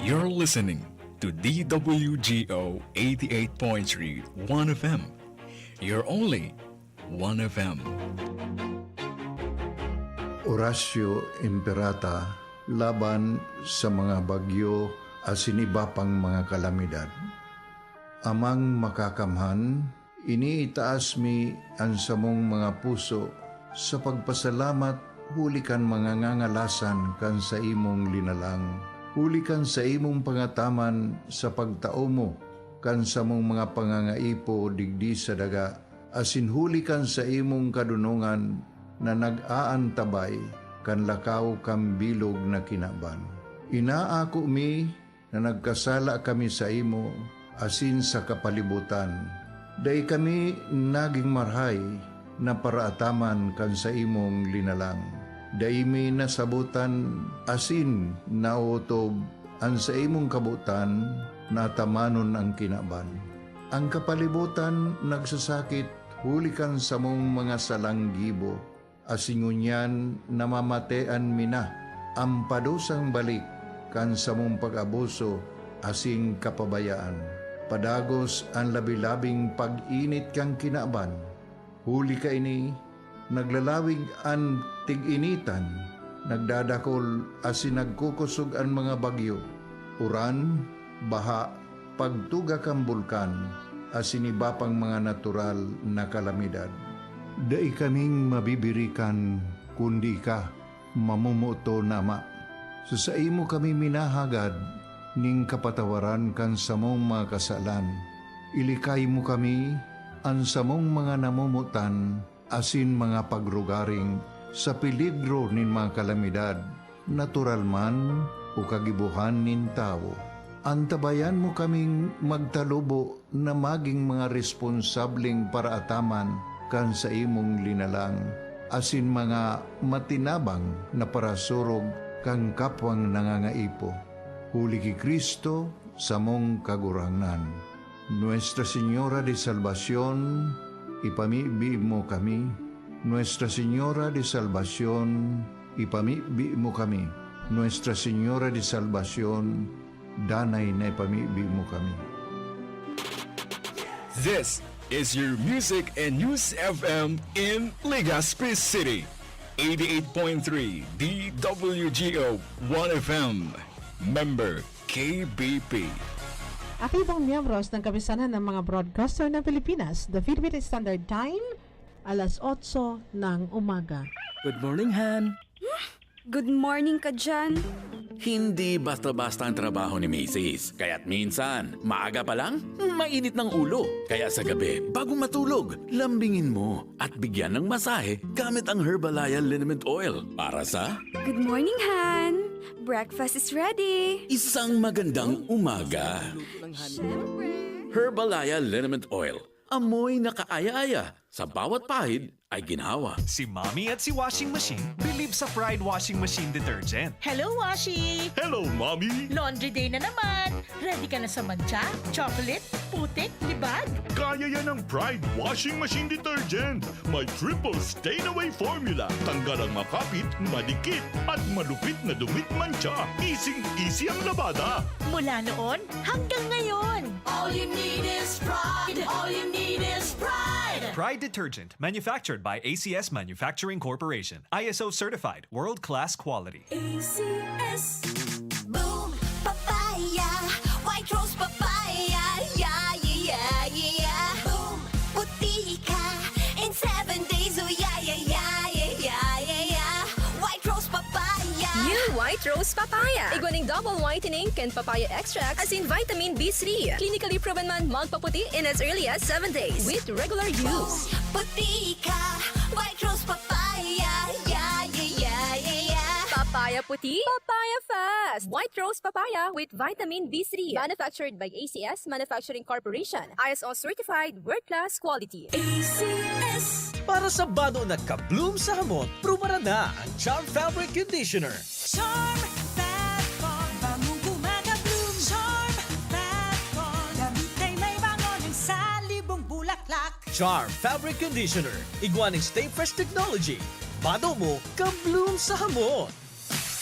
Speaker 2: You're listening to DWGO 88.3 1FM. You're only 1FM.
Speaker 20: Horacio Imperata laban sa mga bagyo asin iba pang mga kalamidad. Amang makakamhan, iniitaas mi ang samong mga puso sa pagpasalamat hulikan mga ngangalasan kan sa imong linalang. Hulikan sa imong pangataman sa pagtao mo kan sa mong mga pangangaipo digdi sa daga. Asin hulikan sa imong kadunungan na nag-aantabay kan lakaw kam bilog na kinaban. Inaako mi na nagkasala kami sa imo asin sa kapalibutan. Day kami naging marhay na paraataman kan sa imong linalang. Day mi nasabutan asin nautob ang sa imong kabutan na tamanon ang kinaban. Ang kapalibutan nagsasakit hulikan sa mong mga salanggibo. Asingunyan namamatean mina ang padusang balik kan sa mong pag-abuso asing kapabayaan. Padagos ang labi-labing pag-init kang kinaban. Huli ka ini, naglalawig ang tig-initan, nagdadakol asin nagkukusog ang mga bagyo. Uran, baha, pagtuga kang bulkan, asin iba pang mga natural na kalamidad. Dai kaming mabibirikan kundi ka, mamumuto nama. Sa imo kami minahagad, ning kapatawaran kan samong mga kasalan. Ilikay mo kami, ang samong mga namumutan, asin mga pagrugaring, sa peligro nin mga kalamidad, natural man o kagibuhan nin tao. Antabayan mo kaming magtalubo na maging mga responsabling paraataman kan sa imong linalang, asin mga matinabang na parasurog kang kapwang nangangaipo. Huli ki Kristo sa mong kagurangan. Nuestra Señora de Salvación, ipamibi mo kami. Nuestra Señora de Salvación, ipamibi mo kami. Nuestra Señora de Salvación, danay na ipamibi mo kami.
Speaker 2: This is your Music and News FM in Legazpi City. 88.3 DWGO 1FM. Member KBP.
Speaker 9: Aktibong miyembros ng kapisanan ng mga broadcaster ng Pilipinas, the Philippine Standard Time, alas 8 ng umaga.
Speaker 6: Good morning, Han.
Speaker 5: Good morning ka dyan.
Speaker 6: Hindi basta-basta ang trabaho ni Mrs. Kaya't minsan, maaga pa lang, mainit ng ulo. Kaya sa gabi, bago matulog, lambingin mo at bigyan ng masahe gamit ang Herbalaya Liniment Oil para sa...
Speaker 5: Good morning, Han. Breakfast is ready.
Speaker 6: Isang magandang umaga. Herbalaya Liniment Oil. Amoy na kaaya-aya. Sa bawat pahid ay ginhawa.
Speaker 19: Si Mommy at si Washing Machine believe sa Pride Washing Machine Detergent.
Speaker 22: Hello, Washi!
Speaker 19: Hello, Mommy!
Speaker 22: Laundry day na naman! Ready ka na sa mancha, chocolate, putik, libag?
Speaker 19: Kaya yan ang Pride Washing Machine Detergent. May triple stain-away formula. Tanggal ang makapit, madikit, at malupit na dumit mancha. Easy ang labada.
Speaker 22: Mula noon hanggang ngayon.
Speaker 8: All you need is pride. All you need is pride.
Speaker 19: Pride Detergent, manufactured by ACS Manufacturing Corporation. ISO certified, world-class quality.
Speaker 8: ACS. Boom, papaya. White rose papaya. Yeah, yeah, yeah. Boom, puti ka. In 7 days, oh yeah, yeah, yeah, yeah, yeah, yeah. White rose papaya.
Speaker 11: New White Rose Papaya. Iguaning double whitening and papaya extract as in vitamin B3. Clinically proven man magpaputi in as early as 7 days with regular use.
Speaker 8: Puti ka. White rose papaya. Yeah, yeah, yeah, yeah, yeah.
Speaker 11: Papaya Papaya puti, papaya fast. White rose papaya with vitamin B3. Manufactured by ACS Manufacturing Corporation. ISO certified world-class quality.
Speaker 8: ACS.
Speaker 13: Para sa bado na kabloom sa hamot, prumara na ang Charm Fabric Conditioner.
Speaker 8: Charm Fat Bond, bangong kumaka-bloom. Charm Fat Bond, damit ay may bango ng salibong bulaklak.
Speaker 13: Charm Fabric Conditioner. Iguaning Stay Fresh Technology. Bado mo, kabloom sa hamot.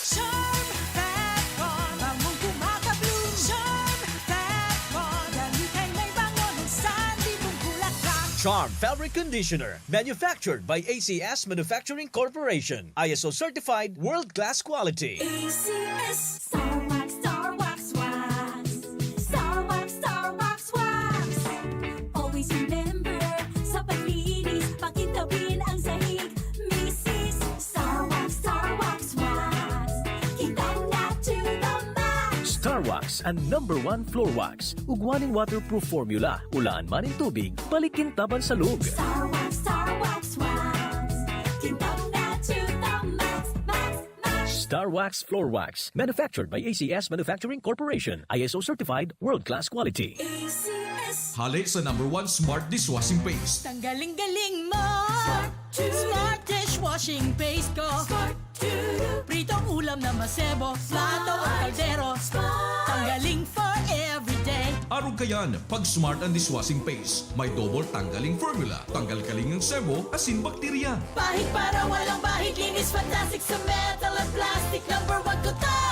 Speaker 8: Charm Fat Bond, bangong kumaka-bloom. Charm Fat Bond, damit ay may bango ng salibong bulaklak.
Speaker 13: Charm Fabric Conditioner. Manufactured by ACS Manufacturing Corporation. ISO certified world-class quality.
Speaker 8: ACS. Star Wax, Star Wax, Wax. Star Wax, Star Wax, Wax. Always remember, sa paglinis, pakitawin ang sahig. Mrs. Star Wax, Wax. Kitang na to the max.
Speaker 13: Star Wax ang #1 floor wax. Ugwaning waterproof formula. Ulaan man ng tubig, balikin taban sa loob.
Speaker 8: Star Wax, Wax. Kitang na to the max, max, max.
Speaker 13: Star Wax Floor Wax. Manufactured by ACS Manufacturing Corporation. ISO certified world-class quality.
Speaker 8: ACS.
Speaker 7: Hali sa #1 Smart Dishwashing Paste.
Speaker 8: Tanggaling-galing mo. Smart dishwashing paste ko. Pritong ulam na masebo. Plato o kaldero. Tanggaling for everyday.
Speaker 7: Arog kayan, pag Smart and Dishwashing Paste, may double tanggaling formula. Tanggal kaling ng sebo, asin bakterya.
Speaker 8: Bahid para walang bahid. Linis fantastic sa metal at plastic. #1 ko to.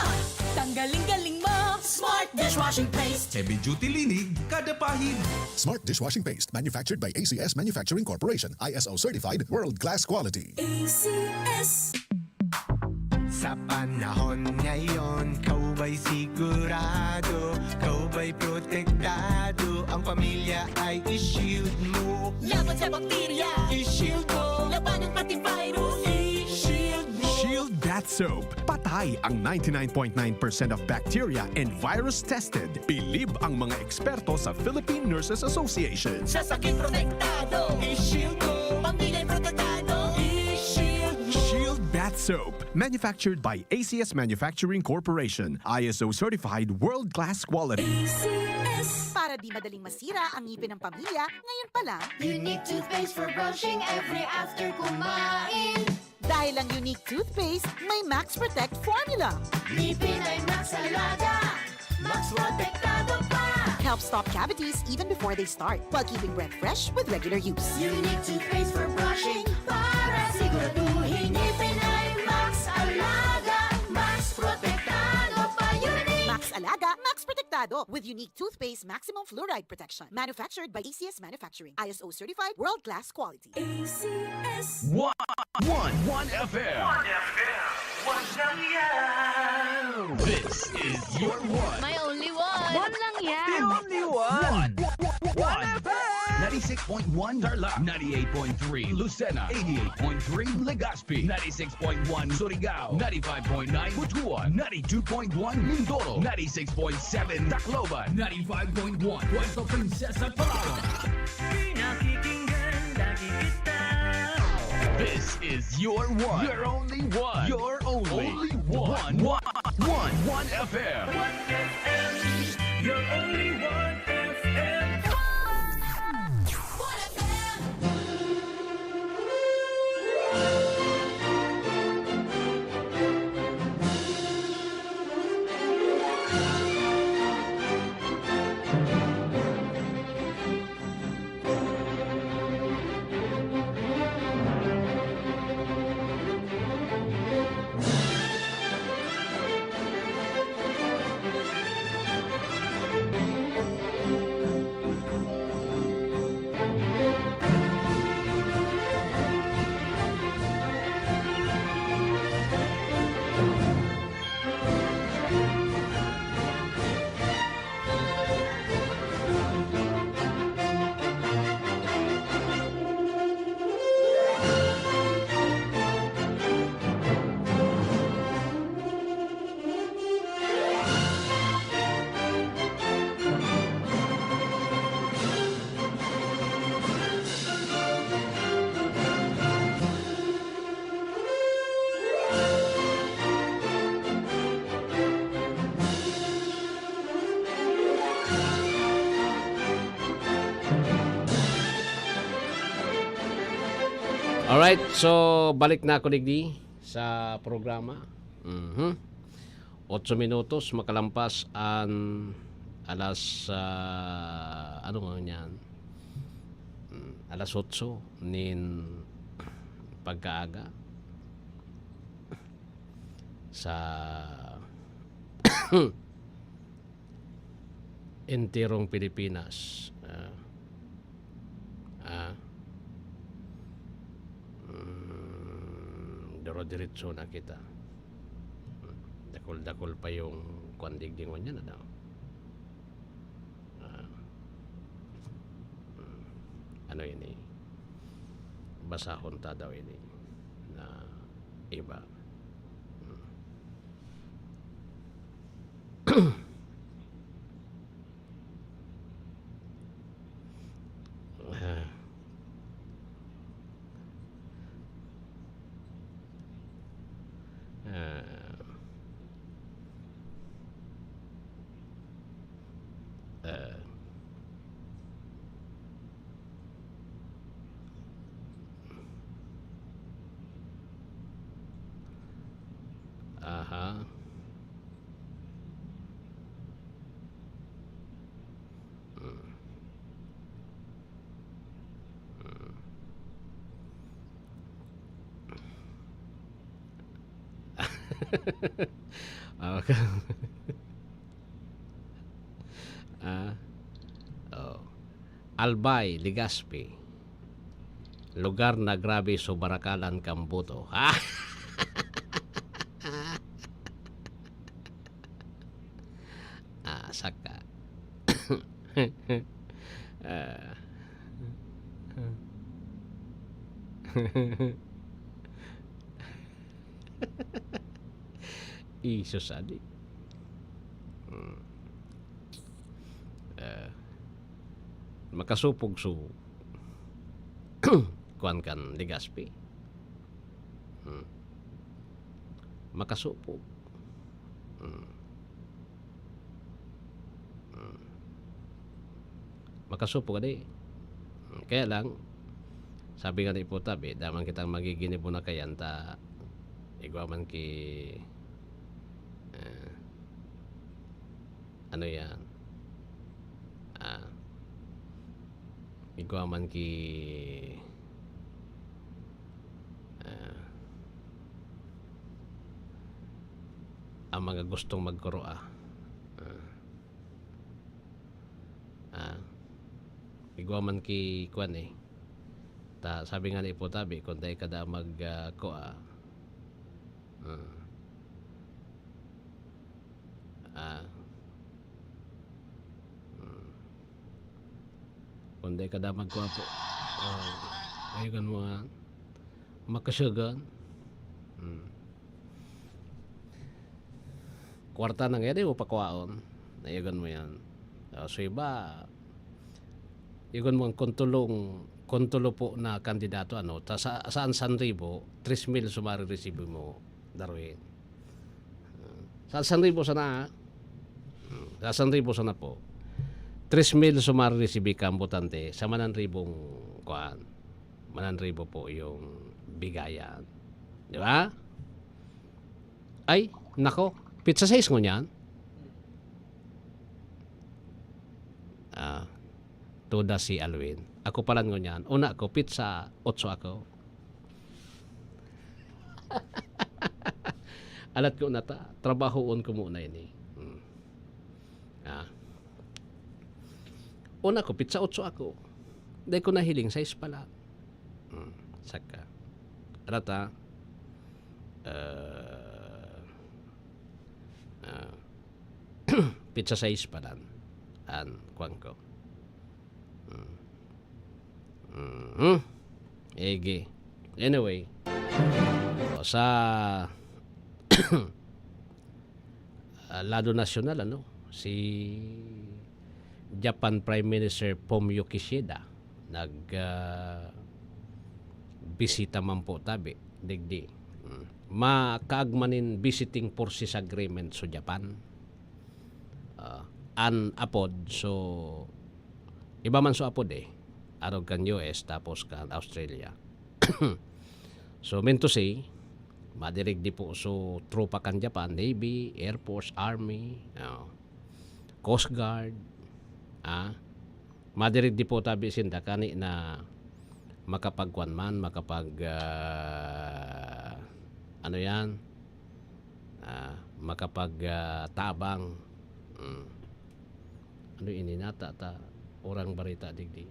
Speaker 8: Tanggaling-galing mo. Smart dishwashing paste.
Speaker 7: Heavy duty linig, kada pahid.
Speaker 12: Smart Dishwashing Paste, manufactured by ACS Manufacturing Corporation. ISO certified world-class quality.
Speaker 8: ACS.
Speaker 14: Sa panahon ngayon, kau ba'y sigurado? Kau ba'y protektado? Ang pamilya ay i-shield mo.
Speaker 8: Laban sa bakterya, i-shield mo. Laban ng pati virus, i-shield mo.
Speaker 17: Shield That Soap. Patay ang 99.9% of bacteria and virus tested. Bilib ang mga eksperto sa Philippine Nurses Association.
Speaker 8: Sa sakit protektado, i-shield mo. Pamilya protektado, i-shield mo.
Speaker 17: Shield That Soap. Manufactured by ACS Manufacturing Corporation. ISO certified world-class quality.
Speaker 21: ACS. Para di madaling masira ang ngipin ng pamilya, ngayon pa lang,
Speaker 8: Unique toothpaste for brushing every after kumain.
Speaker 21: dahil ang unique toothpaste, may Max Protect formula.
Speaker 8: Ngipin ay Max Alaga. Max protektado pa.
Speaker 21: Helps stop cavities even before they start, while keeping breath fresh with regular use.
Speaker 8: Unique toothpaste for brushing para siguraduhin ngipin ay Max Alaga. Max protektado pa. Unique.
Speaker 21: Max Alaga, Max Protectado with unique toothpaste maximum fluoride protection. Manufactured by ACS Manufacturing. ISO certified world-class quality.
Speaker 8: ACS.
Speaker 2: One FM. This is your one.
Speaker 11: My only one.
Speaker 24: One lang yan.
Speaker 2: The only one. One FM. 96.1 Tarlac, 98.3 Lucena, 88.3 Legazpi, 96.1 Surigao, 95.9 Butuan, 92.1 Mindoro, 96.7 Tacloban, 95.1 Puerto Princesa, Palawan. This is your one. Your only one. Your only one. One FM. One FM. Your only one FM.
Speaker 3: Alright, so balik na ako digdi sa programa. 8 minutos makalampas ang alas ano nga yan? Alas 8 nin pagkaaga sa entirong Pilipinas. Diro-diretso na kita. Dakol-dakol pa yung kwandigding mo niya na daw. Ano yun eh? Basahon ta daw yun eh. Na iba. Aha. Okay. Albay, Legazpi. Lugar na grabe so Barakalan, Kambuto. Saka. Isos adi. Makasupog so kuan kan Legazpi. Makasupog. Makasupog adi. Kaya lang sabi nga ni po tabi, daman kitang magiginip mo na kayan ta igwaman ki ano yan igwaman ki ang mga gustong magkuroa igwaman ki kwan eh ta sabi nga ni po tabi kung tayo kada magkuha kung tayo kada magkuha po ayun mo nga makasyagan kwarta nang yan mo pakwaon ayun mo yan so iba ayun mo ang kontulo po na kandidato ano ta saan 1,000 3,000 sumari resibo mo Darwin saan 1,000 sana sa 1,000 sana po 3,000 sumari resibo ka botante sa 1,000 kuan 1,000 po yung bigayan di ba ay nako pizza 6 mo niyan tuda si Alwin. Ako pala ngo niyan. Una ko, pizza, 8 ako. Alat ko na ta. Trabahoon ko muna ini. Una ko, pizza, 8 ako. Dahil ko nahiling, 6 pala. Saka. Alat ha. Pizza 6 pala. Kuwan ko. Ege. Anyway, sa lado nasyonal si Japan Prime Minister Fumio Kishida bisita man po tabi digdi makaagmanin visiting forces agreement sa Japan an apod so iba man so apod arog kan US tapos kan Australia So, meant to say, madirig di po so tropa kan Japan, Navy, Air Force, Army, Coast Guard, madirig di po tabi sinda kani na makapagkuan man, ano yan, makapag ano ini nata ta orang barita digdi.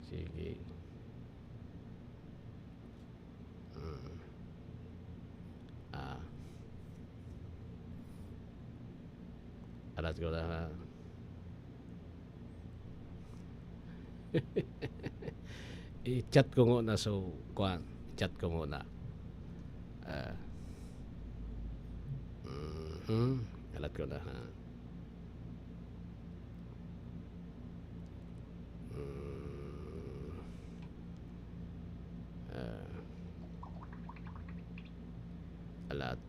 Speaker 3: Sige. Alas ko na. I-chat ko muna so kuan. Chat ko muna. Alat ko na ha. Alat.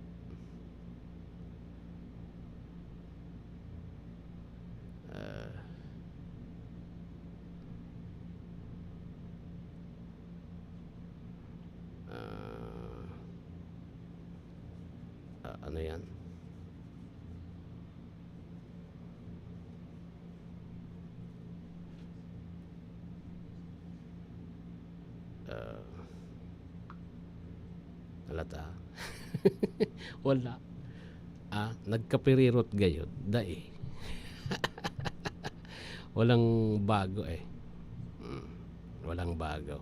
Speaker 3: Ano yan? Halata. Wala. Nagkapirirot gayod. Dai. Walang bago eh. Walang bago.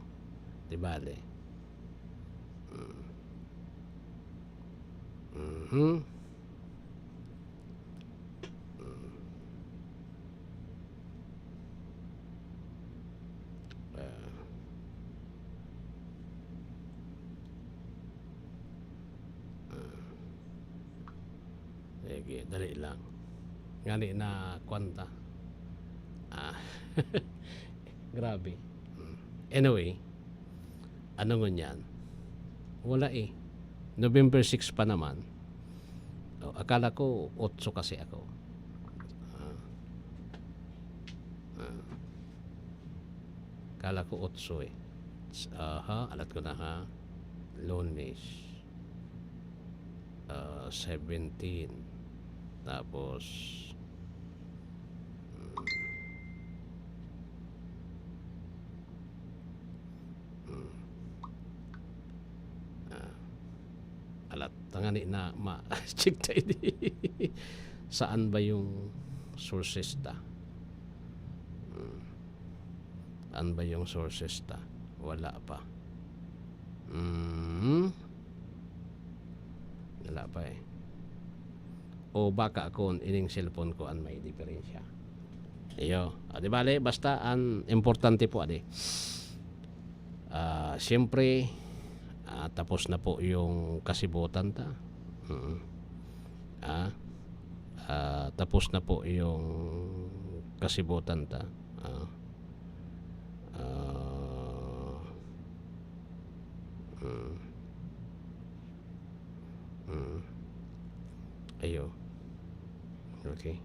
Speaker 3: Dibale. Sige, dali lang. Ngani na kwanta. Grabe. Anyway, ano nga yan? Wala eh. November 6 pa naman. Akala ko 8 kasi ako. Akala ko 8 eh. Alat ko na ha. Lunes. 17. Tapos alat tangani na ma-check tayo saan ba yung sources ta? Saan ba yung sources ta? Wala pa. Wala pa eh. O baka ako ining cellphone ko an may diferensya. Iyo, di bale basta an importante po adi. Siyempre tapos na po yung kasibutan ta. Tapos na po yung kasibutan ta. Ayo. Okay.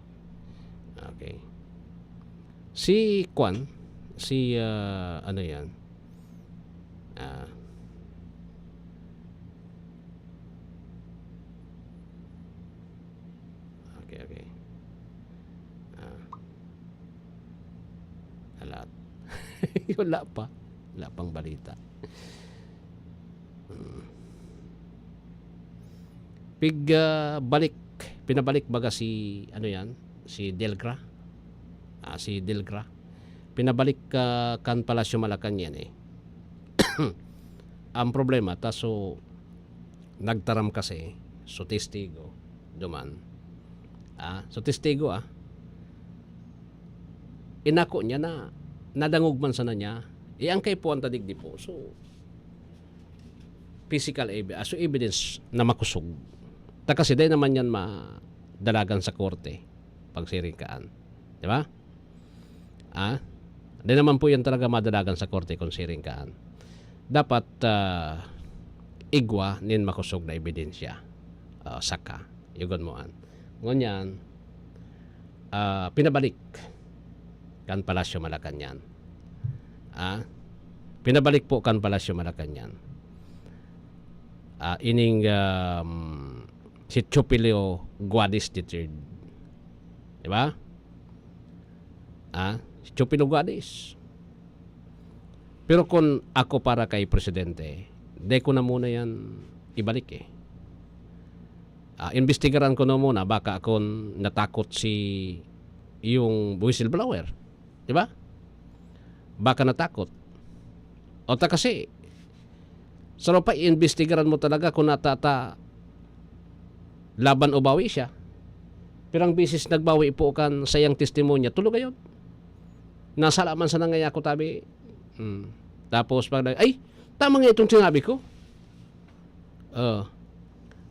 Speaker 3: Okay. Si Kwan, si ano yan? Okay. Alat. Wala pa. Wala pang balita. Pinabalik baga si ano yan? Si Delgra. Si Delgra. Pinabalik kan Palasyo Malacanang eh. Ang problema taso nagtaram kasi so testigo duman. So testigo inako niya na nadangog man sana niya. Ang kay puan tadigdi po. So physical evidence, so evidence na makusog. Kasi day naman yan madalagan sa korte pag siringkaan. Di ba? Day naman po yan talaga madalagan sa korte kung siringkaan. dapat igwa nin makusog na ebidensya. Saka, yugon mo an. Ngunyan, pinabalik kan Palasyo Malacanang. Pinabalik po kan Palasyo Malacanang. Ining si Chupilio Guadis III. Di ba? Si Chupilio Guadis. Pero kung ako para kay presidente, di ko na muna yan ibalik eh. Investigaran ko na muna baka akong natakot si yung whistleblower. Di ba? Baka natakot. O ta kasi, saro pa iimbestigaran mo talaga kung natata laban o bawi siya. Pero ang bisis nagbawi po kan sayang testimonya, tulog ayon. Nasalaman sa nangaya ko tabi. Tapos pag ay, tama nga itong sinabi ko.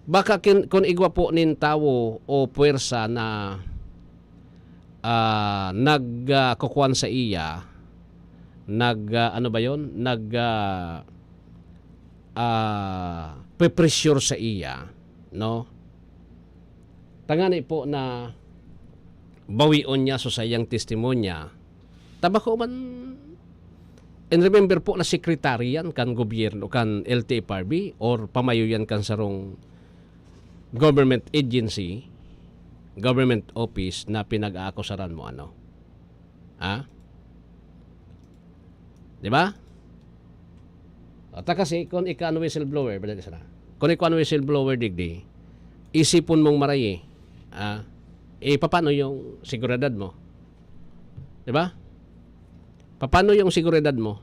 Speaker 3: Baka kung igwa po nin tao o puwersa na nagkukuan sa iya, ano ba yon? Pe-pressure sa iya, no? Tangani po na bawion niya so sayang testimonya. Tabako man, and remember po na sekretary yan kan gobyerno, kan LTFRB or pamayo yan kan sarong government agency, government office na pinag-aakusaran mo ano. Di ba? At kasi kung ikaw whistleblower, kung ikaw whistleblower digdi, isipon mong maray paano yung seguridad mo? Di ba? Paano yung seguridad mo?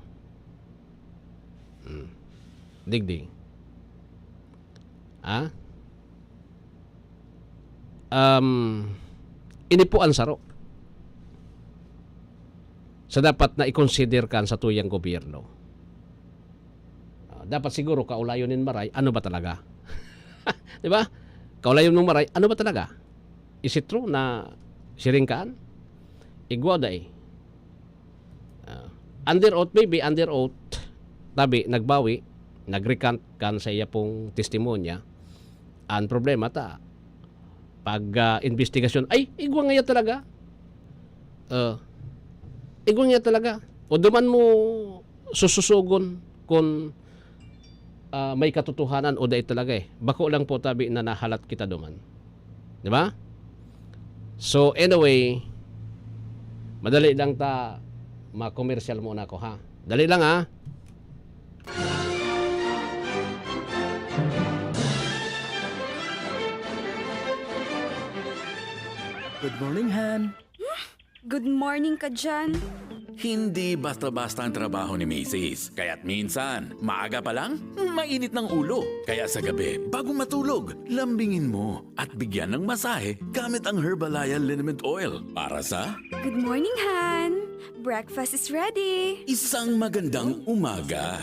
Speaker 3: Digdi. Ini po ang saro. Sa dapat na i-consider kan sa tuyang gobyerno. Dapat siguro kaulayon nin maray, ano ba talaga? Di ba? Kaulayon ng maray, ano ba talaga? Is it true na siringkaan? Igwa day. Under oath, maybe under oath, tabi, nagbawi, nag-recant kan sa iya pong testimonya. Ang problema ta, pag investigasyon, ay, igwa nga talaga. Igwa nga talaga. O duman mo sususugon kung may katotohanan o dahil talaga eh. Bako lang po tabi na nahalat kita duman. Di ba? So anyway, madali lang ta ma-commercial muna ako ha. Dali lang ha.
Speaker 6: Good morning, Han.
Speaker 5: Good morning ka dyan.
Speaker 6: Hindi basta-basta ang trabaho ni Mrs. Kaya't minsan, maaga pa lang, mainit ng ulo. Kaya sa gabi, bago matulog, lambingin mo at bigyan ng masahe gamit ang Herbalaya Liniment Oil. Para sa...
Speaker 5: Good morning, Han. Breakfast is ready.
Speaker 6: Isang magandang umaga.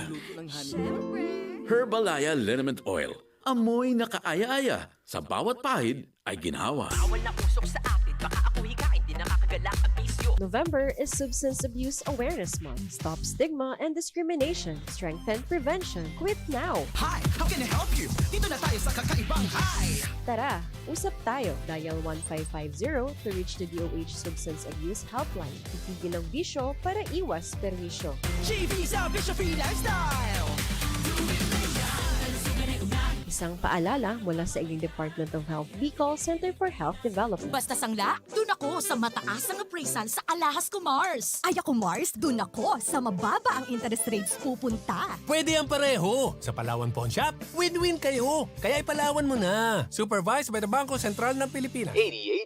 Speaker 6: Herbalaya Liniment Oil. Amoy na kaaya-aya. Sa bawat pahid ay ginhawa.
Speaker 1: Bawal na usok sa atin, baka ako hikain, di nakakagalak ang bisyo.
Speaker 18: November is Substance Abuse Awareness Month. Stop stigma and discrimination. Strengthen prevention. Quit now.
Speaker 15: Hi, how can I help you? Dito na tayo sa kakaibang hi!
Speaker 18: Tara, usap tayo. Dial 1550 to reach the DOH Substance Abuse Helpline. Itigil ang bisyo para iwas perwisyo.
Speaker 15: GB sa Bishop Lifestyle!
Speaker 18: Isang paalala mula sa inyong Department of Health Bicol Center for Health Development.
Speaker 8: Basta sangla, dun ako sa mataas ang appraisal sa Alahas Commerce. Ay ako Mars, dun ako sa mababa ang interest rates pupunta.
Speaker 10: Pwede ang pareho. Sa Palawan Pawn Shop, win-win kayo. Kaya ipalawan mo na. Supervised by the Bangko Sentral ng Pilipinas.
Speaker 1: 88.9